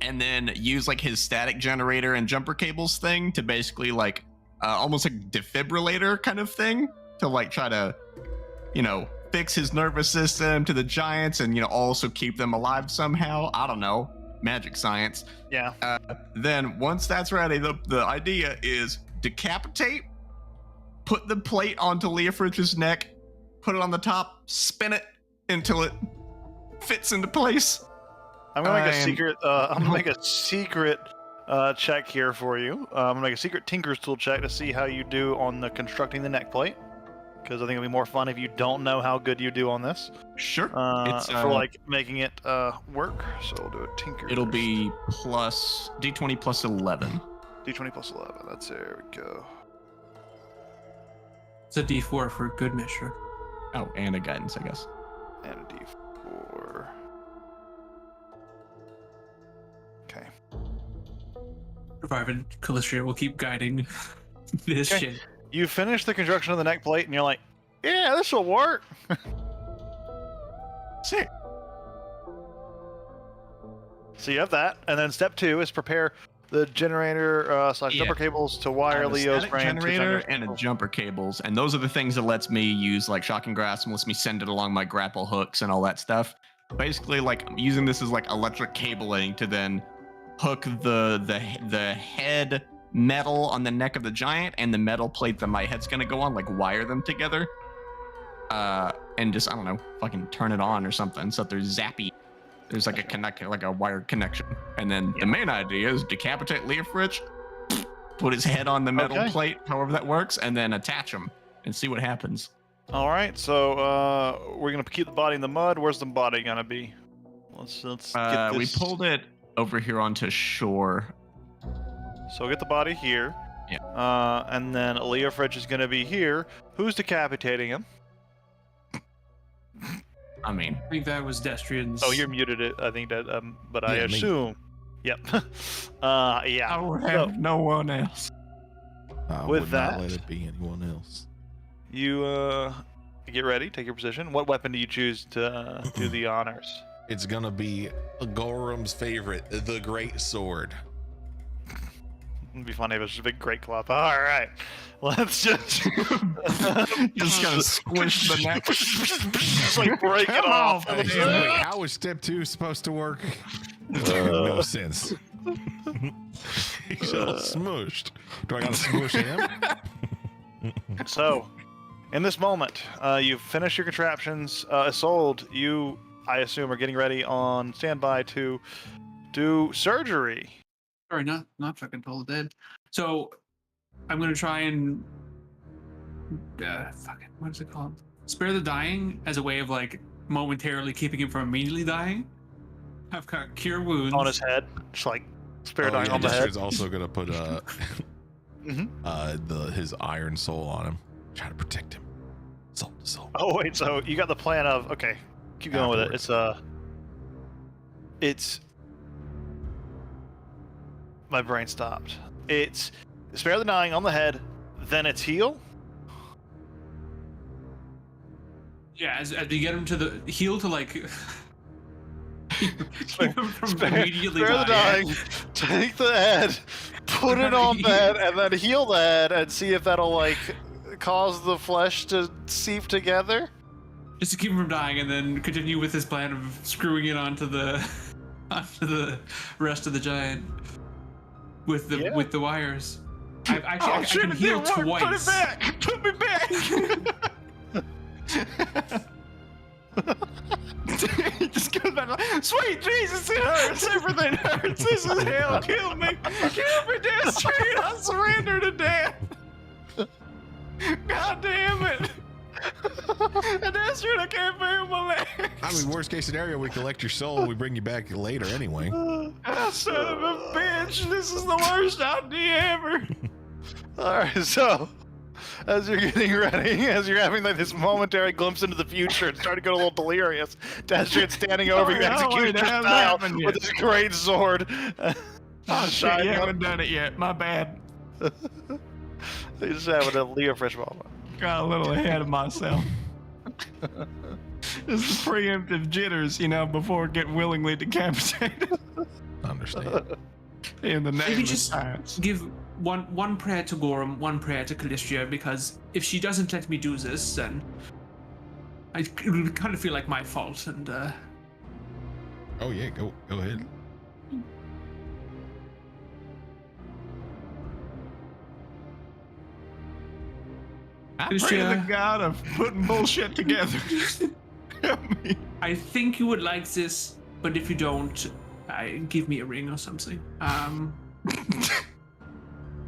and then use like his static generator and jumper cables thing to basically like almost like defibrillator kind of thing to like try to, you know, fix his nervous system to the giants and, you know, also keep them alive somehow. I don't know, magic science. Yeah. Then once that's ready, the idea is decapitate, put the plate onto Leofrich's neck, put it on the top, spin it until it fits into place. I'm gonna make a And- secret. I'm gonna make a secret check here for you. I'm gonna make a secret Tinker's Tool check to see how you do on the constructing the neck plate, because I think it'll be more fun if you don't know how good you do on this. Sure. It's for like making it work. So we'll do a Tinker. it'll be plus D20 plus 11. D20 plus 11. That's there we go. It's a D4 for good measure. Oh, and a guidance, I guess. And a D4. Okay. Provided Calistria will keep guiding this Okay. shit. You finish the construction of the neck plate, and you're like, "Yeah, this will work." Sick. So you have that, and then step 2 is prepare the generator / jumper cables to wire I have a Leo's static brain generator to and a jumper cables, and those are the things that lets me use like shocking grasp and lets me send it along my grapple hooks and all that stuff. Basically, like I'm using this as like electric cabling to then hook the head metal on the neck of the giant and the metal plate that my head's gonna go on, like wire them together, and just I don't know, fucking turn it on or something so that there's zappy. There's like a connect, like a wired connection, and then the main idea is decapitate Leofrich, put his head on the metal Okay. plate, however that works, and then attach him and see what happens. All right, so we're gonna keep the body in the mud. Where's the body gonna be? Let's get We this. pulled it over here onto shore. So get the body here. Yeah. And then Leofrich is gonna be here. Who's decapitating him? I mean, I think that was Destrian's. Oh, you're muted. It. I think that. But I Yeah, me. assume. Yep. Yeah. I would So- have no one else. I With would that- not let it be anyone else. You get ready. Take your position. What weapon do you choose to do the honors? It's gonna be Gorham's favorite, the Great Sword. It'd be funny if it was just a big great club. All right, let's just Just gotta squish the neck. just like break it Come off. on, Wait, how is step 2 supposed to work? No sense. He's all smushed. Do I gotta smush him? So, in this moment, you've finished your contraptions. Isolde, you, I assume, are getting ready on standby to do surgery. Sorry, not fucking Toll Dead. So I'm gonna try and fucking what is it called? Spare the dying as a way of like momentarily keeping him from immediately dying. I've got cure wounds On his head, just like spare Oh, dying yeah, on the head. Destrian's also gonna put Mhm. his iron soul on him, try to protect him. Soul to soul. Oh wait, so you got the plan of okay, keep going with it. It's my brain stopped. It's spare the dying on the head, then it's heal. Yeah, as you get him to the heal to like Keep him from Spare immediately the dying. dying. Take the head, put it on the head, and then heal the head, and see if that'll like cause the flesh to seep together. Just to keep him from dying, and then continue with his plan of screwing it onto the rest of the giant with the wires. I can heal twice. Put it back! Put me back! He just goes back like, sweet Jesus, it hurts! Everything hurts! This is hell! Kill me! Kill me, Deathstream! I surrender to death! God damn it! Deathstream, I can't feel my legs! I mean, worst case scenario, we collect your soul and we bring you back later anyway. Ah, son of a bitch! This is the worst idea ever! Alright, so as you're getting ready, as you're having like this momentary glimpse into the future and starting to go a little delirious, Destrian standing over you, executioner style, with his great sword. Oh shit, you haven't done it yet. My bad. He's just having a Leo Fresh moment. Got a little ahead of myself. This is preemptive jitters, before getting willingly decapitated. Understand. In the name Maybe of just science. give one prayer to Gorham, one prayer to Calistria, because if she doesn't let me do this, then it would kind of feel like my fault. And Oh yeah, go ahead. I pray to the God of putting bullshit together. Help me. I think you would like this, but if you don't, give me a ring or something.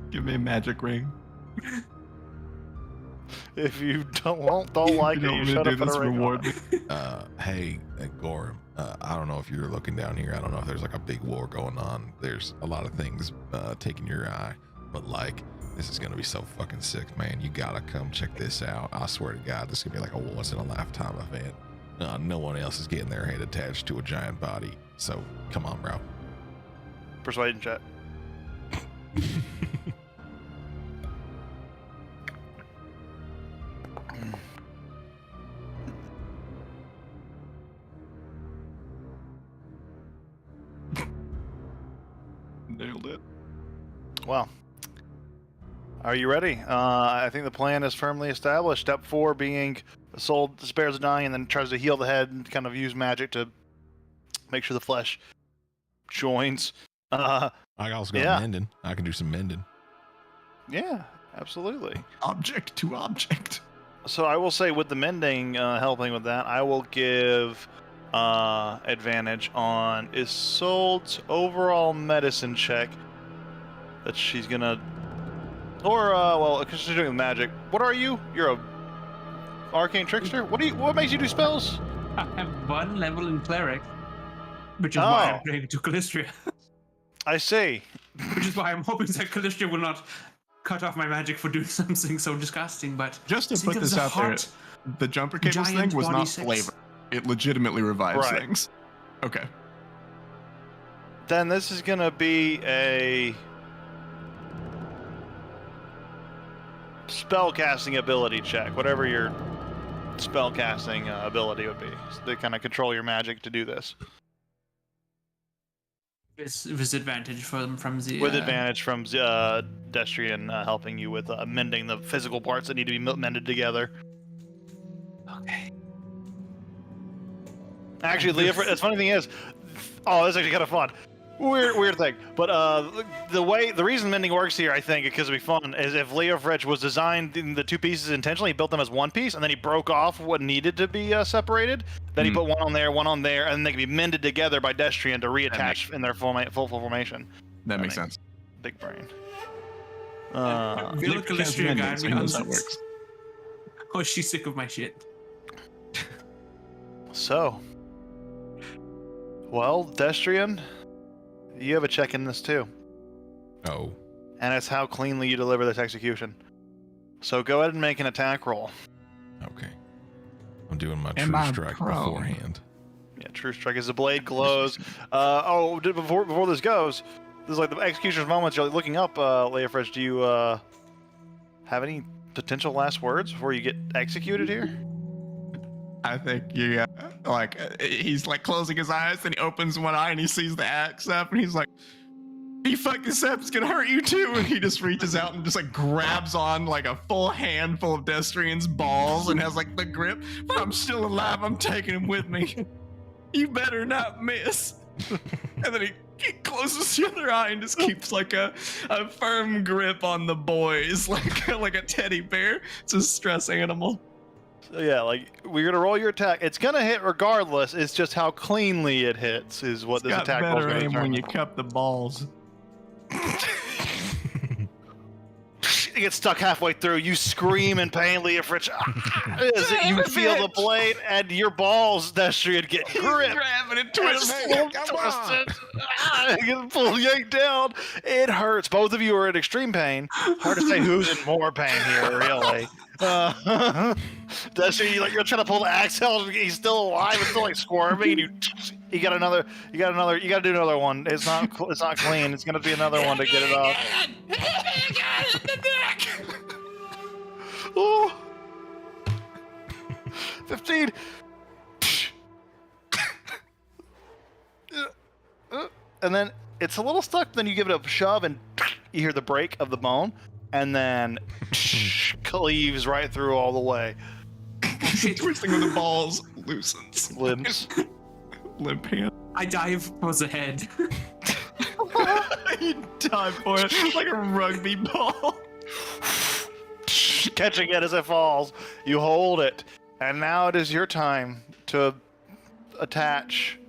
Give me a magic ring. If you don't like it, you shut up and reward me. Hey, Gorham, I don't know if you're looking down here. I don't know if there's like a big war going on. There's a lot of things taking your eye, but like, this is gonna be so fucking sick, man. You gotta come check this out. I swear to God, this is gonna be like a once in a lifetime event. No one else is getting their head attached to a giant body. So come on, bro. Persuasion check. Nailed it. Well, are you ready? I think the plan is firmly established. Step 4 being the soul despairs of dying and then tries to heal the head and kind of use magic to make sure the flesh joins. I also got mending. I can do some mending. Yeah, absolutely. Object to object. So I will say with the mending helping with that, I will give advantage on Isolde's overall medicine check that she's gonna, or well, because she's doing magic. What are you? You're a arcane trickster. What makes you do spells? I have 1 level in cleric, which is why I'm praying to Calistria. I see. Which is why I'm hoping that Calistria will not cut off my magic for doing something so disgusting. But just to think put of this the out there, hot, the jumper cables thing giant was body not sex. flavor. It legitimately revives Right. things. Okay. Then this is gonna be a spell casting ability check, whatever your spell casting ability would be. So they kind of control your magic to do this. With advantage from the With advantage from Destrian helping you with mending the physical parts that need to be mended together. Okay. Actually, the funny thing is, this is actually kind of fun. Weird thing. But the reason mending works here, I think, because it'd be fun, is if Leofrich was designed in the 2 pieces intentionally, he built them as 1 piece, and then he broke off what needed to be separated. Then he put one on there, and they can be mended together by Destrian to reattach in their full formation. That makes sense. Big brain. Feel Calistria guide me on that this. works. Oh, she's sick of my shit. So, well, Destrian, you have a check in this too. Oh. And it's how cleanly you deliver this execution. So go ahead and make an attack roll. Okay. I'm doing my Am true I strike prone? beforehand. Yeah, true strike as the blade glows. Before this goes, this is like the executioner's moments. You're looking up, Leofresh. Do you have any potential last words before you get executed here? I think yeah, like he's like closing his eyes, and he opens one eye and he sees the axe up, and he's like, "You fuck this up, it's gonna hurt you too." And he just reaches out and just like grabs on like a full handful of Destrian's balls and has like the grip. But I'm still alive. I'm taking him with me. You better not miss. And then he closes the other eye and just keeps like a firm grip on the boys, like a teddy bear. It's a stress animal. So yeah, like we're gonna roll your attack. It's gonna hit regardless. It's just how cleanly it hits is what this Got attack roll is better gonna aim when determine. you cup the balls. You get stuck halfway through. You scream in pain, Leofrich. You feel the blade, and your balls, Destrian, get gripped. Grabbing it, twisting. You get full yanked down. It hurts. Both of you are in extreme pain. Hard to say who's in more pain here, really. Destrian, you're trying to pull the axe out, and he's still alive and still like squirming. And you got to do another one. It's not clean. It's gonna be another one to get it off. Oh. 15. And then it's a little stuck, then you give it a shove and you hear the break of the bone, and then cleaves right through all the way. Twisting with the balls loosens. Limbs. Limp hand. I dive towards the head. You dive for it like a rugby ball. Catching it as it falls. You hold it. And now it is your time to attach.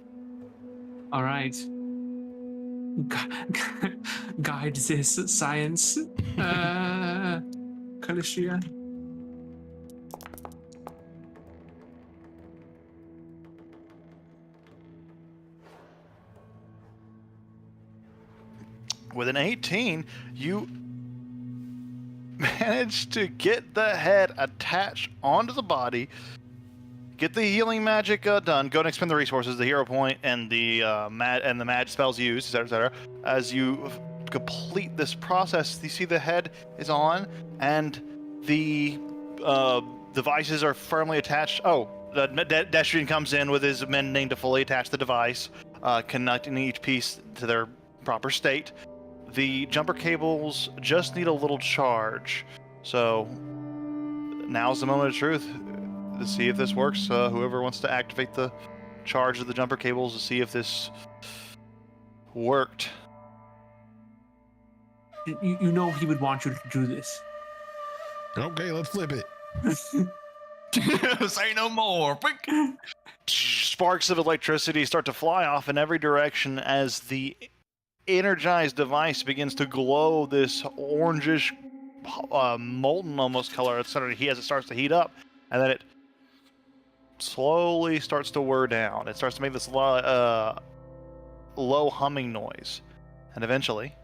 All right. Guide this science, Calicia. With an 18, you manage to get the head attached onto the body, get the healing magic done. Go ahead and expend the resources, the hero point, and the mad spells used, etc., etc. As you complete this process, you see the head is on, and the devices are firmly attached. Oh, Destrian comes in with his mending to fully attach the device, connecting each piece to their proper state. The jumper cables just need a little charge, so now's the moment of truth to see if this works. Whoever wants to activate the charge of the jumper cables to see if this worked. You know he would want you to do this. Okay, let's flip it. Say no more. Sparks of electricity start to fly off in every direction as the energized device begins to glow this orangish, molten almost color. As it starts to heat up, and then it slowly starts to whir down. It starts to make this low humming noise, and eventually,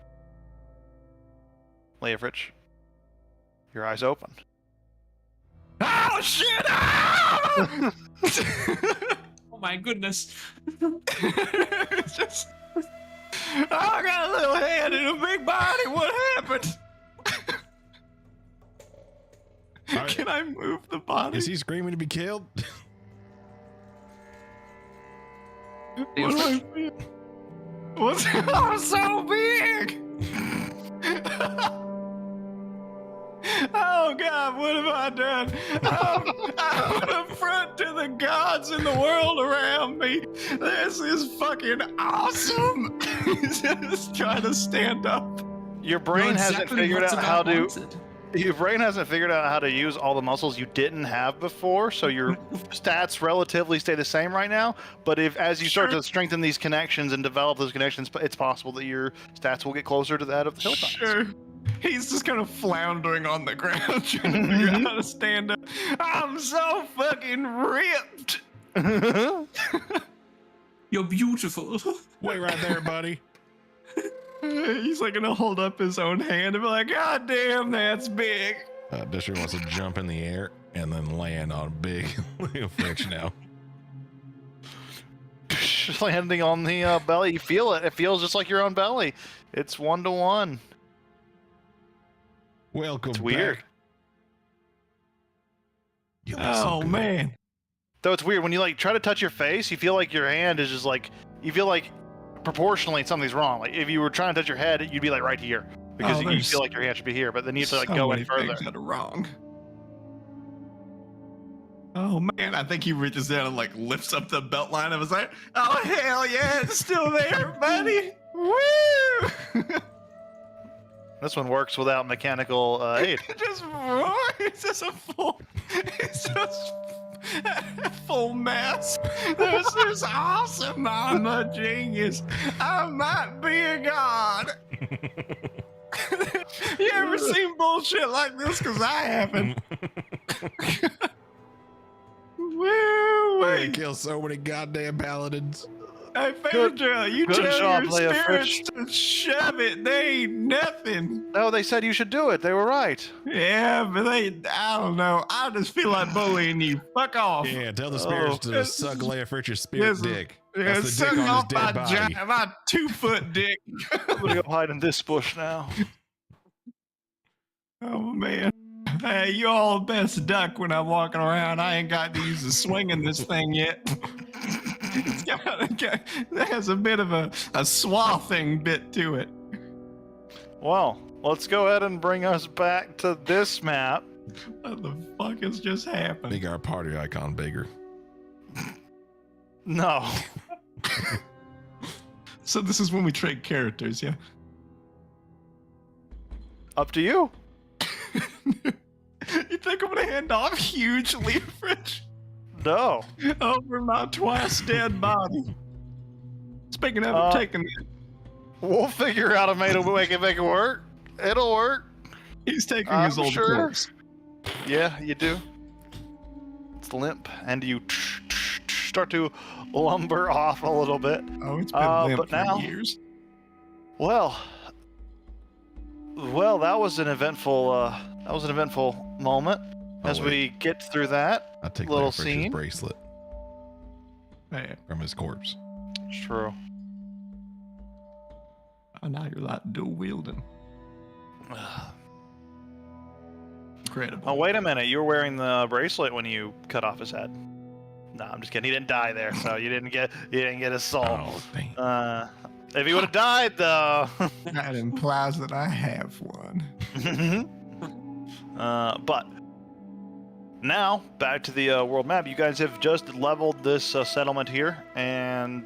Leofrich, your eyes open. Oh shit! Ah! Oh my goodness. It's just, I got a little head and a big body. What happened? Right. Can I move the body? Is he screaming to be killed? What do I feel? What's oh, so big? Oh God, what have I done? I'm an affront to the gods and the world around me. This is fucking awesome. Just trying to stand up. Your brain hasn't figured out how to. Your brain hasn't figured out how to use all the muscles you didn't have before, so your stats relatively stay the same right now. But as you start to strengthen these connections and develop those connections, it's possible that your stats will get closer to that of the Hilltons. Sure. He's just kind of floundering on the ground, trying to figure out how to stand up. I'm so fucking ripped. You're beautiful. Wait right there, buddy. He's like gonna hold up his own hand and be like, God damn, that's big. Disher wants to jump in the air and then land on a big Leofrich now. Landing on the belly, you feel it. It feels just like your own belly. It's 1-to-1. Welcome It's weird. back. You Oh listen good. man. Though it's weird when you like try to touch your face, you feel like your hand is just like you feel like proportionally something's wrong. Like if you were trying to touch your head, you'd be like right here because you feel like your hand should be here, but then you have to like go in further. That are wrong. Oh man, I he reaches down and like lifts up the belt line of his like, oh hell yeah, it's still there, buddy. Woo! This one works without mechanical aid. It just roars. It's just a full. It's just full mass. This is awesome. I'm a genius. I might be a god. You ever seen bullshit like this? Because I haven't. Woo! They kill so many goddamn paladins. Hey, Phaedra, you good tell job, your Leia spirits to shove it. They ain't nothing. No, they said you should do it. They were right. Yeah, but I don't know. I just feel like bullying you. Fuck off. Yeah, tell the spirits to suck Leia Fritch's spirit dick. Yeah, That's the dick suck on his off dead body. my 2-foot dick. I'm gonna go hide in this bush now. Oh, man. Hey, you all best duck when I'm walking around. I ain't got to use the swing in this thing yet. That has a bit of a swathing bit to it. Well, let's go ahead and bring us back to this map. What the fuck has just happened? Make our party icon bigger. No. So this is when we trade characters, yeah? Up to you. You think I'm gonna hand off huge leverage No. over my twice dead body? Speaking of taking it, We'll figure out a way to make it work. It'll work. he's taking I'm his old sure. corpse. Yeah, you do. It's limp, and you start to lumber off a little bit. Oh, it's been limp but for now- years. Well, that was an eventful. Moment. As wait. we get through that I'll take little Leia Fritch's scene. bracelet Man, from his corpse. It's true. oh, now you're like dual wielding. Incredible. Oh, wait a minute. You were wearing the bracelet when you cut off his head. No, I'm just kidding. He didn't die there, so you didn't get his soul. Oh, dang. If he would have died, though. That implies that I have one. But now back to the world map. You guys have just leveled this settlement here, and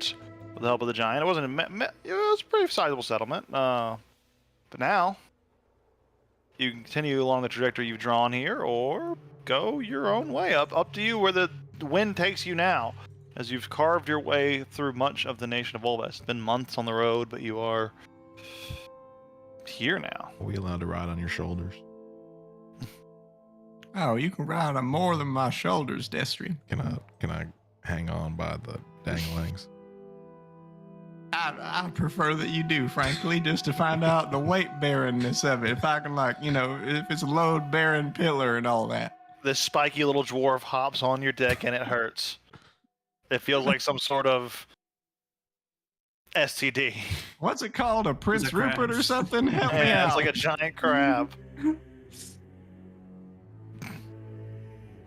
with the help of the giant, it wasn't it was a pretty sizable settlement. But now you can continue along the trajectory you've drawn here, or go your own way. Up to you where the wind takes you now, as you've carved your way through much of the nation of Volvest. It's been months on the road, but you are here now. Are we allowed to ride on your shoulders? Oh, you can ride on more than my shoulders, Destrian. Can I hang on by the danglings? I prefer that you do, frankly, just to find out the weight bearingness of it. If I can, like, if it's a load bearing pillar and all that. This spiky little dwarf hops on your deck and it hurts. It feels like some sort of STD. What's it called? A Prince It's a crab. Rupert or something? Help me Yeah, out. it's like a giant crab.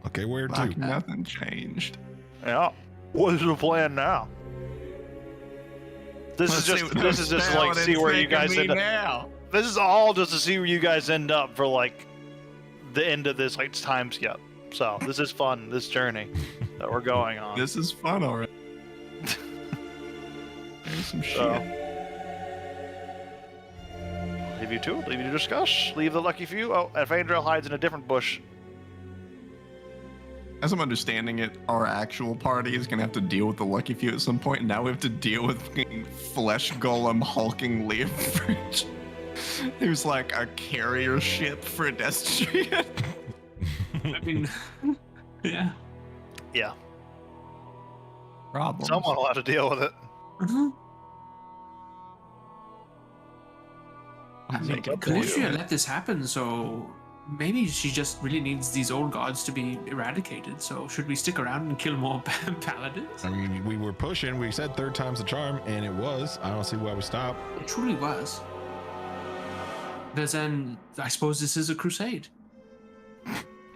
Okay, where to? Like nothing changed. Yeah. What is the plan now? This is just to like see where you guys end up. now. This is all just to see where you guys end up for like the end of this like time skip. So this is fun. This journey that we're going on. This is fun already. There's some shit. Leave you to discuss. Leave the lucky few. Oh, and Phaedra hides in a different bush. As I'm understanding it, our actual party is gonna have to deal with the lucky few at some point, and now we have to deal with fucking flesh golem hulking Leofridge, who's like a carrier ship for Destrian. I mean, yeah. Yeah. Problems. Someone will have to deal with it. I'm making a Calusha point. let this happen, so maybe she just really needs these old gods to be eradicated. So should we stick around and kill more paladins? I mean, we were pushing. We said third time's the charm, and it was. I don't see why we stopped. It truly was. But then I suppose this is a crusade.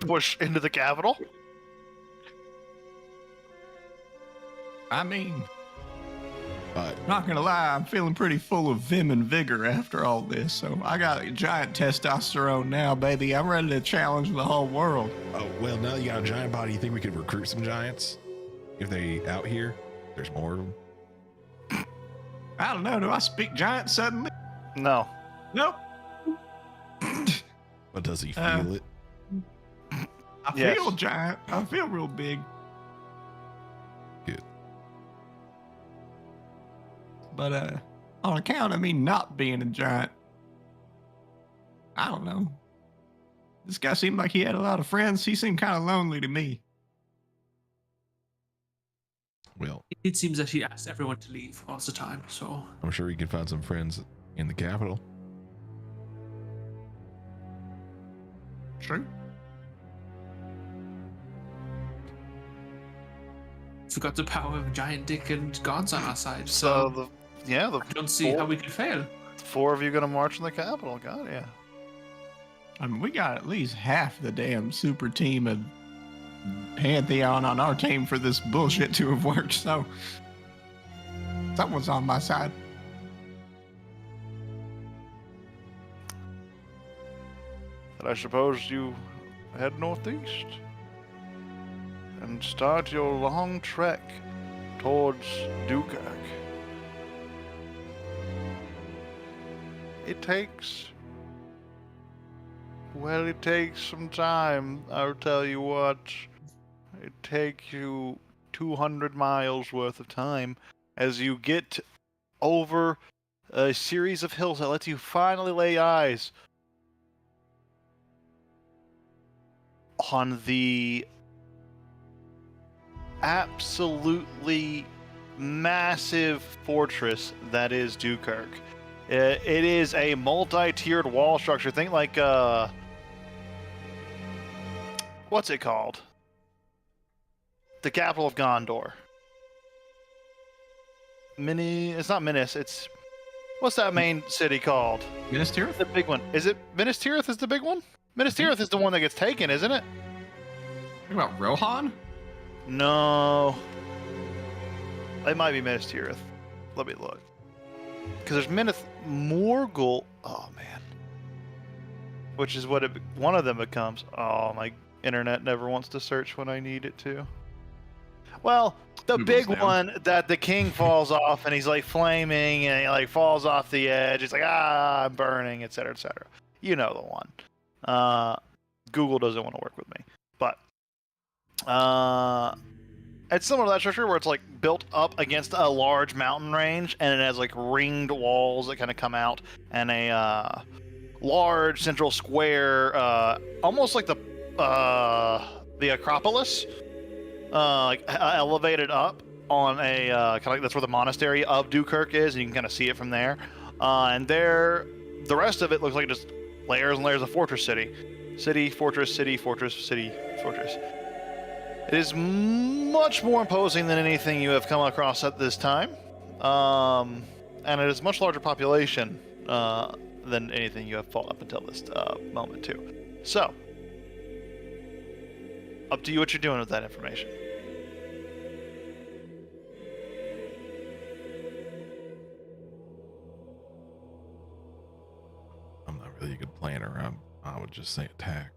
Push into the capital. I mean, But not gonna lie, I'm feeling pretty full of vim and vigor after all this. So I got a giant testosterone now, baby. I'm ready to challenge the whole world. oh well, now that you got a giant body. You think we could recruit some giants if they out here? There's more of them. I don't know. Do I speak giant suddenly? No. Nope. But does he feel it? I Yes. feel giant. I feel real big. Good. But on account of me not being a giant, I don't know. This guy seemed like he had a lot of friends. He seemed kind of lonely to me. Well, It seems that he asked everyone to leave all the time, so I'm sure he can find some friends in the capital. True. we've got the power of giant dick and gods on our side. So So the I don't see how we could fail. 4 of you gonna march in the capital. God, yeah. I mean, we got at least half the damn super team of Pantheon on our team for this bullshit to have worked, so someone's on my side. But I suppose you head northeast and start your long trek towards Dukak. It takes some time, I'll tell you what. It takes you 200 miles worth of time as you get over a series of hills that lets you finally lay eyes on the absolutely massive fortress that is Dukirk. It is a multi-tiered wall structure. Think like what's it called? The capital of Gondor. It's not Minas. It's what's that main city called? Minas Tirith? The big one. Is it Minas Tirith? Is the big one? Minas Tirith is the one that gets taken, isn't it? Think about Rohan? No. It might be Minas Tirith. Let me look. Because there's Minas Morgul. Oh man. Which is what one of them becomes. Oh, my internet never wants to search when I need it to. Well, the Google's big down. one that the king falls off and he's like flaming and he like falls off the edge. It's like, I'm burning, etc., etc. You know the one. Google doesn't want to work with me. But it's similar to that structure where it's like built up against a large mountain range and it has like ringed walls that kind of come out and a large central square, almost like the Acropolis, elevated up on a kind of like that's where the monastery of Dukirk is, and you can kind of see it from there. And there, the rest of it looks like just layers and layers of fortress city, fortress, city, fortress, city, fortress. It is much more imposing than anything you have come across at this time, and it is much larger population than anything you have fought up until this moment too. So, up to you what you're doing with that information. I'm not really a good planner. I would just say attack.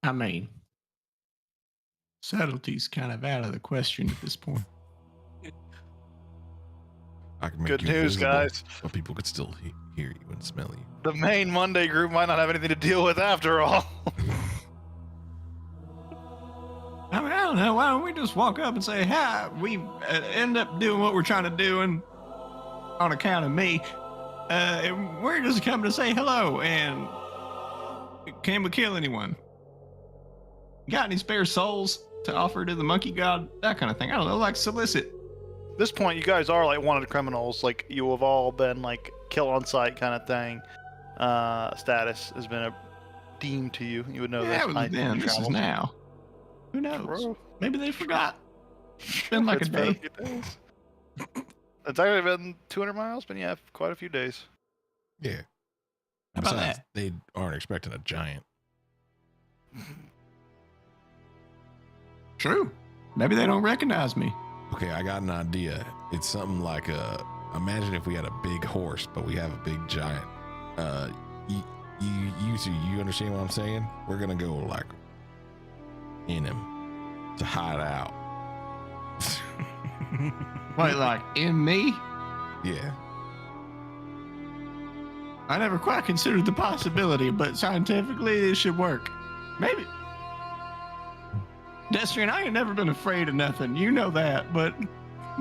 I mean, subtlety's kind of out of the question at this point. I can make Good you news, invisible, guys. but people could still hear you and smell you. The main Monday group might not have anything to deal with after all. I mean, I don't know. Why don't we just walk up and say, hi, we end up doing what we're trying to do and on account of me. And we're just coming to say hello and can we kill anyone? Got any spare souls to offer to the monkey god? That kind of thing. I don't know, like solicit. At this point, you guys are like wanted criminals. Like you have all been like kill on sight kind of thing. Status has been deemed to you. You would know Yeah, this. that was then. This is now. Who knows? True. Maybe they forgot. It's been like It's a been day. few days. It's actually been 200 miles, but yeah, quite a few days. Yeah. How about Besides, that? they aren't expecting a giant. True. Maybe they don't recognize me. Okay, I got an idea. It's something like imagine if we had a big horse, but we have a big giant. You understand what I'm saying? We're gonna go like in him to hide out. Wait, like in me? Yeah. I never quite considered the possibility, but scientifically it should work. Maybe. Destrian, I ain't never been afraid of nothing. You know that, but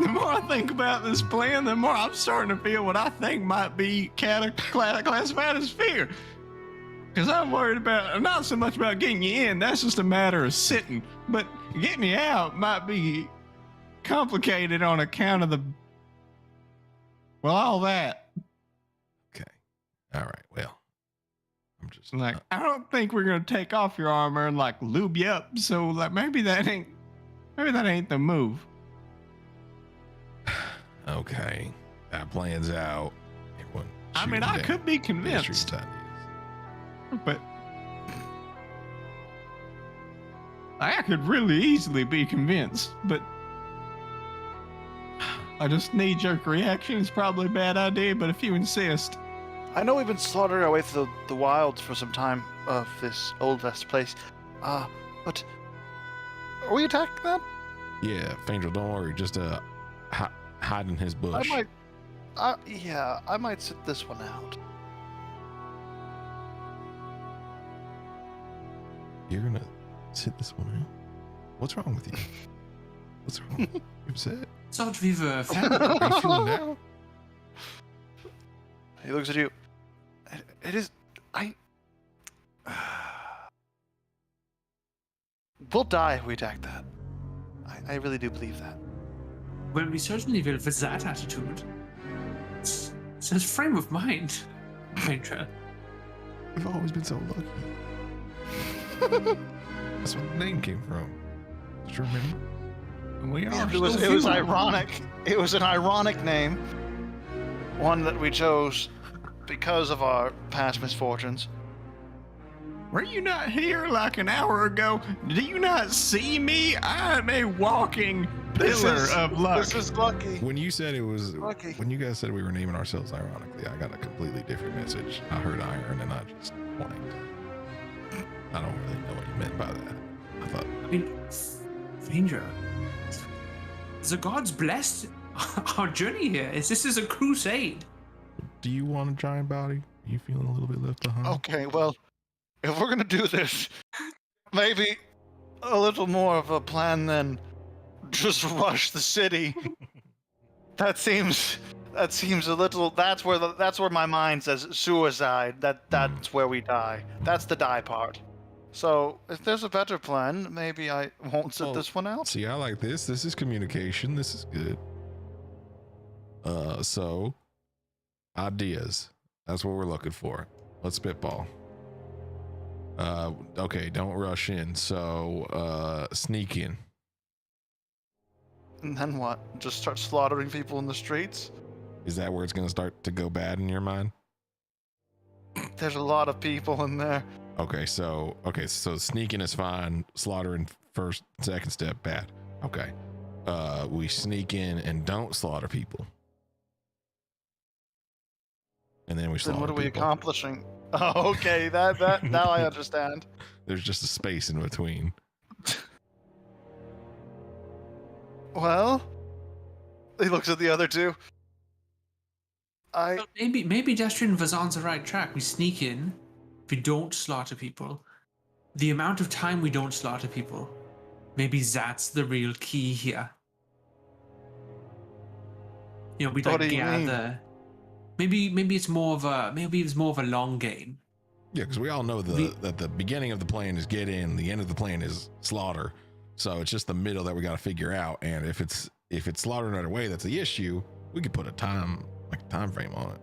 the more I think about this plan, the more I'm starting to feel what I think might be classified as fear. Because I'm worried about, not so much about getting you in, that's just a matter of sitting. But getting you out might be complicated on account of all that. Okay. All right. Well, I'm just Like, I don't think we're going to take off your armor and like lube you up. So like, maybe that ain't the move. okay. That plan's out. Everyone I mean, I could be convinced, but I could really easily be convinced, but I just knee-jerk reaction is probably a bad idea, but if you insist. I know we've been slaughtering our way through the wilds for some time of this Old West place. But are we attacking them? Yeah, Fangel, don't worry. Just hide in his bush. I might sit this one out. You're gonna sit this one out? What's wrong with you? What's wrong? You upset? Thought we were family. Are you feeling down? He looks at you. It is. We'll die if we attack that. I really do believe that. Well, we certainly will with that attitude. It's his frame of mind, Ranger. We've always been so lucky. That's where the name came from. Do you remember? We are. It was ironic. It was an ironic name. One that we chose because of our past misfortunes. Were you not here like an hour ago? Do you not see me? I'm a walking pillar of luck. This is lucky. When you said it was, Lucky. when you guys said we were naming ourselves ironically, I got a completely different message. I heard iron and I just blanked. I don't really know what you meant by that. I thought, I mean, Ranger, the gods blessed our journey here. This is a crusade. do you want a giant body? Are you feeling a little bit left behind? Okay, well, if we're gonna do this, maybe a little more of a plan than just rush the city. That seems a little. That's where my mind says suicide. That's where we die. That's the die part. So if there's a better plan, maybe I won't sit this one out. See, I like this. This is communication. This is good. So ideas. That's what we're looking for. Let's spitball. Okay, don't rush in. So sneak in. And then what? Just start slaughtering people in the streets? Is that where it's gonna start to go bad in your mind? There's a lot of people in there. Okay, so sneaking is fine. Slaughtering first, second step, bad. Okay. We sneak in and don't slaughter people. And then we slaughter Then what are we people. accomplishing? Oh, okay, that now I understand. There's just a space in between. Well, he looks at the other two. Well, maybe Destrian was on the right track. We sneak in. We don't slaughter people. The amount of time we don't slaughter people. Maybe that's the real key here. You know, we What like do you mean? gather. Maybe it's more of a long game. Yeah, because we all know that the beginning of the plan is get in, the end of the plan is slaughter. So it's just the middle that we got to figure out. And if it's slaughtered another way, that's the issue. We could put a time frame on it.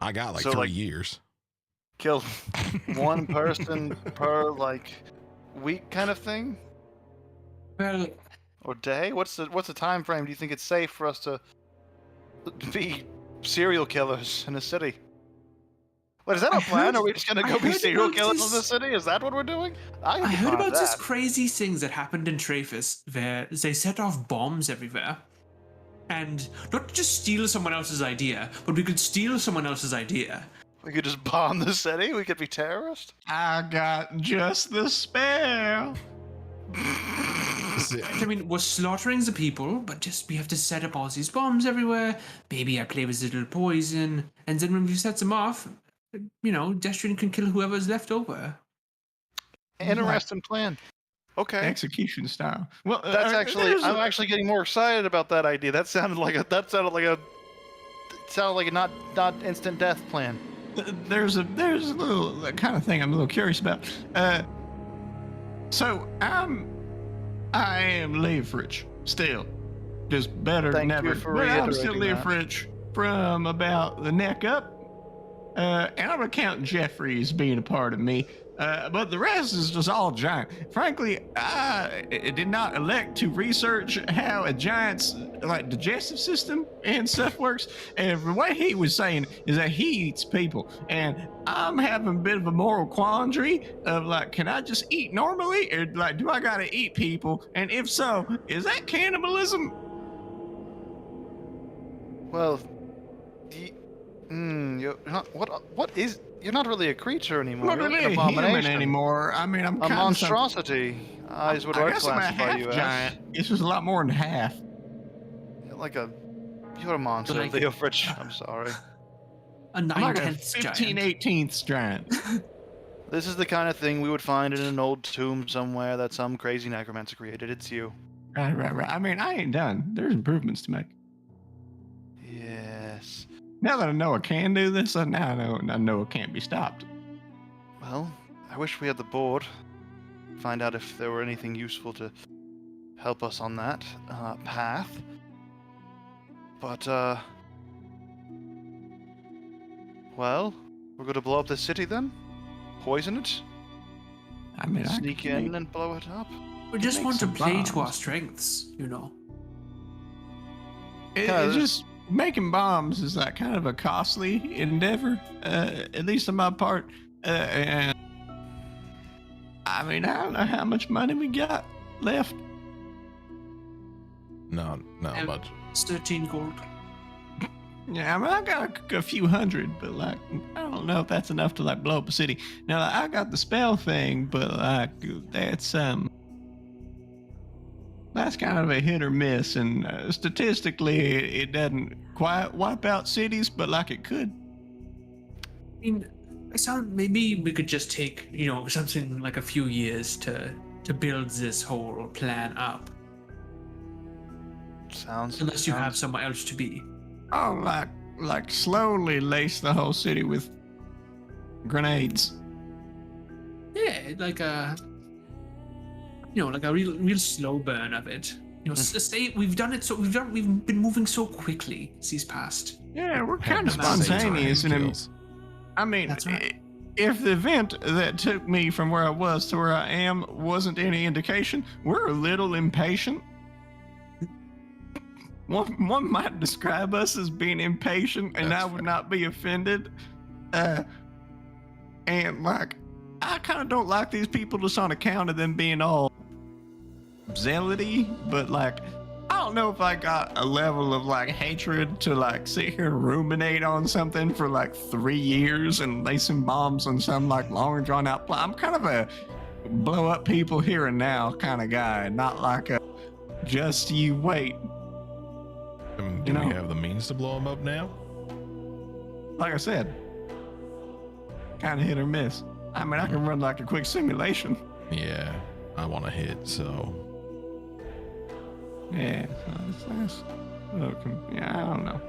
I got like So, 3 like- years. Kill one person per week kind of thing, Well, or day. What's the time frame? Do you think it's safe for us to be serial killers in a city? What is that I a plan? heard- Are we just gonna I go be heard serial about killers in this- the city? Is that what we're doing? I I heard about that. these crazy things that happened in Traphis where they set off bombs everywhere. And not just steal someone else's idea, but we could steal someone else's idea. We could just bomb the city. We could be terrorists. I got just the spell. I mean, we're slaughtering the people, but just we have to set up all these bombs everywhere. Maybe I play with a little poison, and then when we set them off, you know, Destrian can kill whoever's left over. Interesting plan. Okay. Execution style. Well, That's actually. there's I'm a- actually getting more excited about that idea. That sounded like a. It sounded like a not instant death plan. there's a little kind of thing I'm a little curious about. So I am Leafrich still, just better Thank than you ever. for But I'm still reiterating that. Leafrich from about the neck up, and I'm gonna count Jeffrey as being a part of me. But the rest is just all giant. Frankly, I did not elect to research how a giant's like digestive system and stuff works. And from what he was saying is that he eats people. And I'm having a bit of a moral quandary of like, can I just eat normally, or like, do I gotta eat people? And if so, is that cannibalism? Well, you're not, what is? You're not really a creature anymore. I'm not You're really an a human abomination. anymore. I mean, I'm A kind of monstrosity. Is what I guess I'm a classify half you as. giant. It's just a lot more than half. You're a monster, Like- Leo Fritsch. I'm sorry. A I'm like a 9/10 15 giant. 18th giant. This is the kind of thing we would find in an old tomb somewhere that some crazy necromancer created. It's you. Right. I mean, I ain't done. There's improvements to make. Yes. Now that I know I can do this, I know it can't be stopped. Well, I wish we had the board. Find out if there were anything useful to help us on that path. But, well, we're going to blow up the city then? Poison it? I mean, I Sneak can in make- and blow it up? We just make want to some play to our bombs. strengths, you know. It's just making bombs is like kind of a costly endeavor, at least on my part. And I mean, I don't know how much money we got left. No, not Um, much. It's 13 gold. Yeah, I mean, I got a few hundred, but like, I don't know if that's enough to like blow up a city. Now, like, I got the spell thing, but like, that's kind of a hit or miss, and statistically, it doesn't quite wipe out cities, but like it could. I mean, maybe we could just take, you know, something like a few years to build this whole plan up. Unless you have somewhere else to be. Oh, like slowly lace the whole city with grenades. Yeah, like a, you know, like a real slow burn of it. You know, we've been moving so quickly these past. Yeah, we're Had kind of the same spontaneous, time and kills. I mean, That's right. if the event that took me from where I was to where I am wasn't any indication, we're a little impatient. One might describe us as being impatient, and That's I would not be offended. And like, I kind of don't like these people just on account of them being all zealoty, but like, I don't know if I got a level of like hatred to like sit here and ruminate on something for like 3 years and lay some bombs on some like long drawn out plan. I'm kind of a blow up people here and now kind of guy, not like a just you wait. I mean, do you we know. have the means to blow them up now? Like I said, kind of hit or miss. I mean, I can run like a quick simulation. Yeah, I want to hit, so Yeah, that's yeah, I don't know.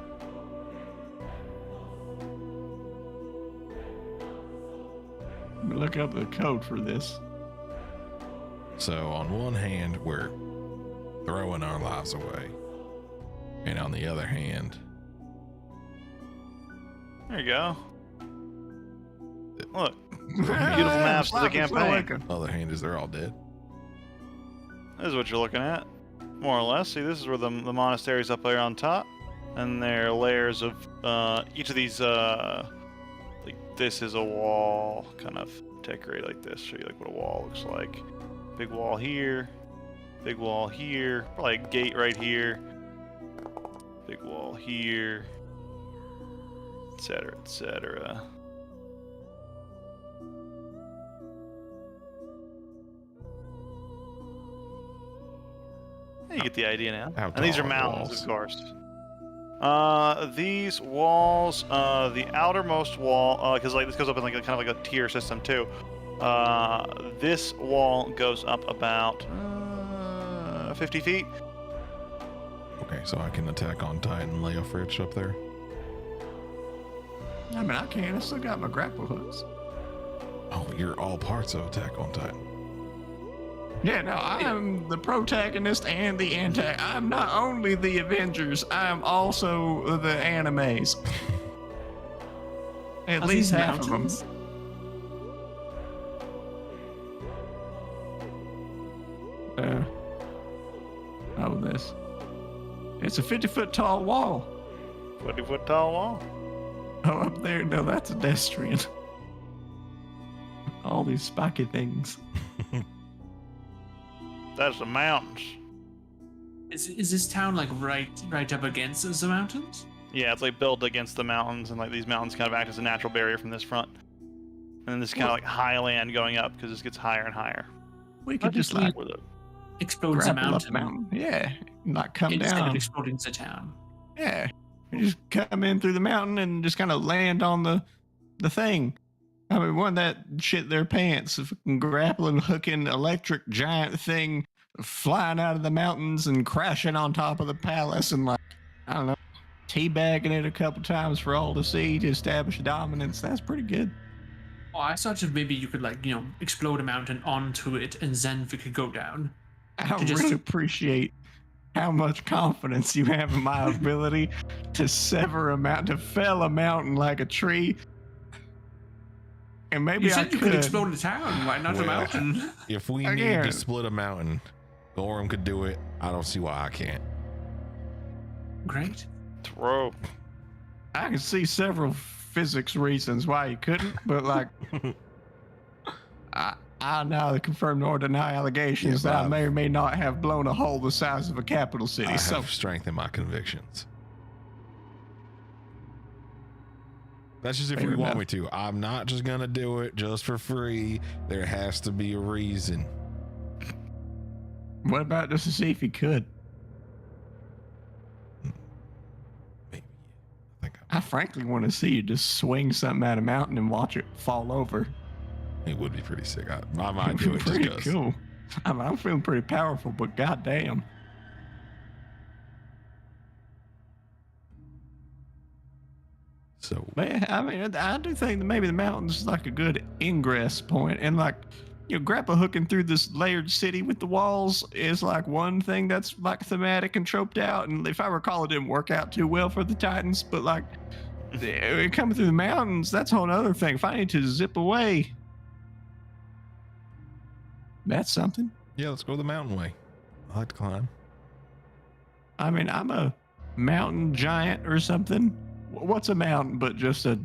Let me look up the code for this. So on one hand, we're throwing our lives away, and on the other hand, There you go. Look. Beautiful maps of the campaign. other hand is they're all dead. This is what you're looking at, more or less. See, this is where the monastery's up there on top, and there are layers of each of these like this is a wall, kind of decorate like this. Show you like what a wall looks like. Big wall here, big wall here, probably a gate right here. Big wall here, etc., etc. You get the idea now. How And these are tall mountains, walls? of course. These walls, the outermost wall, because like this goes up in like a, kind of like a tier system too. This wall goes up about 50 feet. Okay, so I can attack on Titan and lay a fridge up there. I mean, I can. I still got my grapple hooks. Oh, you're all parts of Attack on Titan. Yeah, no, I am the protagonist and the antagonist. I'm not only the Avengers, I'm also the animes. At Are least these half mountains? of them. Oh, this. It's a 50-foot tall wall. 20-foot tall wall. Oh, up there? No, that's a Destrian. All these spiky things. That's the mountains. Is this town like right up against the mountains? Yeah, it's like built against the mountains, and like these mountains kind of act as a natural barrier from this front. And then this kind of like highland going up because this gets higher and higher. We could just like With it. Explodes a grapple up the mountain. mountain. Yeah, not come Instead down. of exploding the town. Yeah, you just come in through the mountain and just kind of land on the thing. I mean, one that shit their pants, fucking grappling, hooking, electric giant thing flying out of the mountains and crashing on top of the palace and like, I don't know, teabagging it a couple times for all to see to establish dominance. That's pretty good. Oh, I thought that maybe you could like, explode a mountain onto it and then we could go down. I To just- really appreciate how much confidence you have in my ability to sever a mountain, to fell a mountain like a tree. And maybe You I said you could could explode a town, why not a Well, mountain? If we Again. need to split a mountain, Gorham could do it. I don't see why I can't. Great. Throw. I can see several physics reasons why you couldn't, but like, I neither confirm nor deny allegations Yeah, that I but may or may not have blown a hole the size of a capital city. I So have strength in my convictions. That's just if Fair we want enough. me to. I'm not just gonna do it just for free. There has to be a reason. what about just to see if you could? Maybe. I think I frankly want to see you just swing something at a mountain and watch it fall over. it would be pretty sick. I might It'd do be it just pretty 'cause. cool. I mean, I'm feeling pretty powerful, but goddamn. So But yeah, I mean, I do think that maybe the mountains is like a good ingress point, and like, grapple hooking through this layered city with the walls is like one thing that's like thematic and troped out. And if I recall, it didn't work out too well for the Titans, but like, coming through the mountains, that's a whole other thing. If I need to zip away, that's something. yeah, let's go the mountain way. I like to climb. I mean, I'm a mountain giant or something. What's a mountain but just a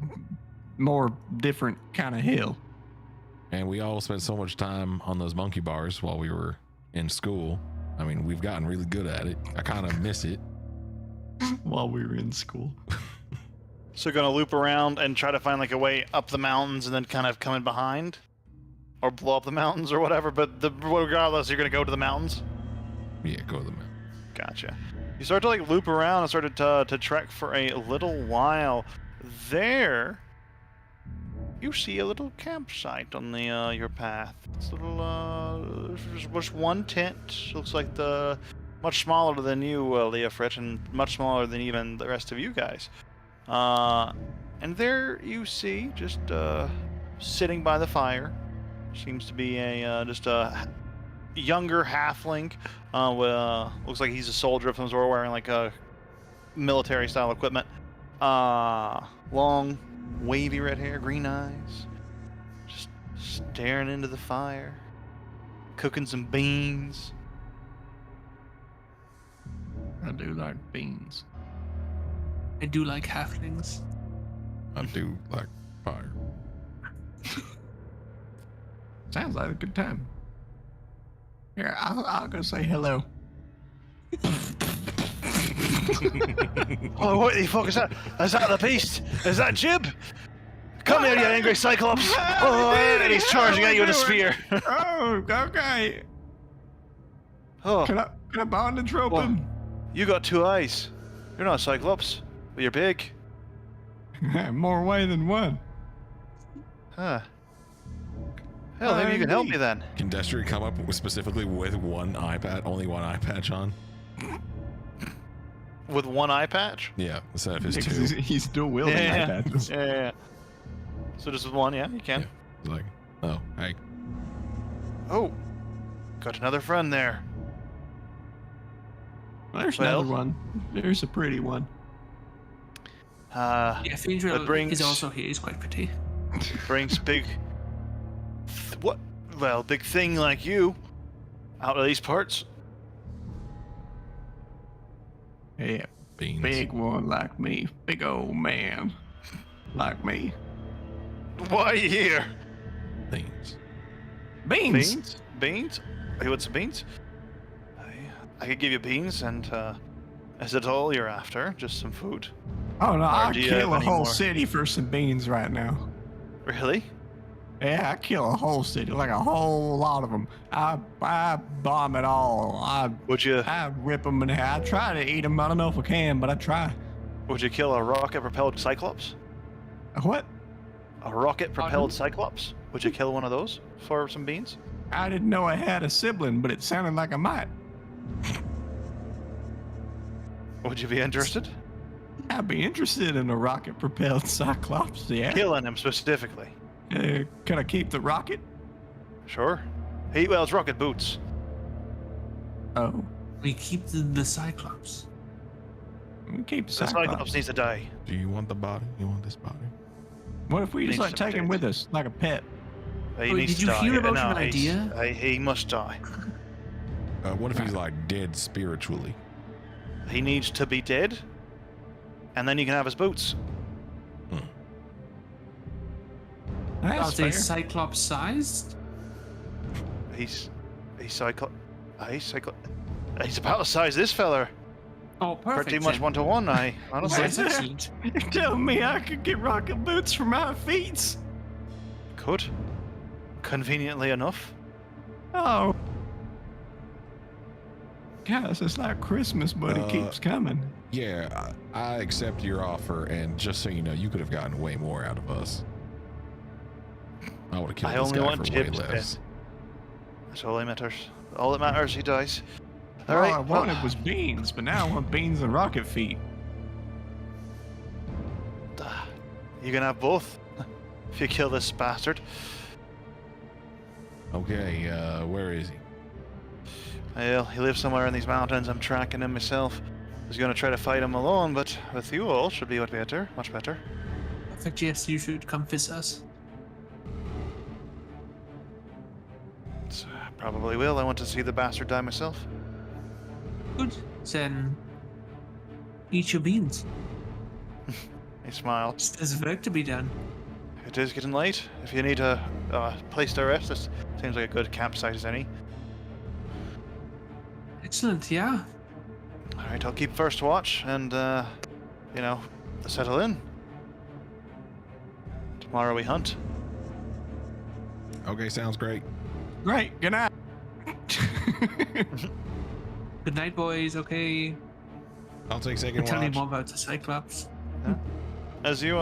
more different kind of hill? And we all spent so much time on those monkey bars while we were in school. I mean, we've gotten really good at it. I kind of miss it. While we were in school. So gonna loop around and try to find like a way up the mountains and then kind of come in behind, or blow up the mountains or whatever. But regardless, you're gonna go to the mountains. Yeah, go to the mountain. Gotcha. You start to like loop around and started to trek for a little while. There, you see a little campsite on the your path. It's a little just one tent. Looks like much smaller than you, Leofrit, and much smaller than even the rest of you guys. And there you see just sitting by the fire. Seems to be just a younger halfling. Looks like he's a soldier of some sort, wearing like a military style equipment. Long, wavy red hair, green eyes, just staring into the fire, cooking some beans. I do like beans. I do like halflings. I do like fire. Sounds like a good time. Here, I'll go say hello. Oh, what the fuck is that? Is that the beast? Is that Jib? Come here, you angry Cyclops! Oh, and he's charging at you with a spear. Oh, okay. Oh, Can I bondage rope Well- him? you got 2 eyes. You're not Cyclops, but you're big. More way than one. Huh. Hell, maybe you can help me then. Can Destry come up specifically with one eye patch, only one eye patch on? With 1 eye patch? Yeah, instead of his Yeah, 'cause two. he's dual wielding Yeah. like that. Yeah. So just with 1, yeah, you can. Yeah. He's like, oh, hey. Oh, got another friend there. There's Well. another one. There's a pretty one. Yeah, That Fiendrill brings- is also here. He's quite pretty. Brings big. What? Well, big thing like you out of these parts. Yeah, Beans. big one like me. Big old man like me. Why are you here? Beans. Beans. Beans? Beans? You want some beans? I could give you beans, and is it all you're after? Just some food? Oh no, I'll do you kill have a any whole more? city for some beans right now. Really? Yeah, I kill a whole city, like a whole lot of them. I bomb it all. Would you I rip them in half. I try to eat them. I don't know if I can, but I try. kill a rocket-propelled Cyclops? What? A rocket-propelled Cyclops? Would you kill one of those for some beans? I didn't know I had a sibling, but it sounded like I might. Would you be interested? I'd be interested in a rocket-propelled Cyclops. Yeah. Killing him specifically. Can I keep the rocket? Sure. Well, it's rocket boots. Oh, We keep the Cyclops. we keep the The Cyclops. Cyclops needs to die. Do you want the body? You want this body? What if we just Needs like some take him days. with us, like a pet? He Wait, needs did to you die. hear about No, your idea? He must die. What if he's like dead spiritually? He needs to be dead, and then you can have his boots. That's Are fair. they Cyclops sized? He's He's about the size of this fella. Oh, perfect. Pretty much then. 1-to-1. I honestly That's excellent. You're telling me I could get rocket boots for my feet? could. Conveniently enough. Oh. Guys, it's like Christmas, but it keeps coming. Yeah, I accept your offer, and just so you know, you could have gotten way more out of us. I would have killed I this only guy want for way Jib's less. That's all that matters. All that matters, he dies. All Alright, I wanted was beans, but now I want beans and rocket feet. you can have both. If you kill this bastard. Okay, where is he? Well, he lives somewhere in these mountains. I'm tracking him myself. I was going to try to fight him alone, but with you all, should be much better. Much better. Perfect. Yes, you should come visit us. So, probably will. I want to see the bastard die myself. Good. Then eat your beans. He smiled. There's work to be done. It is getting late. If you need a place to rest, this seems like a good campsite as any. Excellent. Yeah. All right, I'll keep first watch and, settle in. Tomorrow we hunt. Okay, sounds great. Great, good night. Good night, boys. Okay. I'll take second Tell me watch. more about the Cyclops. As you,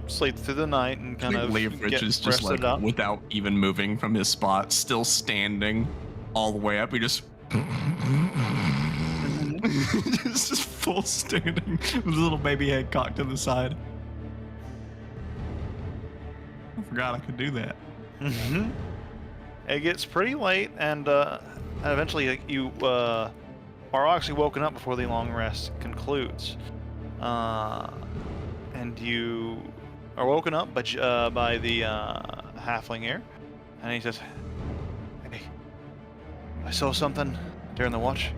sleep through the night and kind of Leafrich get is just rested like, up. without even moving from his spot, still standing all the way up. He just. just full standing with his little baby head cocked to the side. I forgot I could do that. Mm-hmm. It gets pretty late, and eventually you are actually woken up before the long rest concludes. And you are woken up by the halfling here, and he says, "Hey, I saw something during the watch.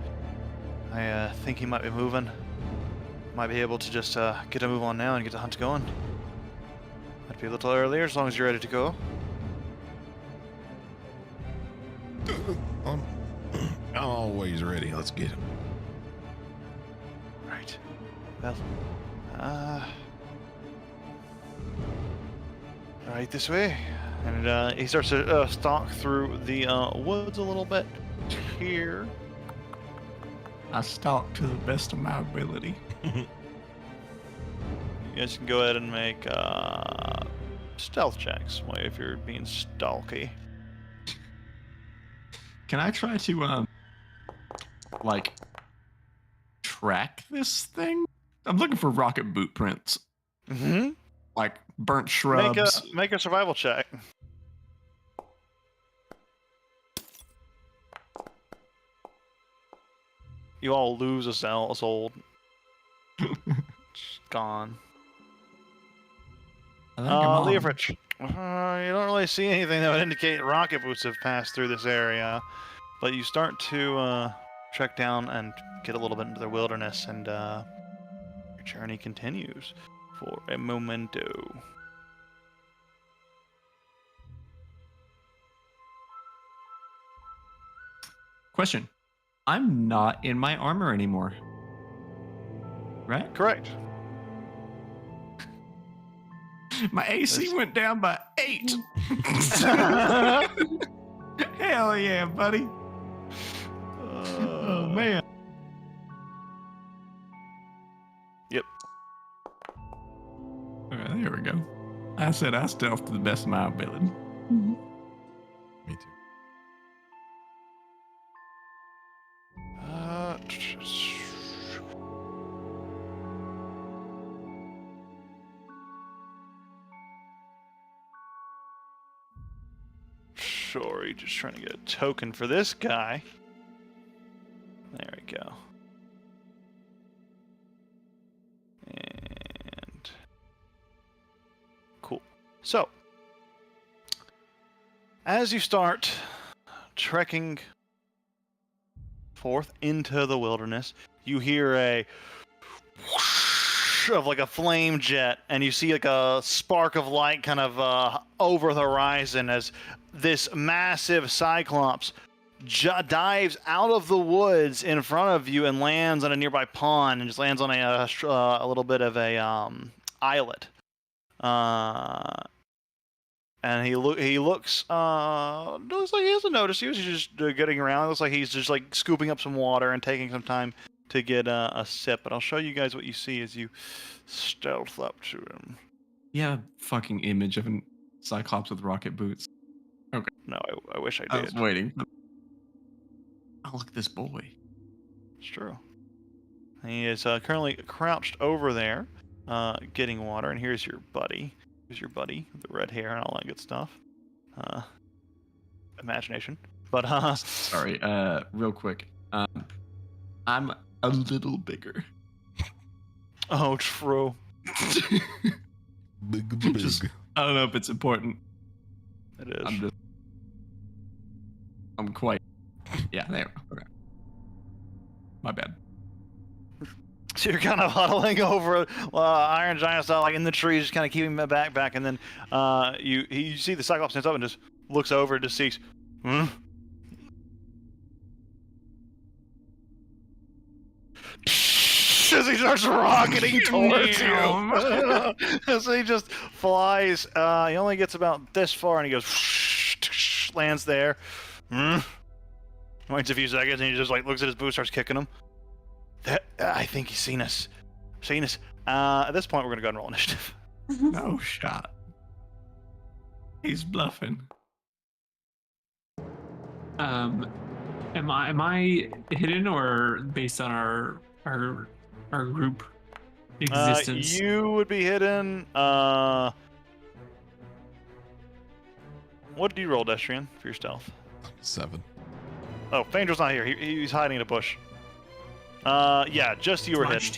I think he might be moving. Might be able to just get a move on now and get the hunt going. Might be a little earlier as long as you're ready to go." I'm always ready. Let's get him. Right. Well, right this way. And he starts to stalk through the woods a little bit here. I stalk to the best of my ability. You guys can go ahead and make stealth checks if you're being stalky. Can I try to like track this thing? I'm looking for rocket boot prints, Mm-hmm. like burnt shrubs. Make a survival check. You all lose a soul. Just gone. I think I'm on. Leofrich, you don't really see anything that would indicate rocket boots have passed through this area, but you start to trek down and get a little bit into the wilderness, and your journey continues for a momento. Question. I'm not in my armor anymore. Right? Correct. My AC went down by 8. Hell yeah, buddy. Oh, man. Yep. All right, there we go. I said I stealth to the best of my ability. Me too. Sorry, just trying to get a token for this guy. There we go. And cool. So, as you start trekking forth into the wilderness, you hear a whoosh of like a flame jet, and you see like a spark of light kind of over the horizon as this massive cyclops dives out of the woods in front of you and lands on a nearby pond, and just lands on a little bit of a islet. And he looks looks like he hasn't noticed you. He's just getting around. It looks like he's just like scooping up some water and taking some time to get a sip. But I'll show you guys what you see as you stealth up to him. Yeah, fucking image of a cyclops with rocket boots. Okay. No, I wish I I did. was waiting. Oh, look at this boy. It's true. He is currently crouched over there, getting water. And here's your buddy. Here's your buddy with the red hair and all that good stuff. Imagination. But Sorry. Real quick. I'm a little bigger. oh, true. Big. Just- I don't know if it's important. It is. I'm quite. Yeah, there. Okay. My bad. So you're kind of huddling over Iron Giant style, like in the trees, just kind of keeping him back, and then you see the Cyclops stands up and just looks over and just sees, as he starts rocketing towards you. So he just flies. He only gets about this far, and he goes, lands there. Waits a few seconds, and he just like looks at his boot, starts kicking him. I think he's seen us. At this point, we're gonna go and roll initiative. No shot. He's bluffing. Am I hidden or based on our group existence? You would be hidden. What did you roll, Destrian, for your stealth? 7. Oh, Fandral's not here. He's hiding in a bush. Yeah, just you were hidden.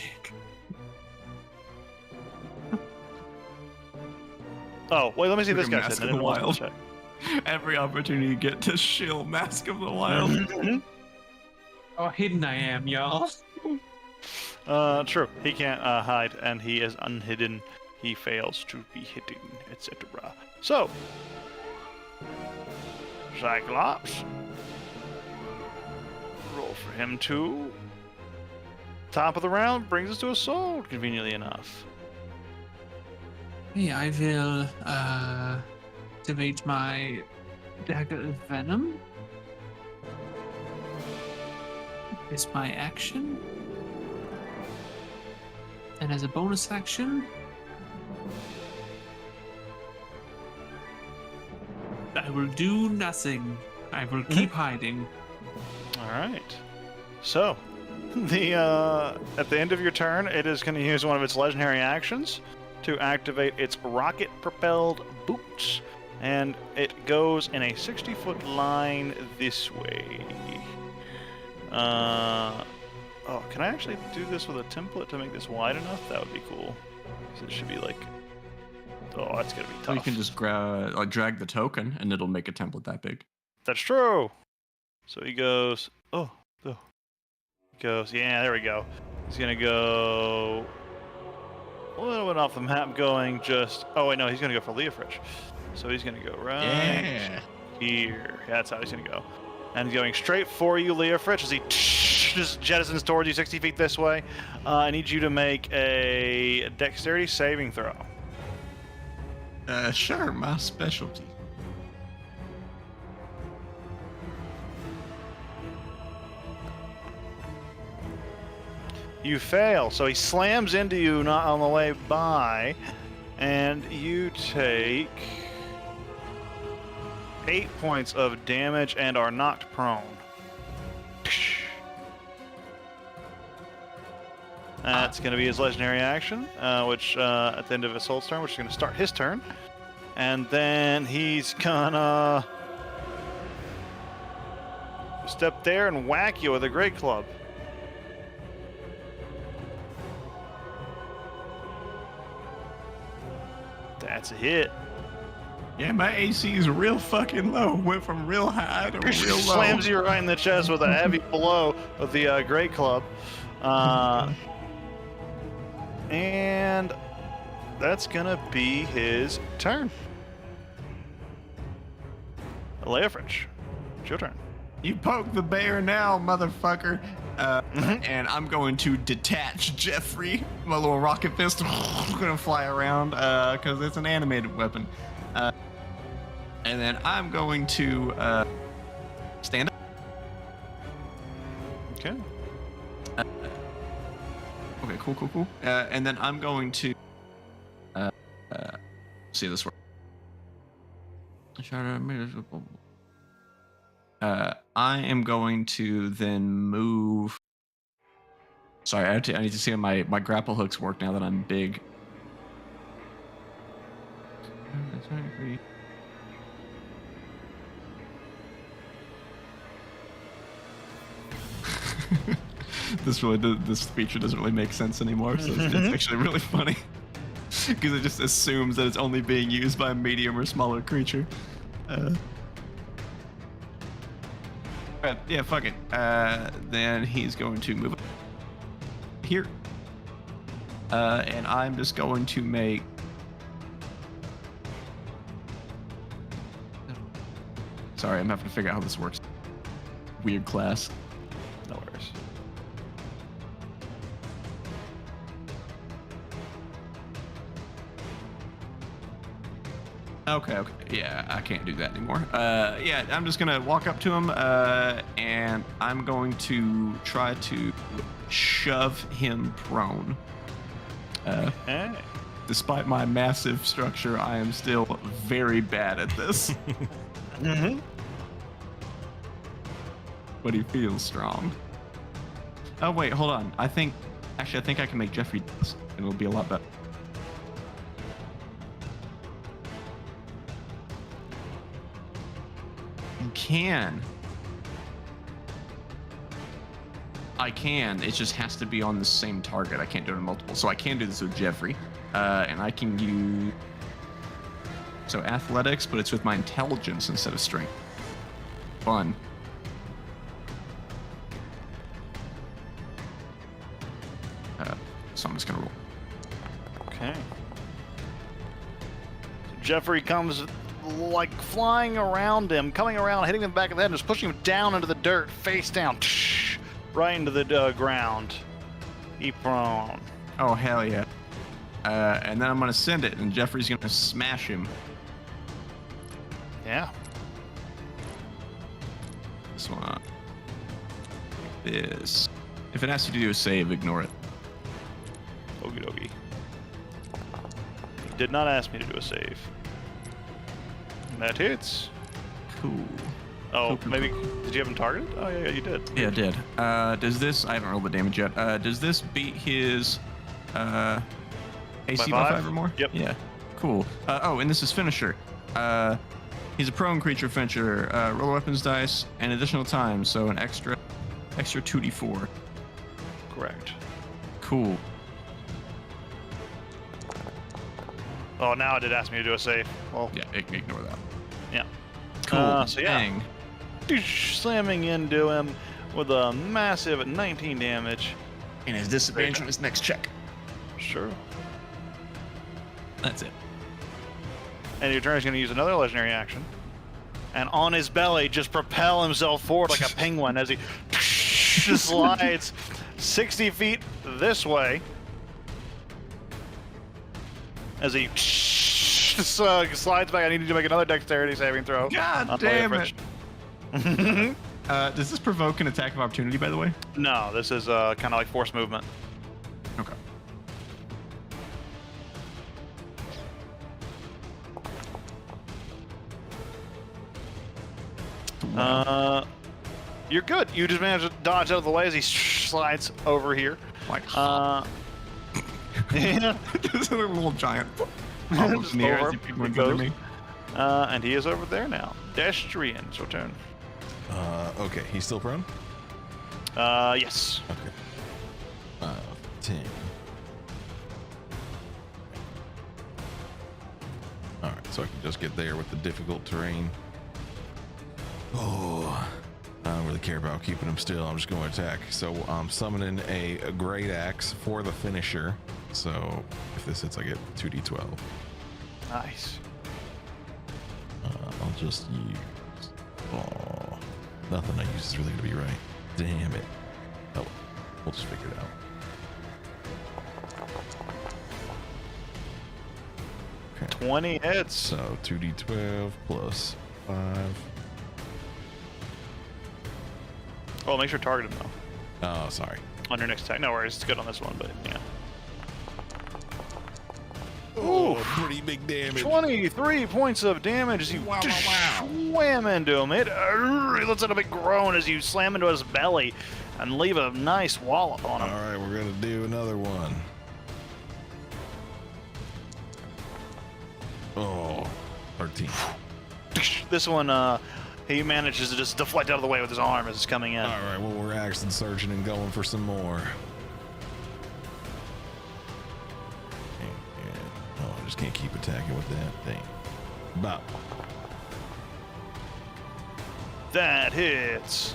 Oh, wait, let me see if this guy's Mask hidden. of the I didn't want to Wild. check. Every opportunity you get to shill Mask of the Wild. Oh, hidden I am, y'all. True. He can't hide, and he is unhidden. He fails to be hidden, etc. So, Cyclops, roll for him too. Top of the round brings us to a sword, conveniently enough. Hey, I will activate my dagger of venom. Is my action. And as a bonus action, I will do nothing. I will keep hiding. All right. So, the at the end of your turn, it is going to use one of its legendary actions to activate its rocket-propelled boots, and it goes in a 60-foot line this way. Oh, can I actually do this with a template to make this wide enough? That would be cool. 'Cause it should be like, oh, that's gonna be So tough. you can just drag the token, and it'll make a template that big. That's true. So he goes, oh. He goes, yeah, there we go. He's gonna go a little bit off the map, going just, oh wait, no, he's gonna go for Leofrich. So he's gonna go right here. Yeah, that's how he's gonna go. And he's going straight for you, Leofrich, as he just jettisons towards you 60 feet this way. I need you to make a dexterity saving throw. Sure, my specialty. You fail, so he slams into you not on the way by, and you take 8 points of damage and are knocked prone. That's going to be his legendary action, which at the end of Assault's turn, which is going to start his turn. And then he's gonna step there and whack you with a great club. That's a hit. Yeah, my AC is real fucking low. Went from real high to real low. Slams you right in the chest with a heavy blow with the great club. And that's gonna be his turn. Leofrich, it's your turn. You poke the bear now, motherfucker. And I'm going to detach Jeffrey. My little rocket fist. Gonna fly around because it's an animated weapon. And then I'm going to stand up. Okay. Okay, cool. And then I'm going to see this work. I am going to then move. Sorry, I need to see how my grapple hooks work now that I'm big. This feature doesn't really make sense anymore, so it's actually really funny because it just assumes that it's only being used by a medium or smaller creature. But yeah, fuck it. Then he's going to move here, and I'm just going to make. Sorry, I'm having to figure out how this works. Weird class. No worries. Okay. Yeah, I can't do that anymore. Yeah, I'm just gonna walk up to him, and I'm going to try to shove him prone. Hey. Despite my massive structure, I am still very bad at this. But he feels strong. Oh wait, hold on. I think I can make Jeffrey do this, and it'll be a lot better. I can. It just has to be on the same target. I can't do it in multiple. So I can do this with Jeffrey. And I can use... So athletics, but it's with my intelligence instead of strength. Fun. So I'm just gonna roll. Okay. Jeffrey comes like flying around him, coming around, hitting him back of the head, and just pushing him down into the dirt, face down. right into the ground. He prone. Oh, hell yeah. And then I'm going to send it, and Jeffrey's going to smash him. Yeah. This one. This. If it asks you to do a save, ignore it. Okie dokie. He did not ask me to do a save. And that hits. Cool. Oh, Cool. maybe. Did you have him targeted? Oh, yeah, you did. Yeah, it did. Does this... I haven't rolled the damage yet. Does this beat his AC by 5 or more? Yep. Yeah. Cool. Oh, and this is finisher. He's a prone creature finisher. Roll weapons dice and additional time, so an extra 2d4. Correct. Cool. Oh, now it did ask me to do a save. Well, Yeah, ignore that. yeah. Cool. So yeah. Dang. Slamming into him with a massive 19 damage. And his disadvantage on his next check. Sure. That's it. And your turn is going to use another legendary action. And on his belly, just propel himself forward like a penguin as he slides 60 feet this way. As he slides back. I need you to make another dexterity saving throw. God damn it. Does this provoke an attack of opportunity, by the way? No, this is kind of like force movement. Okay. You're good. You just managed to dodge out of the way as he slides over here. Like, Yeah. just a little giant. Almost Just in the air over, as he he runs goes. under me. And he is over there now. Destrian, it's your turn. Okay, he's still prone? Yes. Okay. 10. Alright, so I can just get there with the difficult terrain. Oh, I don't really care about keeping him still. I'm just going to attack. So I'm summoning a great axe for the finisher. So if this hits, I get 2d12. Nice. I'll just use. Oh, nothing I use is really going to be right. Damn it. Oh, we'll just figure it out. Okay. 20 hits. So 2d12 plus 5. Oh, make sure to target him though. Oh, sorry. On your next attack. No worries, it's good on this one, but yeah. Oh, pretty big damage. 23 points of damage as you slam into him. It lets out a big groan as you slam into his belly and leave a nice wallop on All him. right, we're gonna do another one. Oh, 13. This one, he manages to just deflect out of the way with his arm as it's coming in. All right, well, we're action searching and going for some more. Oh, I just can't keep attacking with that thing. Bop. That hits.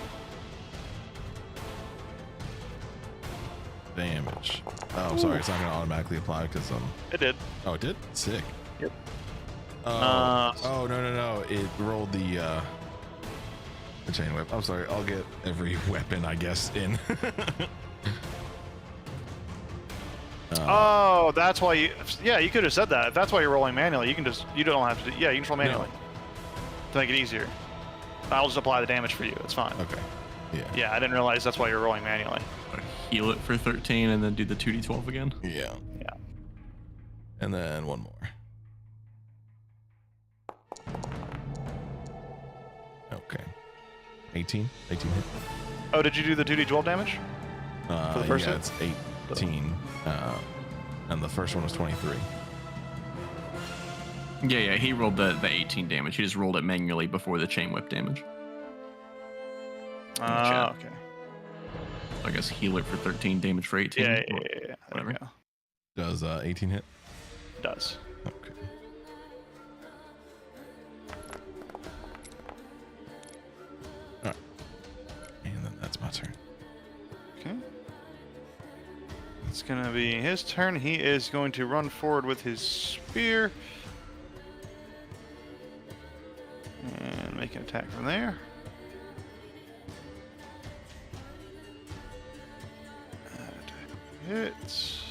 Damage. Oh, I'm sorry, it's not gonna automatically apply because It did. Oh, it did? Sick. Yep. Oh, no. It rolled the chain whip. I'm sorry, I'll get every weapon, I guess, in. Oh, that's why you. Yeah, you could have said that. If that's why you're rolling manually, you can just. You don't have to. Yeah, you can roll manually to make it easier. I'll just apply the damage for you. It's fine. Okay. Yeah. Yeah, I didn't realize that's why you're rolling manually. Heal it for 13 and then do the 2d12 again. Yeah. Yeah. And then one more. Okay. 18 hit. Oh, did you do the 2d12 damage? For the first yeah, hit? it's 18. And the first one was 23. Yeah, he rolled the 18 damage. He just rolled it manually before the chain whip damage. chat. Okay. I guess heal it for 13, damage for 18. Yeah. or There Whatever. we go. Does 18 hit? It does. Okay. Alright. And then that's my turn. Okay. It's gonna be his turn. He is going to run forward with his spear. And make an attack from there. hits.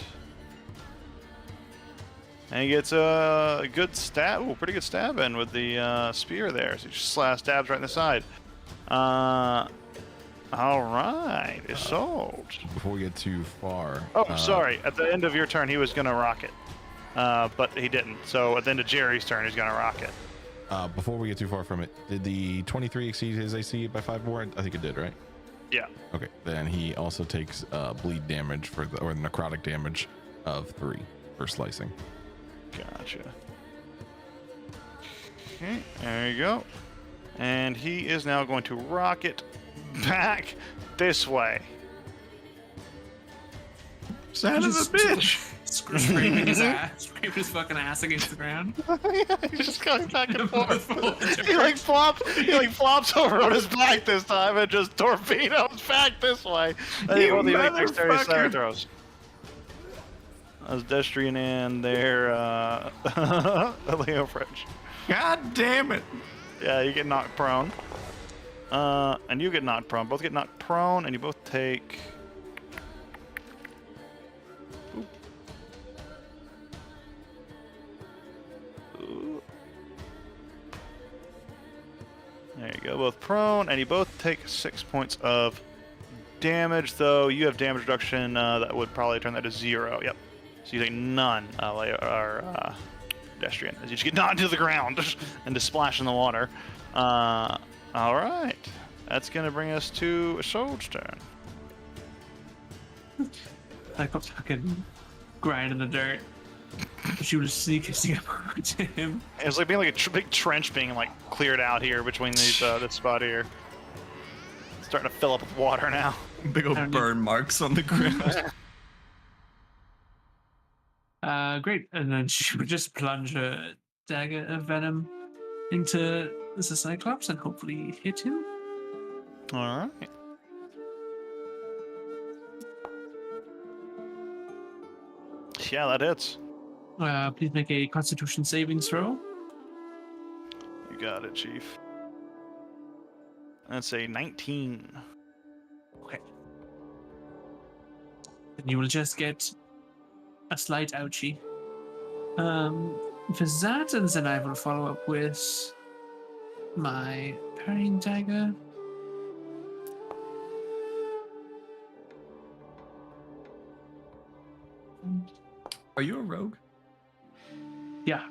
And he gets a good stab. Ooh, pretty good stab in with the spear there. So he just stabs right in the side. All right, it's sold. Before we get too far. Oh, sorry. At the end of your turn, he was gonna rock it, but he didn't. So at the end of Jerry's turn, he's gonna rock it. Before we get too far from it, did the 23 exceed his AC by 5 more? I think it did, right? Yeah. Okay, then he also takes bleed damage or necrotic damage of 3 for slicing. Gotcha. Okay, there you go. And he is now going to rocket back this way. Son of a bitch. Scraping his ass, scraping his fucking ass against the ground. Yeah, he's just going back and forth. He flops over on his back this time and just torpedoes back this way. And he only makes dexterity saving throws. As Destrian and their Leo French. God damn it. Yeah, you get knocked prone. And you get knocked prone. Both get knocked prone, and you both take. Ooh. There you go, both prone, and you both take 6 points of damage. Though you have damage reduction, that would probably turn that to 0. Yep. So you take none, Destrian, as you just get knocked to the ground and just splash in the water. All right, that's gonna bring us to Isolde's turn. Like I'm fucking grinding the dirt. She was sneaking up to him. It's like being like a big trench being like cleared out here between these this spot here. It's starting to fill up with water now. Big old burn marks on the ground. Great. And then she would just plunge a dagger of venom into the Cyclops and hopefully hit him. All right. Yeah, that hits. Please make a Constitution saving throw. You got it, Chief. That's a 19. Okay. And you will just get a slight ouchie. For that, and then I will follow up with my parrying dagger. Are you a rogue? Yeah.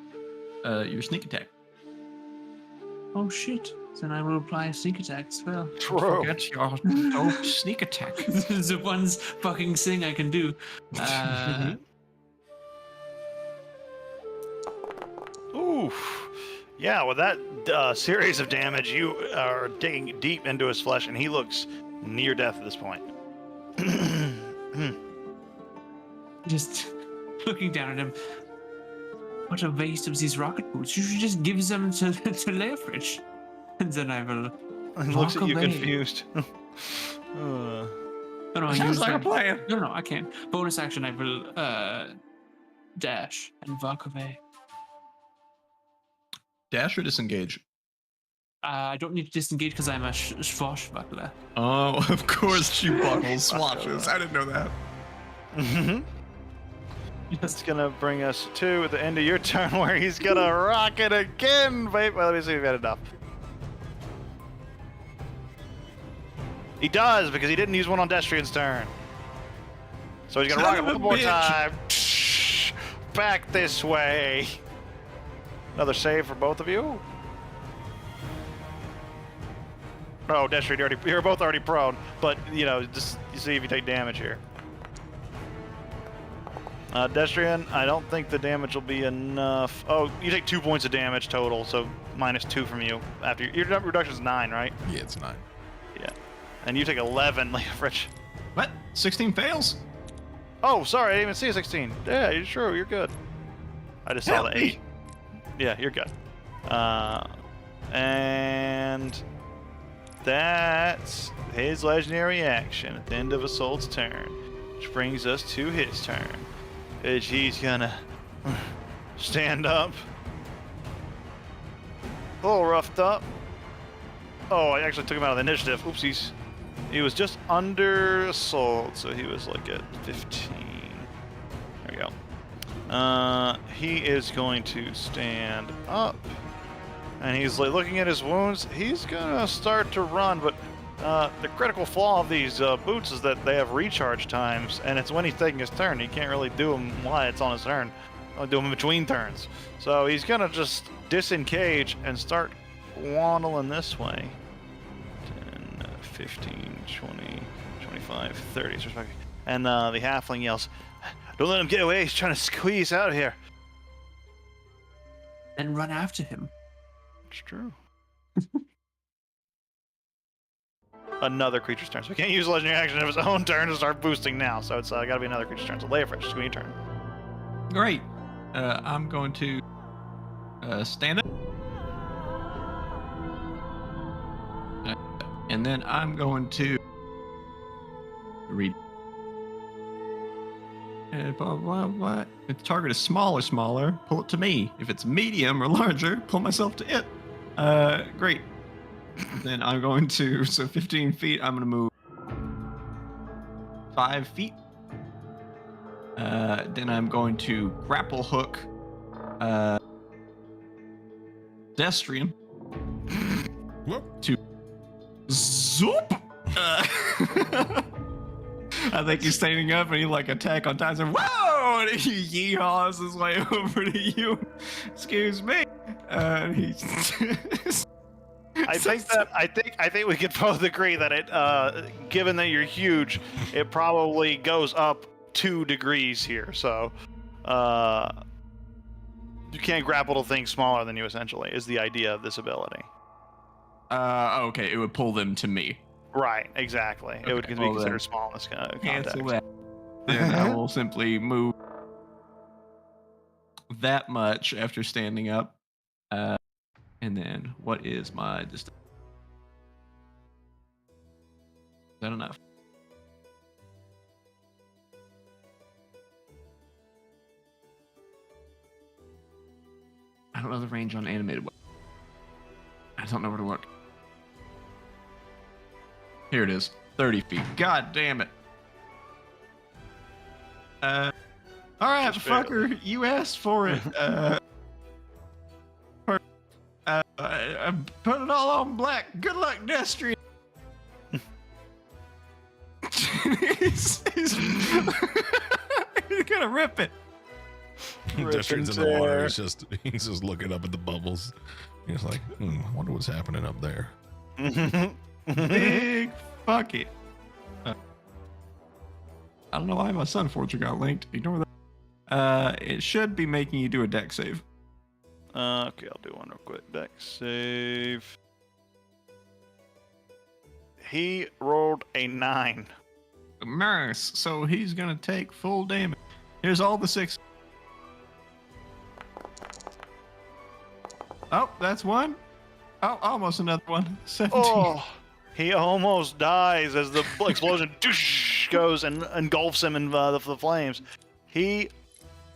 Your sneak attack. Oh shit. Then I will apply a sneak attack as well. Forget your dope sneak attack. This is the one fucking thing I can do. Oof. Yeah, with that series of damage, you are digging deep into his flesh, and he looks near death at this point. Just looking down at him. What a waste of these rocket boots. You should just give them to Leofrich. And then I will He looks at you away. confused. No, I Sounds use like a that. plan. No, I can't. Bonus action, I will dash and walk away. Dash or disengage? I don't need to disengage because I'm a swashbuckler. Oh, of course she buckles swatches. I didn't know that. That's gonna bring us to the end of your turn, where he's gonna rock it again. Wait, well, let me see if we got enough. He does, because he didn't use one on Destrian's turn. So he's gonna rock it one more time. Back this way. Another save for both of you. Oh, Destrian, you're both already prone, but you know, just you see if you take damage here. Destrian, I don't think the damage will be enough. Oh, you take 2 points of damage total, so -2 from you. After your reduction is 9, right? Yeah, it's 9. Yeah. And you take 11, Leofrich. What? 16 fails? Oh, sorry, I didn't even see a 16. Yeah, you're true, you're good. I just saw the 8. Yeah, you're good. And that's his legendary action at the end of Isolde's turn, which brings us to his turn. He's gonna stand up. A little roughed up. Oh, I actually took him out of the initiative. Oopsies. He was just under Isolde, so he was like at 15. He is going to stand up, and he's like looking at his wounds. He's gonna start to run, but the critical flaw of these boots is that they have recharge times, and it's when he's taking his turn. He can't really do them while it's on his turn. I'll do them in between turns. So he's gonna just disengage and start waddling this way. 10, 15, 20, 25, 30. And the halfling yells, "Don't let him get away, he's trying to squeeze out of here." Then run after him. It's true. Another creature's turn. So we can't use legendary action of his own turn to start boosting now. So it's gotta be another creature's turn. So Leofric, it's gonna be your turn. Great. I'm going to stand up. And then I'm going to read. Blah, blah, blah. If the target is small or smaller, pull it to me. If it's medium or larger, pull myself to it. Great. Then I'm going to, so 15 feet, I'm going to move 5 feet. Then I'm going to grapple hook Destrian Whoop. to zoop. I think he's standing up and he like attack on Tyson. Whoa! And he yeehaws his way over to you. Excuse me. And he. I think we could both agree that it, given that you're huge, it probably goes up 2 degrees here. So, you can't grapple to things smaller than you. Essentially, is the idea of this ability. Okay, it would pull them to me. Right. Exactly. Okay, it would be well considered then, small in this context. Cancel that. Then I will simply move that much after standing up. And then what is my distance? Is that enough? I don't know the range on animated weapon. I don't know where to look. Here it is. 30 feet. God damn it. All right, Just fucker. You asked for it. I put it all on black. Good luck, Destrian. he's gonna rip it. Destrian's in the water. He's just looking up at the bubbles. He's like, I wonder what's happening up there. Big fuck it. I don't know why my Sun Forger got linked. Ignore that. It should be making you do a deck save. Okay, I'll do one real quick. Dex save. He rolled a 9. Nice. So he's gonna take full damage. Here's all the 6. Oh, that's one. Oh, almost another one. 17. Oh, he almost dies as the explosion goes and engulfs him in the flames. He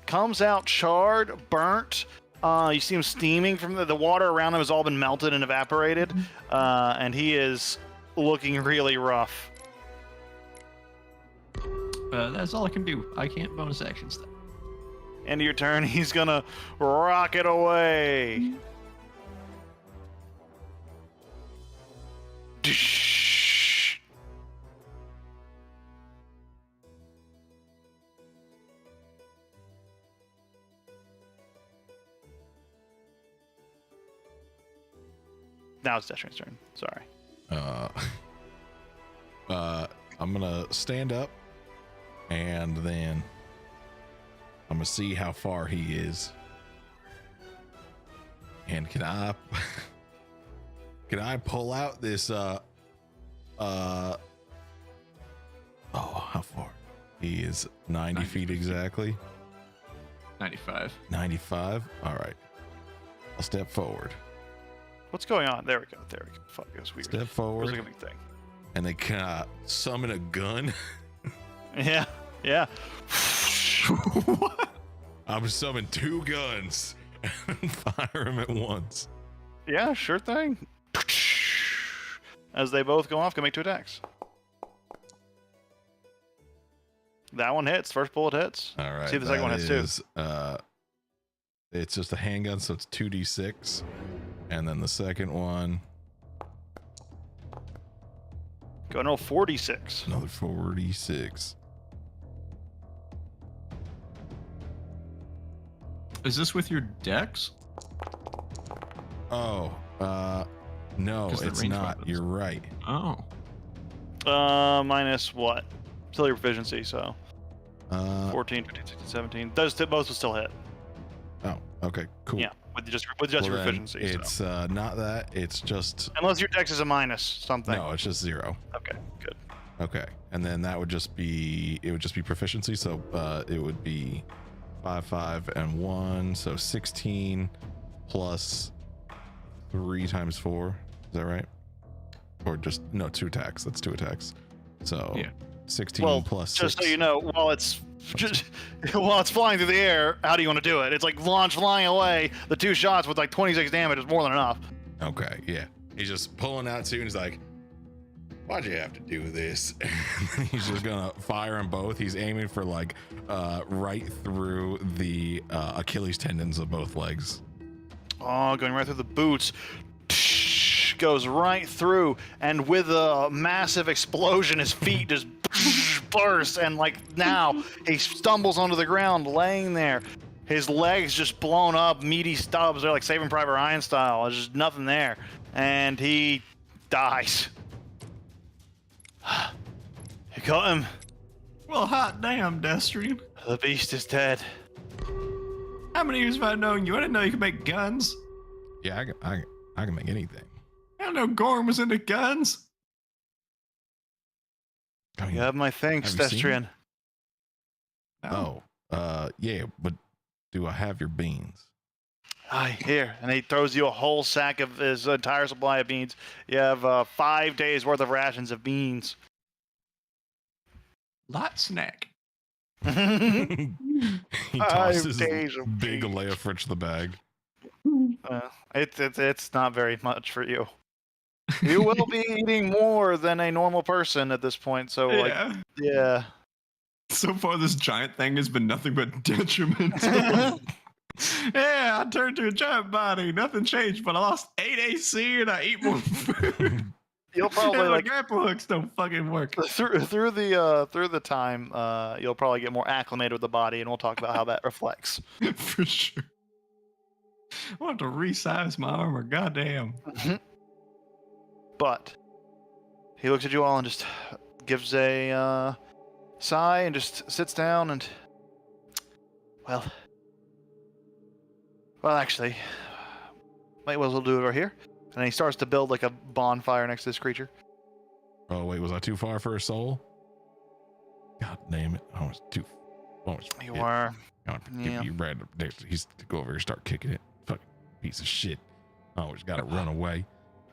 comes out charred, burnt. You see him steaming from the water around him has all been melted and evaporated, and he is looking really rough. That's all I can do. I can't bonus action stuff. End of your turn, he's gonna rocket away. Now it's Destrian's turn. Sorry. I'm gonna stand up, and then I'm gonna see how far he is. And can I pull out this oh, how far? He is 90 feet exactly. 95. 95. All right. I'll step forward. What's going on? There we go. There we go. Fuck, it was weird. Step It was forward. like a big thing. And they can summon a gun. Yeah. Yeah. What? I'm summon 2 guns and fire them at once. Yeah, sure thing. As they both go off, go make 2 attacks. That one hits. First bullet hits. All right. See if the second one hits too. too. It's just a handgun, so it's 2d6, and then the second one, Go and roll 46. another 46. Is this with your dex? Oh, no, 'Cause they're it's ranged not. weapons. You're right. Oh. Minus what? Still your proficiency, so 14, 15, 16, 17. Those both will still hit. Oh, okay, cool. Yeah, with just Well, your then proficiency. it's So. not that. It's just Unless your dex is a minus something. no. It's just 0. Okay, good. Okay, and then that would just be proficiency. So it would be 5, 5, and 1. So 16 plus 3 times 4. Is that right? Or just no 2 attacks. That's 2 attacks. So Yeah. 16 Well, plus just 6. so you know, while it's flying through the air, how do you want to do it? It's like launch flying away. The 2 shots with like 26 damage is more than enough. Okay, yeah. He's just pulling out 2, and he's like, "Why'd you have to do this?" And he's just gonna fire them both. He's aiming for like right through the Achilles tendons of both legs. Oh, going right through the boots. Goes right through, and with a massive explosion, his feet just burst, and like now he stumbles onto the ground, laying there. His legs just blown up, meaty stubs. They're like Saving Private Ryan style. There's just nothing there, and he dies. You got him. Well, hot damn, Destrian. The beast is dead. How many years have I known you? I didn't know you could make guns. Yeah, I can make anything. I didn't know Gorm was into guns. I mean, You have my thanks, Have you seen Destrian. yeah, but do I have your beans? Aye, here. And he throws you a whole sack of his entire supply of beans. You have 5 days worth of rations of beans. Light snack. He 5 tosses days of big beans. Leia Fritch the bag. It's not very much for you. You will be eating more than a normal person at this point, so like, Yeah. yeah. So far, this giant thing has been nothing but detrimental. Yeah, I turned to a giant body. Nothing changed, but I lost 8 AC and I eat more food. You'll probably and my like grapple hooks don't fucking work. through the time, you'll probably get more acclimated with the body, and we'll talk about how that reflects. For sure. I want to resize my armor. Goddamn. But he looks at you all and just gives a sigh and just sits down and well, actually, might as well do it over here. And he starts to build like a bonfire next to this creature. Oh wait, was I too far for a soul? God damn it! I was too. You are. Yeah. You ran. He's to go over here, and start kicking it. Fucking piece of shit. I always got to run away.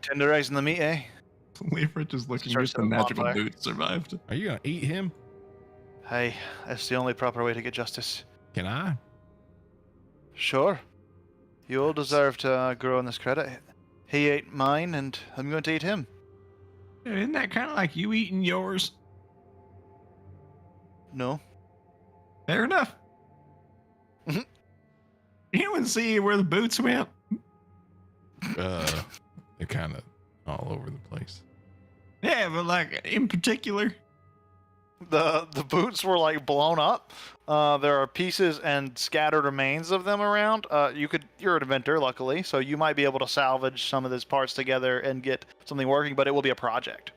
Tender eggs in the meat, eh? Leafrich is looking Starts good. The to magical bonfire. boot survived. Are you gonna eat him? Hey, that's the only proper way to get justice. Can I? Sure. You'll deserve to grow in this credit. He ate mine, and I'm going to eat him. Yeah, isn't that kind of like you eating yours? No. Fair enough. Mhm. Anyone see where the boots went? They're kind of all over the place. Yeah, but like in particular. The boots were like blown up. There are pieces and scattered remains of them around. You're an inventor, luckily, so you might be able to salvage some of these parts together and get something working. But it will be a project.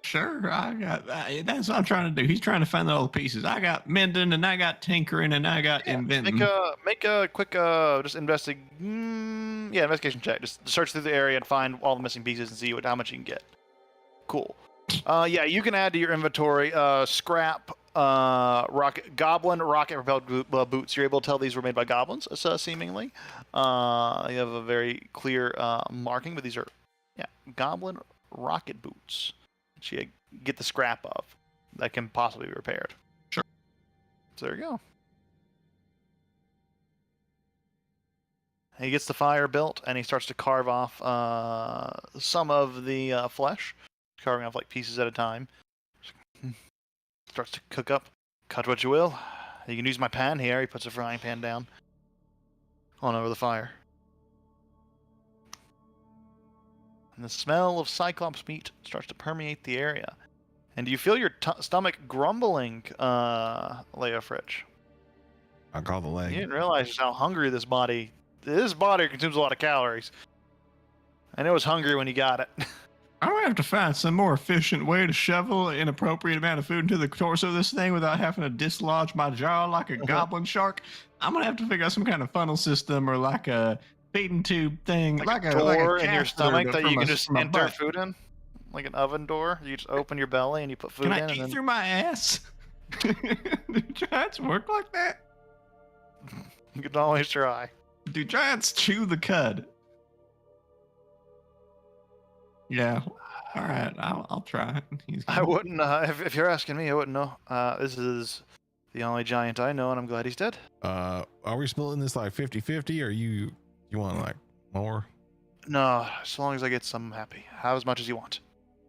Sure, I got that. That's what I'm trying to do. He's trying to find all the pieces. I got mending, and I got tinkering, and I got inventing. Make a quick just investigation check. Just search through the area and find all the missing pieces and see how much you can get. Cool. Yeah, you can add to your inventory scrap goblin rocket propelled boots. You're able to tell these were made by goblins, seemingly. You have a very clear marking, but these are goblin rocket boots that you get the scrap of that can possibly be repaired. Sure. So there you go. He gets the fire built and he starts to carve off some of the flesh, carving off like pieces at a time. Starts to cook up Cut what you will. You can use my pan here. He puts a frying pan down on over the fire. And the smell of Cyclops meat starts to permeate the area. And you feel your stomach grumbling, Leia Fritch. I call the leg. You didn't realize just how hungry this body consumes a lot of calories. I know it's hungry when you got it. I'm gonna have to find some more efficient way to shovel an appropriate amount of food into the torso of this thing without having to dislodge my jaw like a goblin shark. I'm gonna have to figure out some kind of funnel system or like a feeding tube thing, like a door in your catheter stomach that you can just from a enter butt. food in, like an oven door. You just open your belly and you put food Can in. I and eat then... through my ass? Do giants work like that? You can always try. Do giants chew the cud? Yeah. All right. I'll try. I wouldn't. If you're asking me, I wouldn't know. This is the only giant I know, and I'm glad he's dead. Are we splitting this like 50-50 or you want like more? No, as long as I get some, I'm happy. Have as much as you want.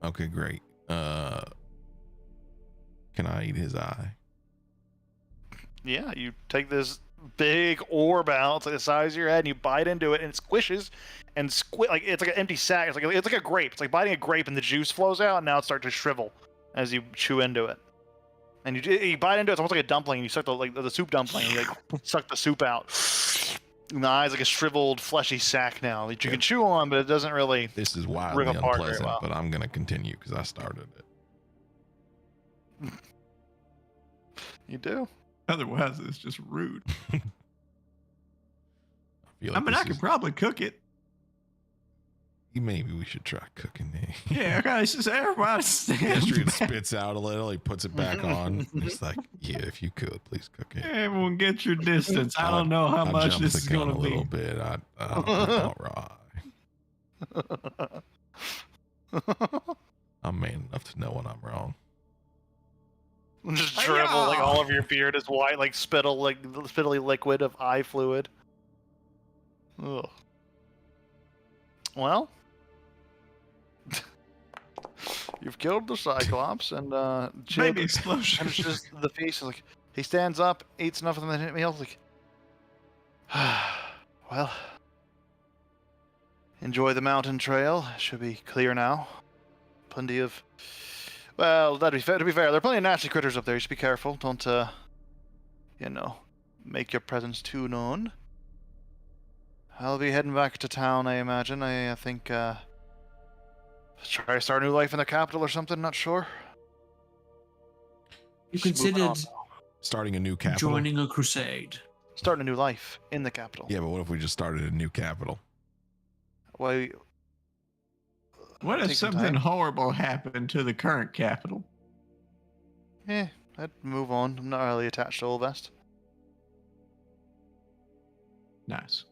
Okay, great. Can I eat his eye? Yeah, you take this big orb out, it's like the size of your head, and you bite into it, and it squishes and like it's like an empty sack. It's like a grape. It's like biting a grape, and the juice flows out, and now it starts to shrivel as you chew into it. And you bite into it. It's almost like a dumpling. And you suck the soup dumpling. And you like suck the soup out. And the eye's like a shriveled, fleshy sack now that you can chew on, but it doesn't really. This is wildly rip apart very unpleasant, well. but I'm gonna continue because I started it. You do. Otherwise, it's just rude. I feel like I could probably cook it. maybe we should try cooking it. Yeah, okay, it's just everybody stand Astrid back. spits out a little. He puts it back on. It's like, yeah, if you could, please cook it. Everyone get your distance. I don't know how I much jumped this the is gun going to a little be. bit. All right. I'm man enough to know when I'm wrong. Just dribble like all of your beard is white, like spittly liquid of eye fluid. Ugh. Well, you've killed the Cyclops, and Maybe Jib explosion. finishes the feast. Like he stands up, eats enough of the meal. Like, well, enjoy the mountain trail. Should be clear now. Plenty of. Well, that'd be fair. To be fair, there are plenty of nasty critters up there. You should be careful. Don't, make your presence too known. I'll be heading back to town, I imagine. I think, try to start a new life in the capital or something. Not sure. You Just moving on considered now. Starting a new capital. joining a crusade. Starting a new life in the capital. Yeah, but what if we just started a new capital? Well, What if take some something time. horrible happened to the current capital? I'd move on. I'm not really attached to Olvest. Nice.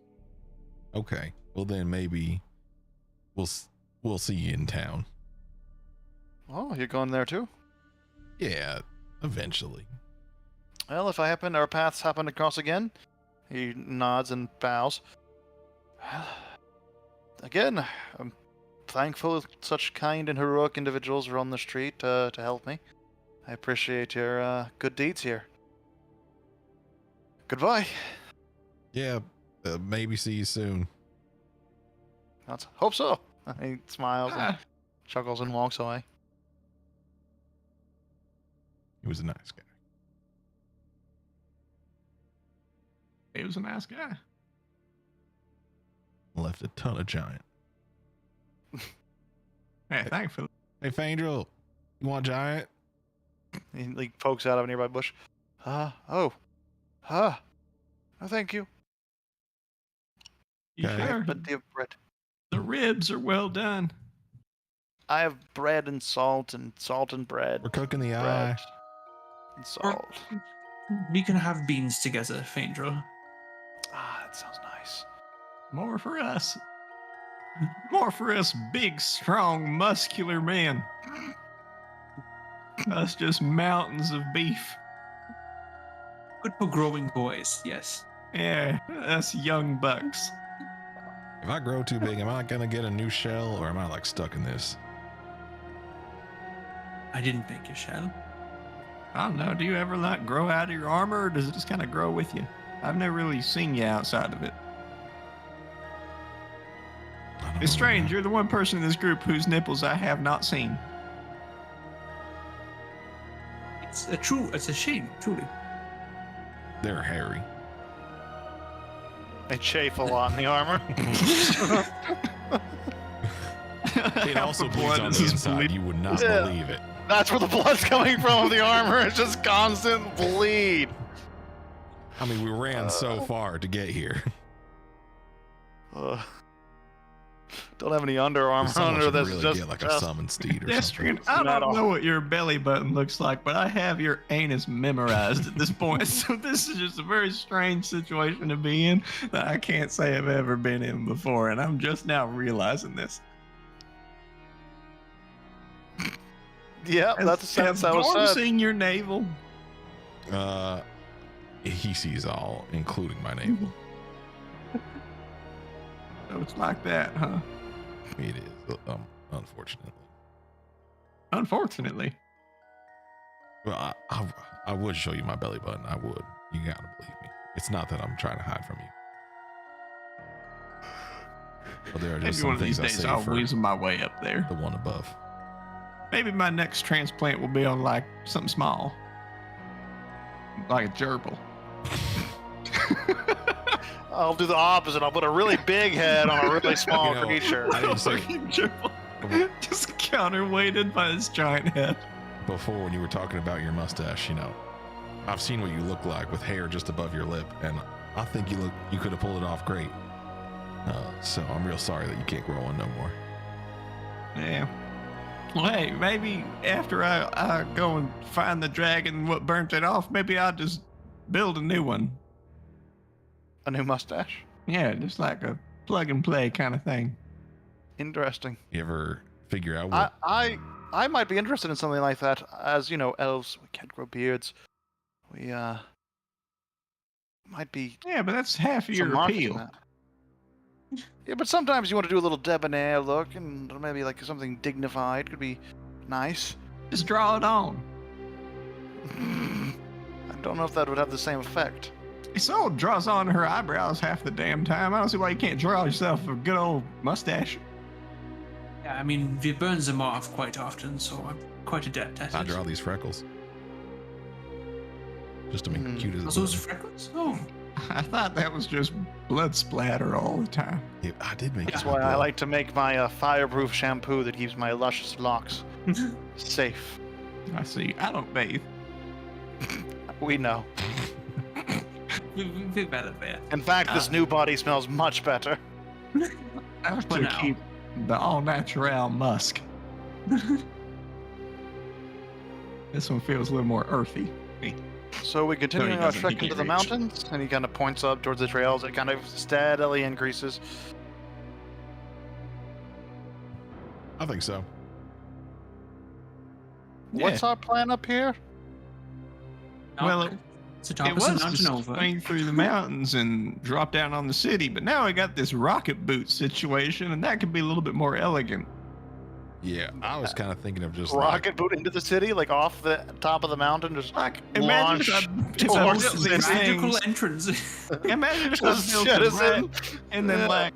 Okay. Well, then maybe we'll see you in town. Oh, you're going there too? Yeah, eventually. Well, if our paths happen to cross again, he nods and bows. Well, again, I'm thankful such kind and heroic individuals are on the street to help me. I appreciate your good deeds here. Goodbye. Yeah, maybe see you soon. Hope so. He smiles and Ah, chuckles and walks away. He was a nice guy. he was a nice guy. Left a ton of giant. Hey, thankfully. Hey, Fandral, you want giant? He like pokes out of a nearby bush. No, thank you. You Okay. sure? But the bread. The ribs are well done. I have bread and salt and bread. We're cooking the Bread eye. and salt. We can have beans together, Phaedra. That sounds nice. More for us. More for us big, strong, muscular men. Us just mountains of beef. Good for growing boys, yes. Yeah, us young bucks. If I grow too big, am I gonna get a new shell or am I like stuck in this? I didn't make your shell. I don't know. Do you ever like grow out of your armor, or does it just kind of grow with you? I've never really seen you outside of it. I don't It's know, strange. man. You're the one person in this group whose nipples I have not seen. It's a shame, truly. They're hairy. They chafe a lot in the armor. It also bleeds blood on is the just inside. bleed- You would not Yeah. believe it. That's where the blood's coming from of the armor. It's just constant bleed. I mean, we ran so far to get here. Don't have any underarm Someone under should this. really Just, get like a just- summon steed or Pedestrian, something. I Metal. don't know what your belly button looks like, but I have your anus memorized at this point. So this is just a very strange situation to be in that I can't say I've ever been in before, and I'm just now realizing this. Yep, that's the sentence I was Gorm said. seeing your navel. He sees all, including my navel. So it's like that, huh? It is, unfortunately. Unfortunately. Well, I would show you my belly button. I would. You gotta believe me. It's not that I'm trying to hide from you. But there are Maybe just one some of these things I days say I'll for weasel my way up there. the one above. Maybe my next transplant will be on like something small. Like a gerbil. I'll do the opposite. I'll put a really big head on a really small You know, creature. I didn't say Fucking gerbil. Just counterweighted by his giant head. before when you were talking about your mustache, you know, I've seen what you look like with hair just above your lip, and I think you could have pulled it off great. So I'm real sorry that you can't grow one no more. Yeah. Well, hey, maybe after I go and find the dragon what burnt it off, maybe I'll just build a new one. A new mustache. Yeah, just like a plug and play kind of thing. Interesting. You ever figure out what? I might be interested in something like that. As you know, elves, we can't grow beards. We might be Yeah, but that's half of some your market in appeal. that. Yeah, but sometimes you want to do a little debonair look and maybe like something dignified could be nice. Just draw it on. I don't know if that would have the same effect. So draws on her eyebrows half the damn time. I don't see why you can't draw yourself a good old mustache. Yeah, I mean, we burn them off quite often, so I'm quite adept at I it. draw these freckles just to make it cute Are as those a freckles? Oh, I thought that was just blood splatter all the time. yeah, I did make. That's it why with I blood. like to make my fireproof shampoo that keeps my luscious locks safe. I see. I don't bathe. We know. we're better there. In fact, this new body smells much better. I have For to now. keep the all natural musk. This one feels a little more earthy. So we continue he our doesn't. trek He into can't the reach. mountains, and he kind of points up towards the trails. It kind of steadily increases. I think so. What's our plan up here? Well, it's the top It of the was mountain to over. swing through the mountains and drop down on the city, but now we got this rocket boot situation, and that could be a little bit more elegant. Yeah, I was kind of thinking of just Rocket boot into the city, like off the top of the mountain, just Like, Launch imagine if I towards built the these Magical things. entrance. Imagine if I just built shut them, us right? in. And then, Yeah. like,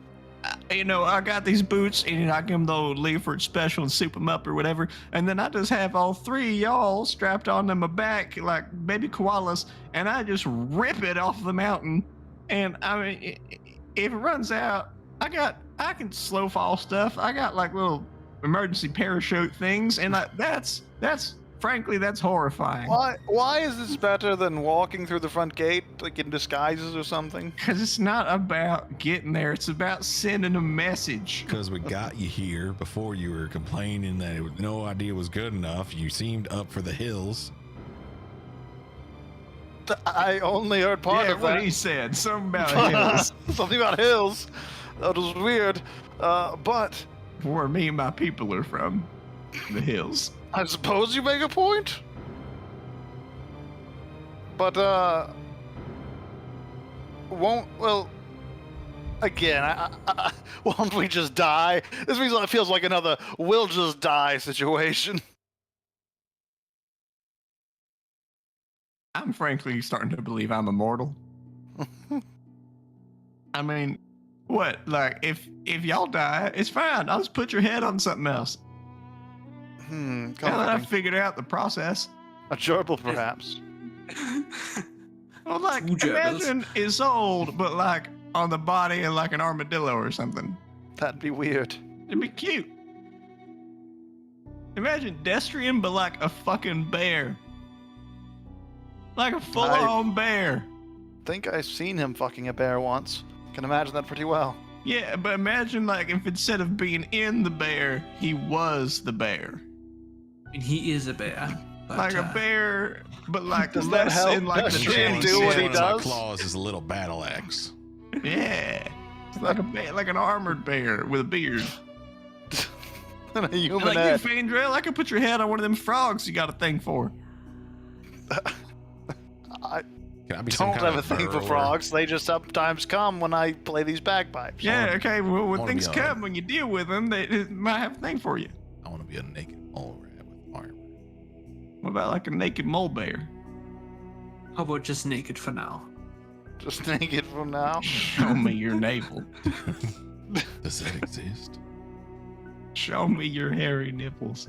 I got these boots, and I give them the old Leaford special and soup them up or whatever. And then I just have all three of y'all strapped onto my back like baby koalas, and I just rip it off the mountain. And I mean, if it runs out, I can slow fall stuff. I got like little emergency parachute things, and that's frankly that's horrifying. Why is this better than walking through the front gate, like in disguises or something? Because it's not about getting there; it's about sending a message. because we got you here before you were complaining that no idea was good enough. You seemed up for the hills. I only heard part Yeah, of what that. he said, something about hills. Something about hills. That was weird. But Where me and my people are from, the hills. I suppose you make a point. But again, won't we just die? This feels like another "we'll just die" situation. I'm frankly starting to believe I'm immortal. I mean, what? Like, if y'all die, it's fine. I'll just put your head on something else. Now that I Comforting. figured out the process. A gerbil, perhaps. Well, like, Two gerbils. imagine it's old, but like on the body of like an armadillo or something. That'd be weird. It'd be cute. Imagine Destrian, but like a fucking bear. Like a full-on bear. Think I've seen him fucking a bear once. Can imagine that pretty well. Yeah, but imagine like if instead of being in the bear, he was the bear. I mean, he is a bear. But, Like a bear, but like Does that less help? in like the Does training Destrian do what he sense. does? My claws is a little battle axe. Yeah. It's like a bear, like an armored bear with a beard. And a human Like head. you, Fandrel, I could put your head on one of them frogs you got a thing for. I Can I be some don't kind have a of thing for burrower? frogs. They just sometimes come when I play these bagpipes. Yeah, okay, well, when wanna things be come, when you deal with them, they might have a thing for you. I want to be a naked mole rat with armor. What about like a naked mole bear? How about just naked for now? Just naked from now. Show me your navel. Does that exist? Show me your hairy nipples.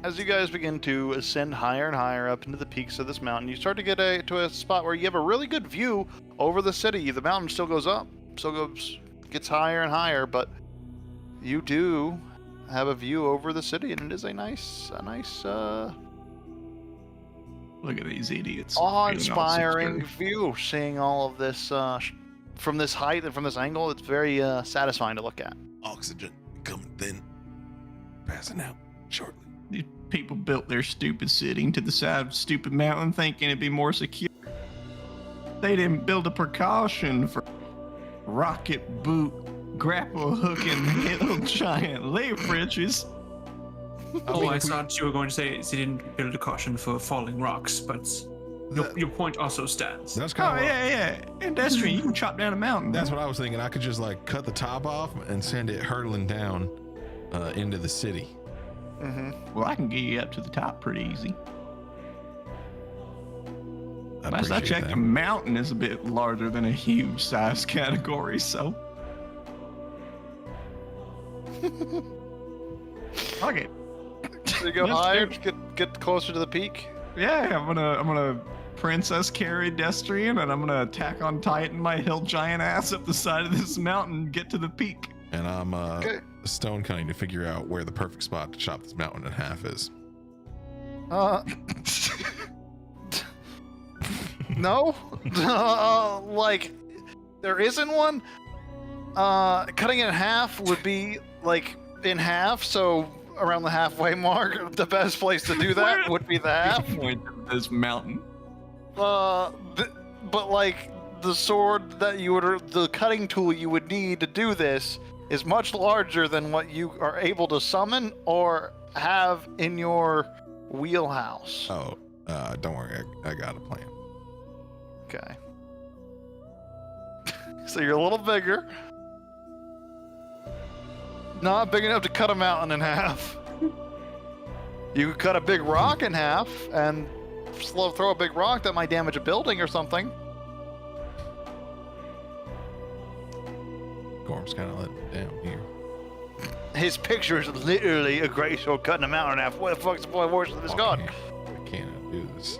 As you guys begin to ascend higher and higher up into the peaks of this mountain, you start to get to a spot where you have a really good view over the city. The mountain still goes up, gets higher and higher, but you do have a view over the city, and it is a nice, Look at these idiots. awe-inspiring view. Seeing all of this from this height and from this angle, it's very satisfying to look at. Oxygen coming thin. Passing out shortly. These people built their stupid city to the side of a stupid mountain thinking it'd be more secure. They didn't build a precaution for rocket boot, grapple hooking hill giant leaf bridges. I thought you were going to say they didn't build a caution for falling rocks, but your point also stands. That's Oh, kind of yeah. And Destrian, you can chop down a mountain. That's what I was thinking. I could just like cut the top off and send it hurtling down into the city. Well, I can get you up to the top pretty easy. I Last I appreciate checked, that. a mountain is a bit larger than a huge size category, so. Okay. So you go Let's higher, do- get closer to the peak. Yeah, I'm gonna princess carry Destrian, and I'm gonna attack on Titan my hill giant ass up the side of this mountain, get to the peak. And I'm Okay. stone cutting to figure out where the perfect spot to chop this mountain in half is. No, like there isn't one. Cutting it in half would be like in half, so around the halfway mark. The best place to do that Where- would be the half. Point of this mountain. But like the sword that you would, the cutting tool you would need to do this is much larger than what you are able to summon or have in your wheelhouse. Oh, don't worry, I got a plan. Okay. So you're a little bigger. Not big enough to cut a mountain in half. You could cut a big rock in half and throw a big rock that might damage a building or something. Gorm's kind of let down here. His picture is literally a great sword cutting a mountain in half. What the fuck's the point worse than this god? I can't do this.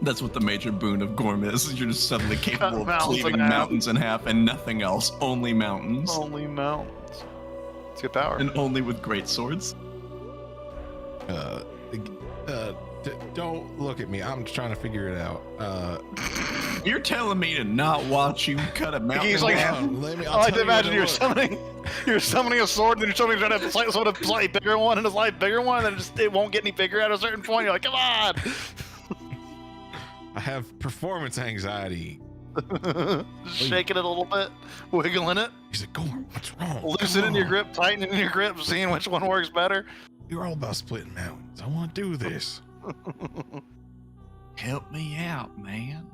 That's what the major boon of Gorm is. You're just suddenly capable of mountains in cleaving half. mountains in half and nothing else. Only mountains. Only mountains. It's good power. And only with great swords. Don't look at me. I'm just trying to figure it out. You're telling me to not watch you cut a mountain He's in like- half? I like to imagine you're summoning a sword, and then you're suddenly trying to have a slightly bigger one and a slightly bigger one, and then it won't get any bigger at a certain point. You're like, come on! I have performance anxiety. Just shaking it a little bit, wiggling it, He's like, Gorm, what's wrong? loosening Come your on. grip, tightening your grip, seeing which one works better. You're all about splitting mountains. I want to do this. Help me out, man.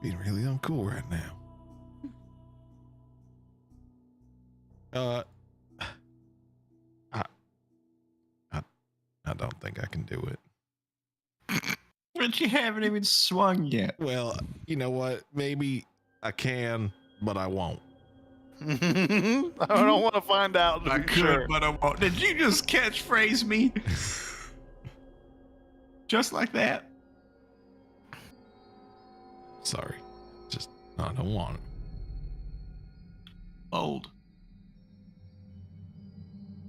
Being really uncool right now. I don't think I can do it. But you haven't even swung yet. Well, you know what? Maybe I can, but I won't. I don't want to find out. I I'm could, sure. but I won't. Did you just catchphrase me? Just like that? Sorry. Just, I don't want it. Old.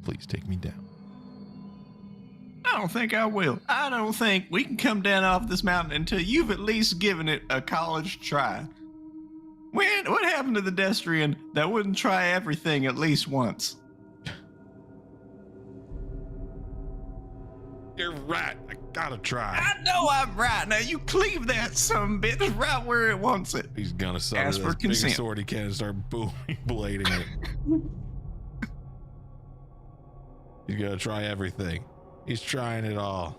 Please take me down. I don't think I will. I don't think we can come down off this mountain until you've at least given it a college try. What happened to the Destrian that wouldn't try everything at least once? You're right. I gotta try. I know I'm right. Now you cleave that some bitch right where it wants it. He's gonna summon Ask this for big consent. sword he can and start blading it. He's gonna try everything. He's trying it all.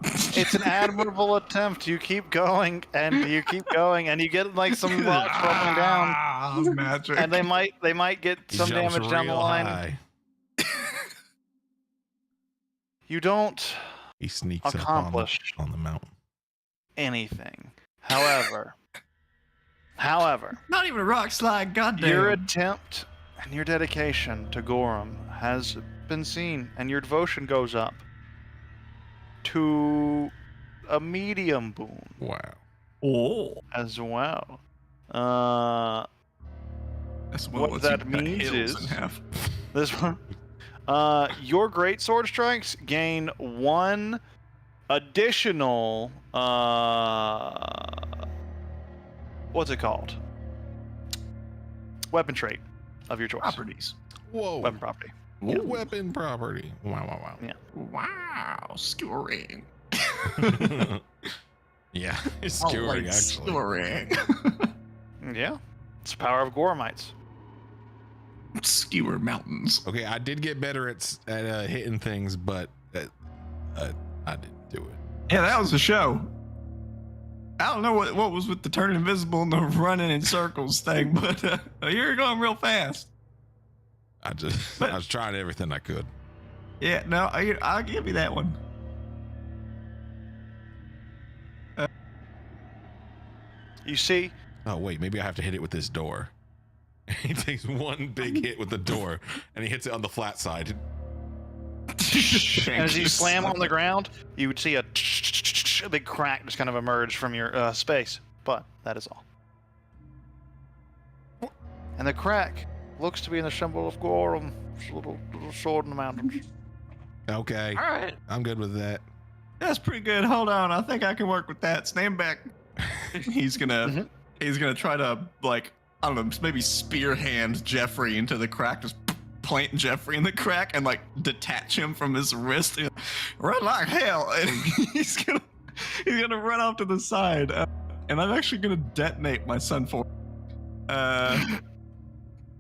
It's an admirable attempt. You keep going and you keep going and you get like some rocks falling down, Ah, magic. and they might get He some jumps damage down the real line. high. You don't He sneaks up accomplish on the mountain. anything. However, Not even a rock slide, goddamn. your attempt and your dedication to Gorham has been seen, and your devotion goes up to a medium boon Wow. Oh. as well. That's What lets that you cut means hills is- in half. This one. Your great sword strikes gain one additional what's it called? Weapon trait of your choice. Properties. Whoa. Weapon property. Weapon property. Wow. Yeah. Wow, skewering. Yeah, it's skewering, actually. Skewering. Yeah. It's the power of Goramites. Skewer mountains. Okay, I did get better at hitting things, but I didn't do it. Yeah, that was the show. I don't know what was with the turning invisible and the running in circles thing, but you're going real fast. I was trying everything I could. Yeah, no, I'll give you that one. You see, Oh wait, maybe I have to hit it with this door. He takes one big hit with the door, and he hits it on the flat side. as you slam on the ground, you would see a big crack just kind of emerge from your space. But that is all. And the crack looks to be in the symbol of Gorham, little sword in the mountains. Okay, All right, I'm good with that. that's pretty good. Hold on, I think I can work with that. Stand back. He's gonna try to, like, I don't know, maybe spearhand Jeffrey into the crack, just plant Jeffrey in the crack and like detach him from his wrist. Run like hell, and he's gonna run off to the side. And I'm actually gonna detonate my Sun Force.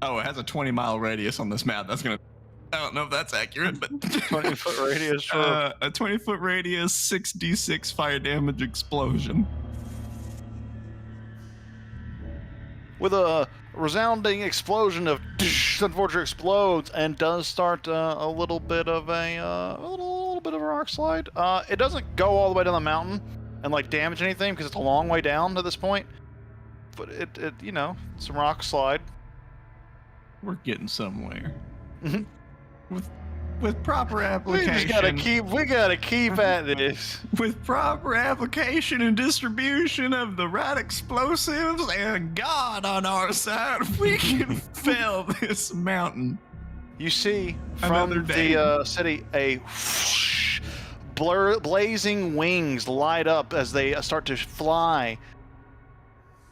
Oh, it has a 20-mile radius on this map. That's gonna. I don't know if that's accurate, but 20-foot radius for a 20-foot radius, 6d6 fire damage explosion. with a resounding explosion of Sunforger explodes and does start a little bit of a little bit of a rock slide. It doesn't go all the way down the mountain and like damage anything because it's a long way down to this point. But it you know, it's a rock slide. We're getting somewhere. Mhm. With proper application. We gotta keep at this. With proper application and distribution of the right explosives and God on our side, we can fell this mountain. You see Another from day. the city a blazing wings light up as they start to fly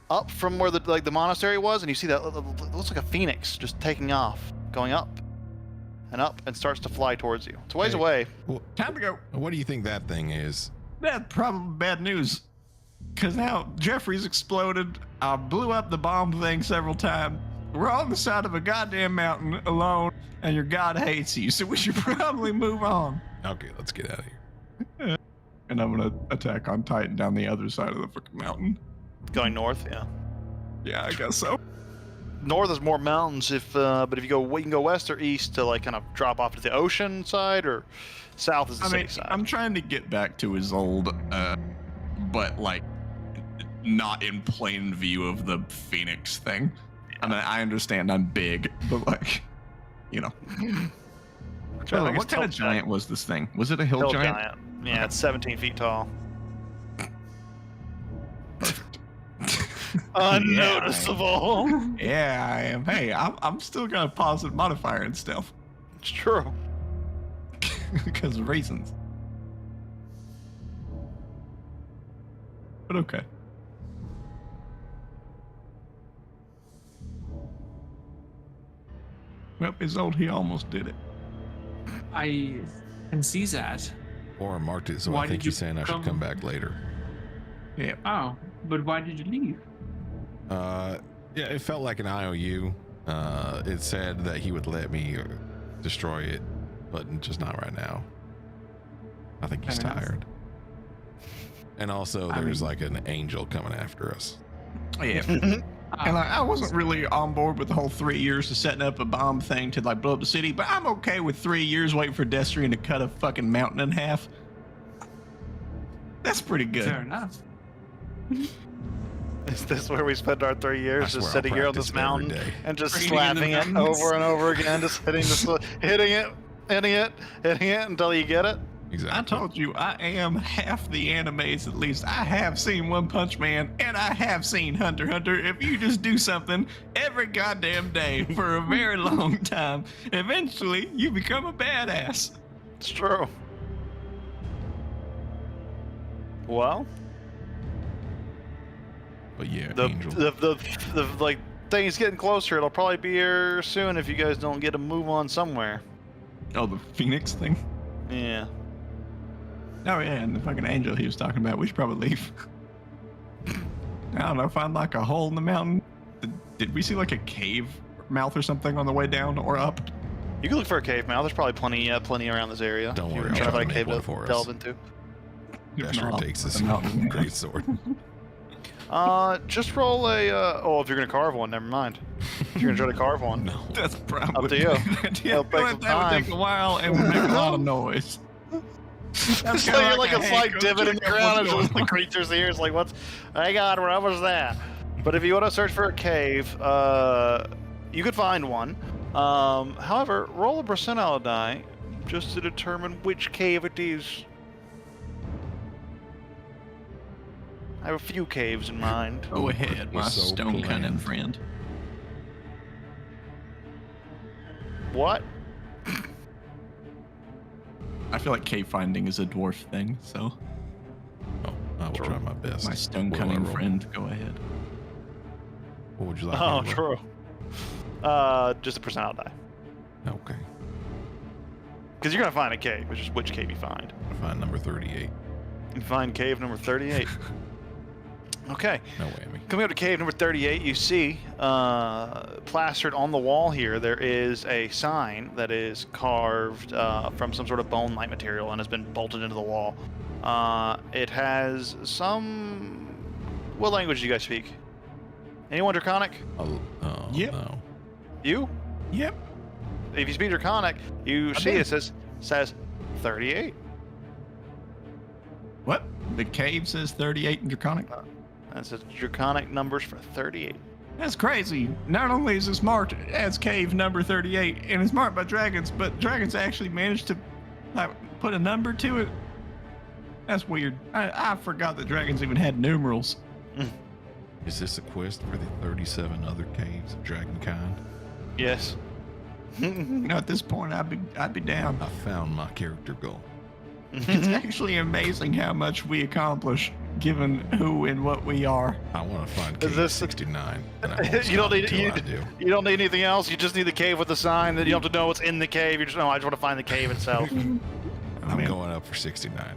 up from where the monastery was, and you see that it looks like a phoenix just taking off, going up and up, and starts to fly towards you. It's a ways Hey. away. Time to go. What do you think that thing is? That's probably bad news. Because now Jeffrey's exploded. I blew up the bomb thing several times. We're on the side of a goddamn mountain alone, and your god hates you, so we should probably move on. Okay, let's get out of here. And I'm gonna attack on Titan down the other side of the fucking mountain. Going north, yeah. Yeah, I guess so. north is more mountains. But if you go, you can go west or east to like kind of drop off to the ocean side, or south is the city side. I'm trying to get back to his old, but like not in plain view of the Phoenix thing. I mean, I understand I'm big, but like, you know. What kind of giant was this thing? Was it a hill giant? Yeah, it's 17 feet tall. Unnoticeable. Yeah, I am. Hey, I'm still gonna positive modifier and stuff It's true. because of reasons. But okay. Well, he's old. He almost did it. I can see that. Or marked it, so Why I think did you he's saying I should come back later. Yeah. Oh, but why did you leave? Yeah, it felt like an IOU. It said that he would let me destroy it, but just not right now. I think he's Fair enough. tired. And also, there's like an angel coming after us. Yeah. And I wasn't really on board with the whole 3 years of setting up a bomb thing to like blow up the city, but I'm okay with 3 years waiting for Destrian to cut a fucking mountain in half. That's pretty good. Fair enough. Is this where we spend our 3 I years, swear just I'll sitting here on practice this it every mountain day. and just Training in the slapping it mountains. over and over again, just hitting it until you get it? Exactly. I told you I am half the animes at least. I have seen One Punch Man and I have seen Hunter x Hunter. If you just do something every goddamn day for a very long time, eventually you become a badass. It's true. Well, But yeah, the angel. the like thing's getting closer. It'll probably be here soon if you guys don't get a move on somewhere. Oh, the Phoenix thing? Yeah. Oh yeah, and the fucking angel he was talking about. We should probably leave. I don't know, find like a hole in the mountain. Did we see like a cave mouth or something on the way down or up? You can look for a cave mouth. There's probably plenty around this area. Don't If you're worry, trying I'll to find a make cave one to for us. delve into. Dasher No, takes his the mountain. great sword. Just roll a. If you're gonna carve one, never mind. If you're gonna try to carve one, No. That's probably Up to you. Yeah, It'll take some that would time. take a while and would make a lot of noise. It's like a slight divot in the ground, and just the Like, creature's ears. Like, what's? Hang on, what was that? But if you want to search for a cave, you could find one. However, roll a percentile die just to determine which cave it is. I have a few caves in mind. Go ahead, my We're so stone cunning bland. friend. What? I feel like cave finding is a dwarf thing, so Oh, I will try my best. my stone What do I cunning roll? friend, go ahead. What would you like? Oh, me to roll? true. Just a percentile die. Okay. Because you're gonna find a cave, which is which cave you find. I find number 38. You find cave number 38. Okay. No whammy. Coming up to cave number 38, you see plastered on the wall here, there is a sign that is carved from some sort of bone-like material and has been bolted into the wall. It has some... What language do you guys speak? Anyone Draconic? Oh, Yep. no. You? Yep. If you speak Draconic, you see do. it says 38. What? The cave says 38 in Draconic? That's the Draconic numbers for 38. That's crazy. Not only is it marked as cave number 38, and it's marked by dragons, but dragons actually managed to like, put a number to it. That's weird. I forgot that dragons even had numerals. Is this a quest for the 37 other caves of Dragonkind? Yes. You know, at this point, I'd be down. I found my character goal. It's actually amazing how much we accomplish, given who and what we are. I want to find Is cave this- 69. And I won't You don't stop need until I do. you don't need anything else. You just need the cave with the sign. That you don't have to know what's in the cave. You just know I just want to find the cave itself. I I'm mean, going up for 69.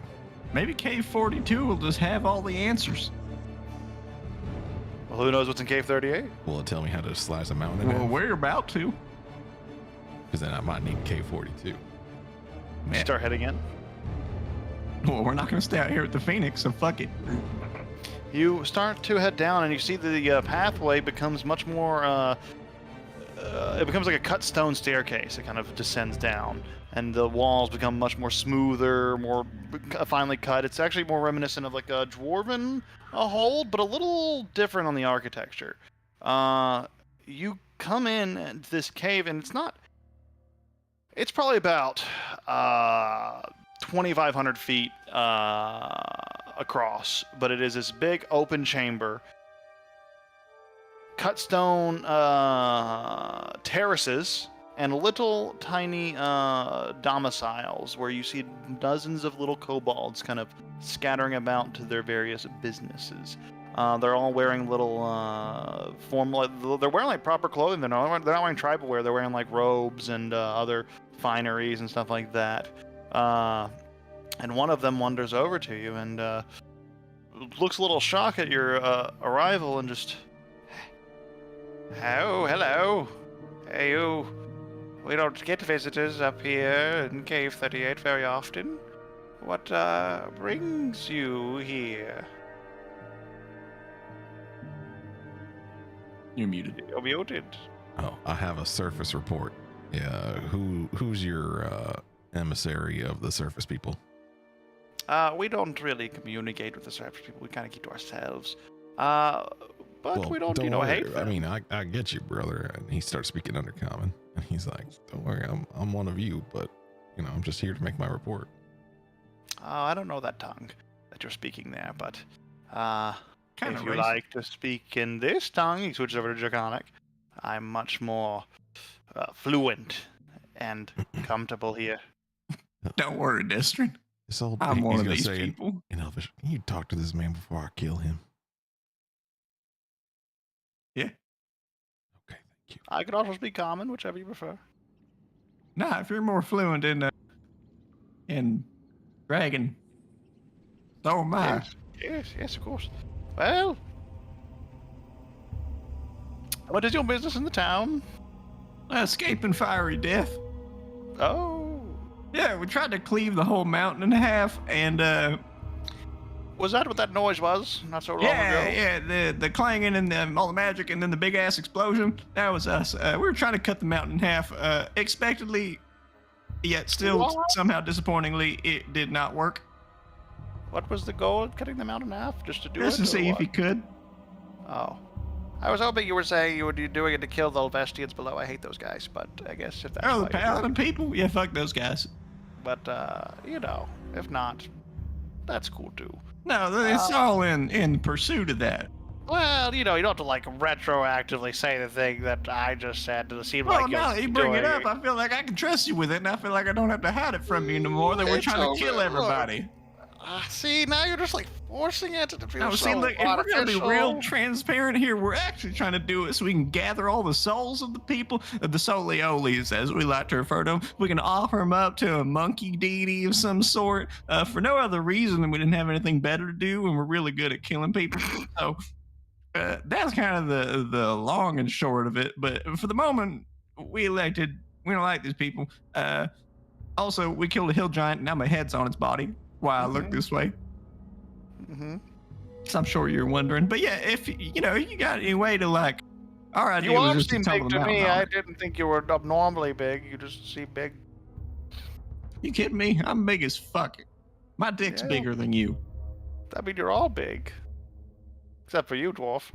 maybe cave 42 will just have all the answers. Well, who knows what's in cave 38? Will it tell me how to slice a mountain in Well, half? we're about to. Because then I might need cave 42. Man. Start heading in. Well, we're not going to stay out here at the Phoenix, so fuck it. You start to head down, and you see the pathway becomes much more it becomes like a cut stone staircase. It kind of descends down, and the walls become much more smoother, more finely cut. It's actually more reminiscent of like a dwarven hold, but a little different on the architecture. You come in this cave, and it's probably about 2,500 feet across, but it is this big open chamber. Cut stone terraces and little tiny domiciles where you see dozens of little kobolds kind of scattering about to their various businesses. They're all wearing little formal. They're wearing like proper clothing. They're not wearing tribal wear. They're wearing like robes and other fineries and stuff like that. And one of them wanders over to you and looks a little shocked at your arrival and just. Oh, hello. Hey, you. We don't get visitors up here in Cave 38 very often. What brings you here? You're muted. You're muted. Oh, I have a surface report. Yeah, who's your emissary of the surface people? We don't really communicate with the surface people. We kind of keep to ourselves. But Well, we don't worry. hate them. I mean, I get you, brother. And he starts speaking Undercommon, and he's like, "Don't worry, I'm one of you, but I'm just here to make my report." I don't know that tongue that you're speaking there, but Kinda if you racist. like to speak in this tongue, he switches over to Draconic. I'm much more fluent and comfortable here. Don't worry, Destrin. This old I'm he's one of gonna these say people. in Elvish, "Can you talk to this man before I kill him?" Yeah. Okay, thank you. I could also speak common, whichever you prefer. Nah, if you're more fluent in dragon, so am I. Yes, of course. Well, what is your business in the town? Escaping fiery death. Oh, Yeah, we tried to cleave the whole mountain in half, and was that what that noise was? Not so long ago. yeah, the clanging and all the magic, and then the big ass explosion. That was us. We were trying to cut the mountain in half, expectedly, yet still What? somehow disappointingly, it did not work. What was the goal of cutting the mountain in half? Just to do Just it? to or see if what? he could. Oh. I was hoping you were saying you were doing it to kill the Vestians below. I hate those guys, but I guess if that's Oh, why the you're doing paladin it. people? Yeah, fuck those guys. But, if not, that's cool too. No, it's all in pursuit of that. Well, you don't have to, like, retroactively say the thing that I just said to seem Well, like now you're that you bring it doing up, I feel like I can trust you with it, and I feel like I don't have to hide it from you no more. That we're It's trying to okay, kill look. everybody. See, now you're just, like, forcing it to feel No, so see, look, if we're gonna be real artificial. transparent here, we're actually trying to do it so we can gather all the souls of the people, the Soliolis, as we like to refer to them. We can offer them up to a monkey deity of some sort, for no other reason than we didn't have anything better to do, and we're really good at killing people. So that's kind of the long and short of it. But for the moment, we don't like these people. Also, we killed a hill giant, and now my head's on its body while I look this way. Mm-hmm. So I'm sure you're wondering, but yeah, if you got any way to like, our idea You was are just to seem tumble big the to me. mountain I off. didn't think you were abnormally big. You just seem big. You kidding me? I'm big as fuck. My dick's Yeah. bigger than you. I mean, you're all big. Except for you, dwarf.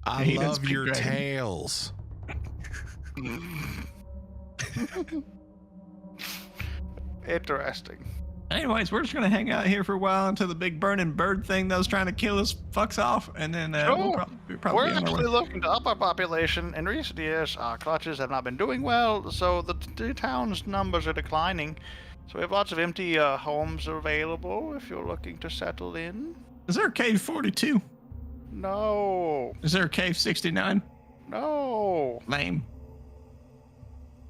I He doesn't love speak your dragon. tails. Interesting. Anyways, we're just gonna hang out here for a while until the big burning bird thing that was trying to kill us fucks off, and then we'll Sure. probably We're be on our way. actually looking to up our population. In recent years, our clutches have not been doing well, so the town's numbers are declining. So we have lots of empty homes available if you're looking to settle in. Is there a cave 42? No. Is there a cave 69? No. Lame.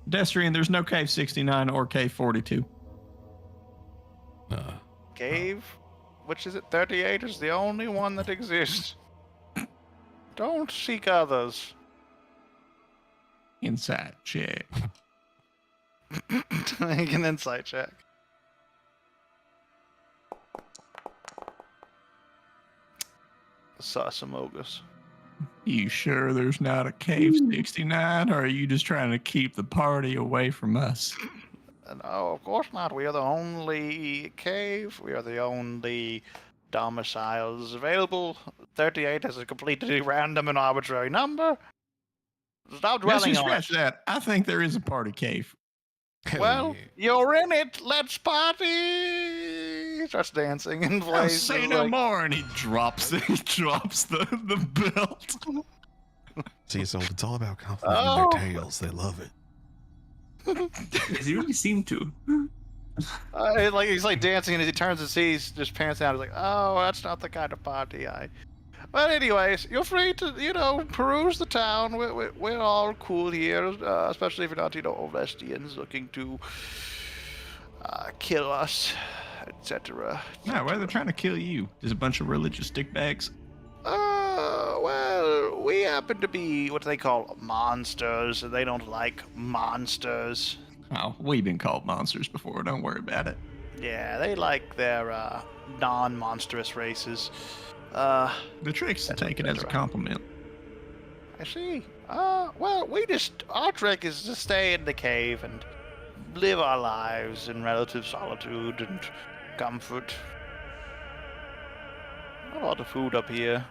Destrian, there's no cave 69 or cave 42. Cave, which is it? 38 is the only one that exists. Don't seek others. Inside check. Make an insight check. Sasamogus. You sure there's not a Cave 69, or are you just trying to keep the party away from us? No, of course not. We are the only cave. We are the only domiciles available. 38 is a completely random and arbitrary number. Stop Let's dwelling just on scratch it. that. I think there is a party cave. Hell Well, yeah. you're in it. Let's party. He starts dancing and I'll plays. say no more, and he drops the belt. See, so it's all about complimenting Oh. their tails. They love it. Yes, you really seem to. He's like dancing, and as he turns and sees just pants down, he's like, "Oh, that's not the kind of party I." But anyways, you're free to peruse the town. We're all cool here, especially if you're not Ovestians looking to kill us, etc. No, why are they trying to kill you? There's a bunch of religious dickbags. Well, we happen to be what they call monsters, and they don't like monsters. Oh, we've been called monsters before. Don't worry about it. Yeah, they like their non-monstrous races. The trick's to take it as a compliment. I see. Well, our trick is to stay in the cave and live our lives in relative solitude and comfort. Not a lot of food up here.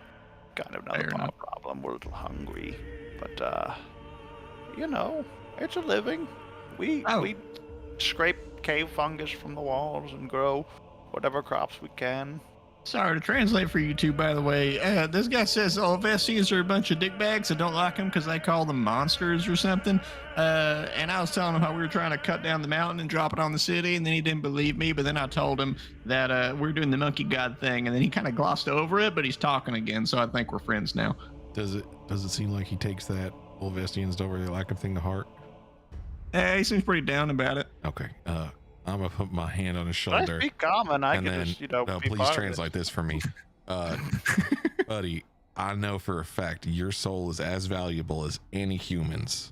Kind of Fair another enough. problem. We're a little hungry, but it's a living. We scrape cave fungus from the walls and grow whatever crops we can. Sorry to translate for you two, by the way. This guy says all Vestians are a bunch of dickbags that don't like him because they call them monsters or something. And I was telling him how we were trying to cut down the mountain and drop it on the city, and then he didn't believe me. But then I told him that we're doing the monkey god thing, and then he kind of glossed over it, but he's talking again, so I think we're friends now. Does it seem like he takes that Olvestians don't really like him thing to heart? He seems pretty down about it. Okay. I'm gonna put my hand on his I shoulder. speak common. I And can then, just, be please part translate this for me. Buddy, I know for a fact your soul is as valuable as any human's.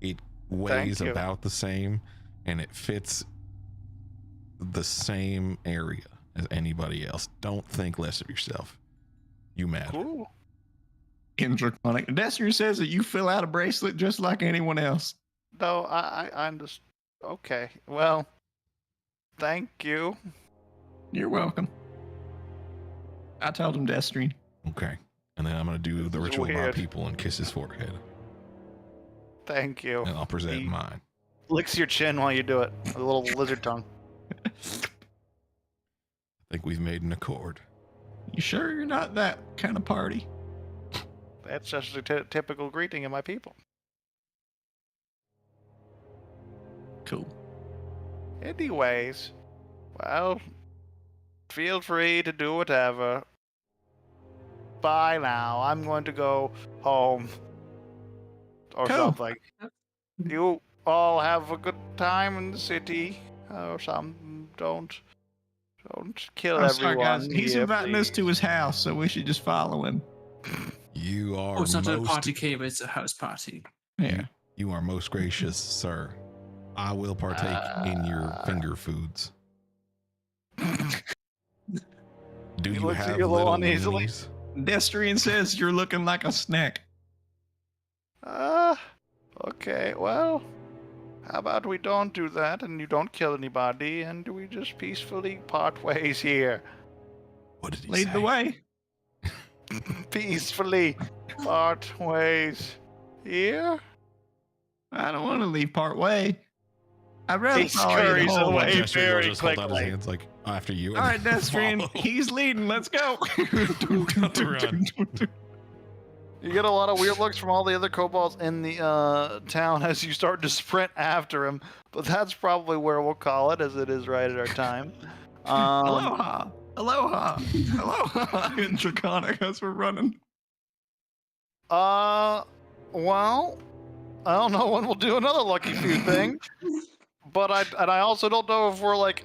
It weighs you. about the same, and it fits the same area as anybody else. Don't think less of yourself. You of matter. it. Cool. In Draconic. Destiny says that you fill out a bracelet just like anyone else. No, I just okay. Well, thank you. You're welcome. I told him Destiny. Okay. And then I'm gonna do the This is ritual of my weird. people and kiss his forehead, Thank you. and I'll present He- mine. Licks your chin while you do it. With a little lizard tongue. I think we've made an accord. You sure you're not that kind of party? That's just a typical greeting of my people. Cool. Anyways, well, feel free to do whatever. Bye now. I'm going to go home. Or Cool. something. You all have a good time in the city. Or some don't kill I'm sorry, everyone. guys. He's here, inviting us to please. his house, so we should just follow him. You are Oh, it's not a most party cave, it's a house party. Yeah. you are most gracious, sir. I will partake in your finger foods. Do He you looks at have you a little little uneasily. weenies? Destrian says you're looking like a snack. Okay, well, how about we don't do that and you don't kill anybody and we just peacefully part ways here? What did he Lead say? the way. Peacefully part ways here? I don't want to leave part way. I'd rather He follow you the scurries whole away. way. Jester will very just hold out his quickly. hands like after you. All and right, Destrian, follow. he's leading. Let's go. the run. You get a lot of weird looks from all the other kobolds in the town as you start to sprint after him, but that's probably where we'll call it, as it is right at our time. Aloha. Aloha. Aloha. In Draconic as we're running. Well, I don't know when we'll do another Lucky Few thing, but I also don't know if we're like,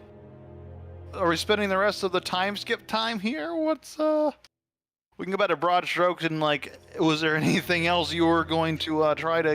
are we spending the rest of the time skip time here? We can go back to broad strokes and like, was there anything else you were going to try to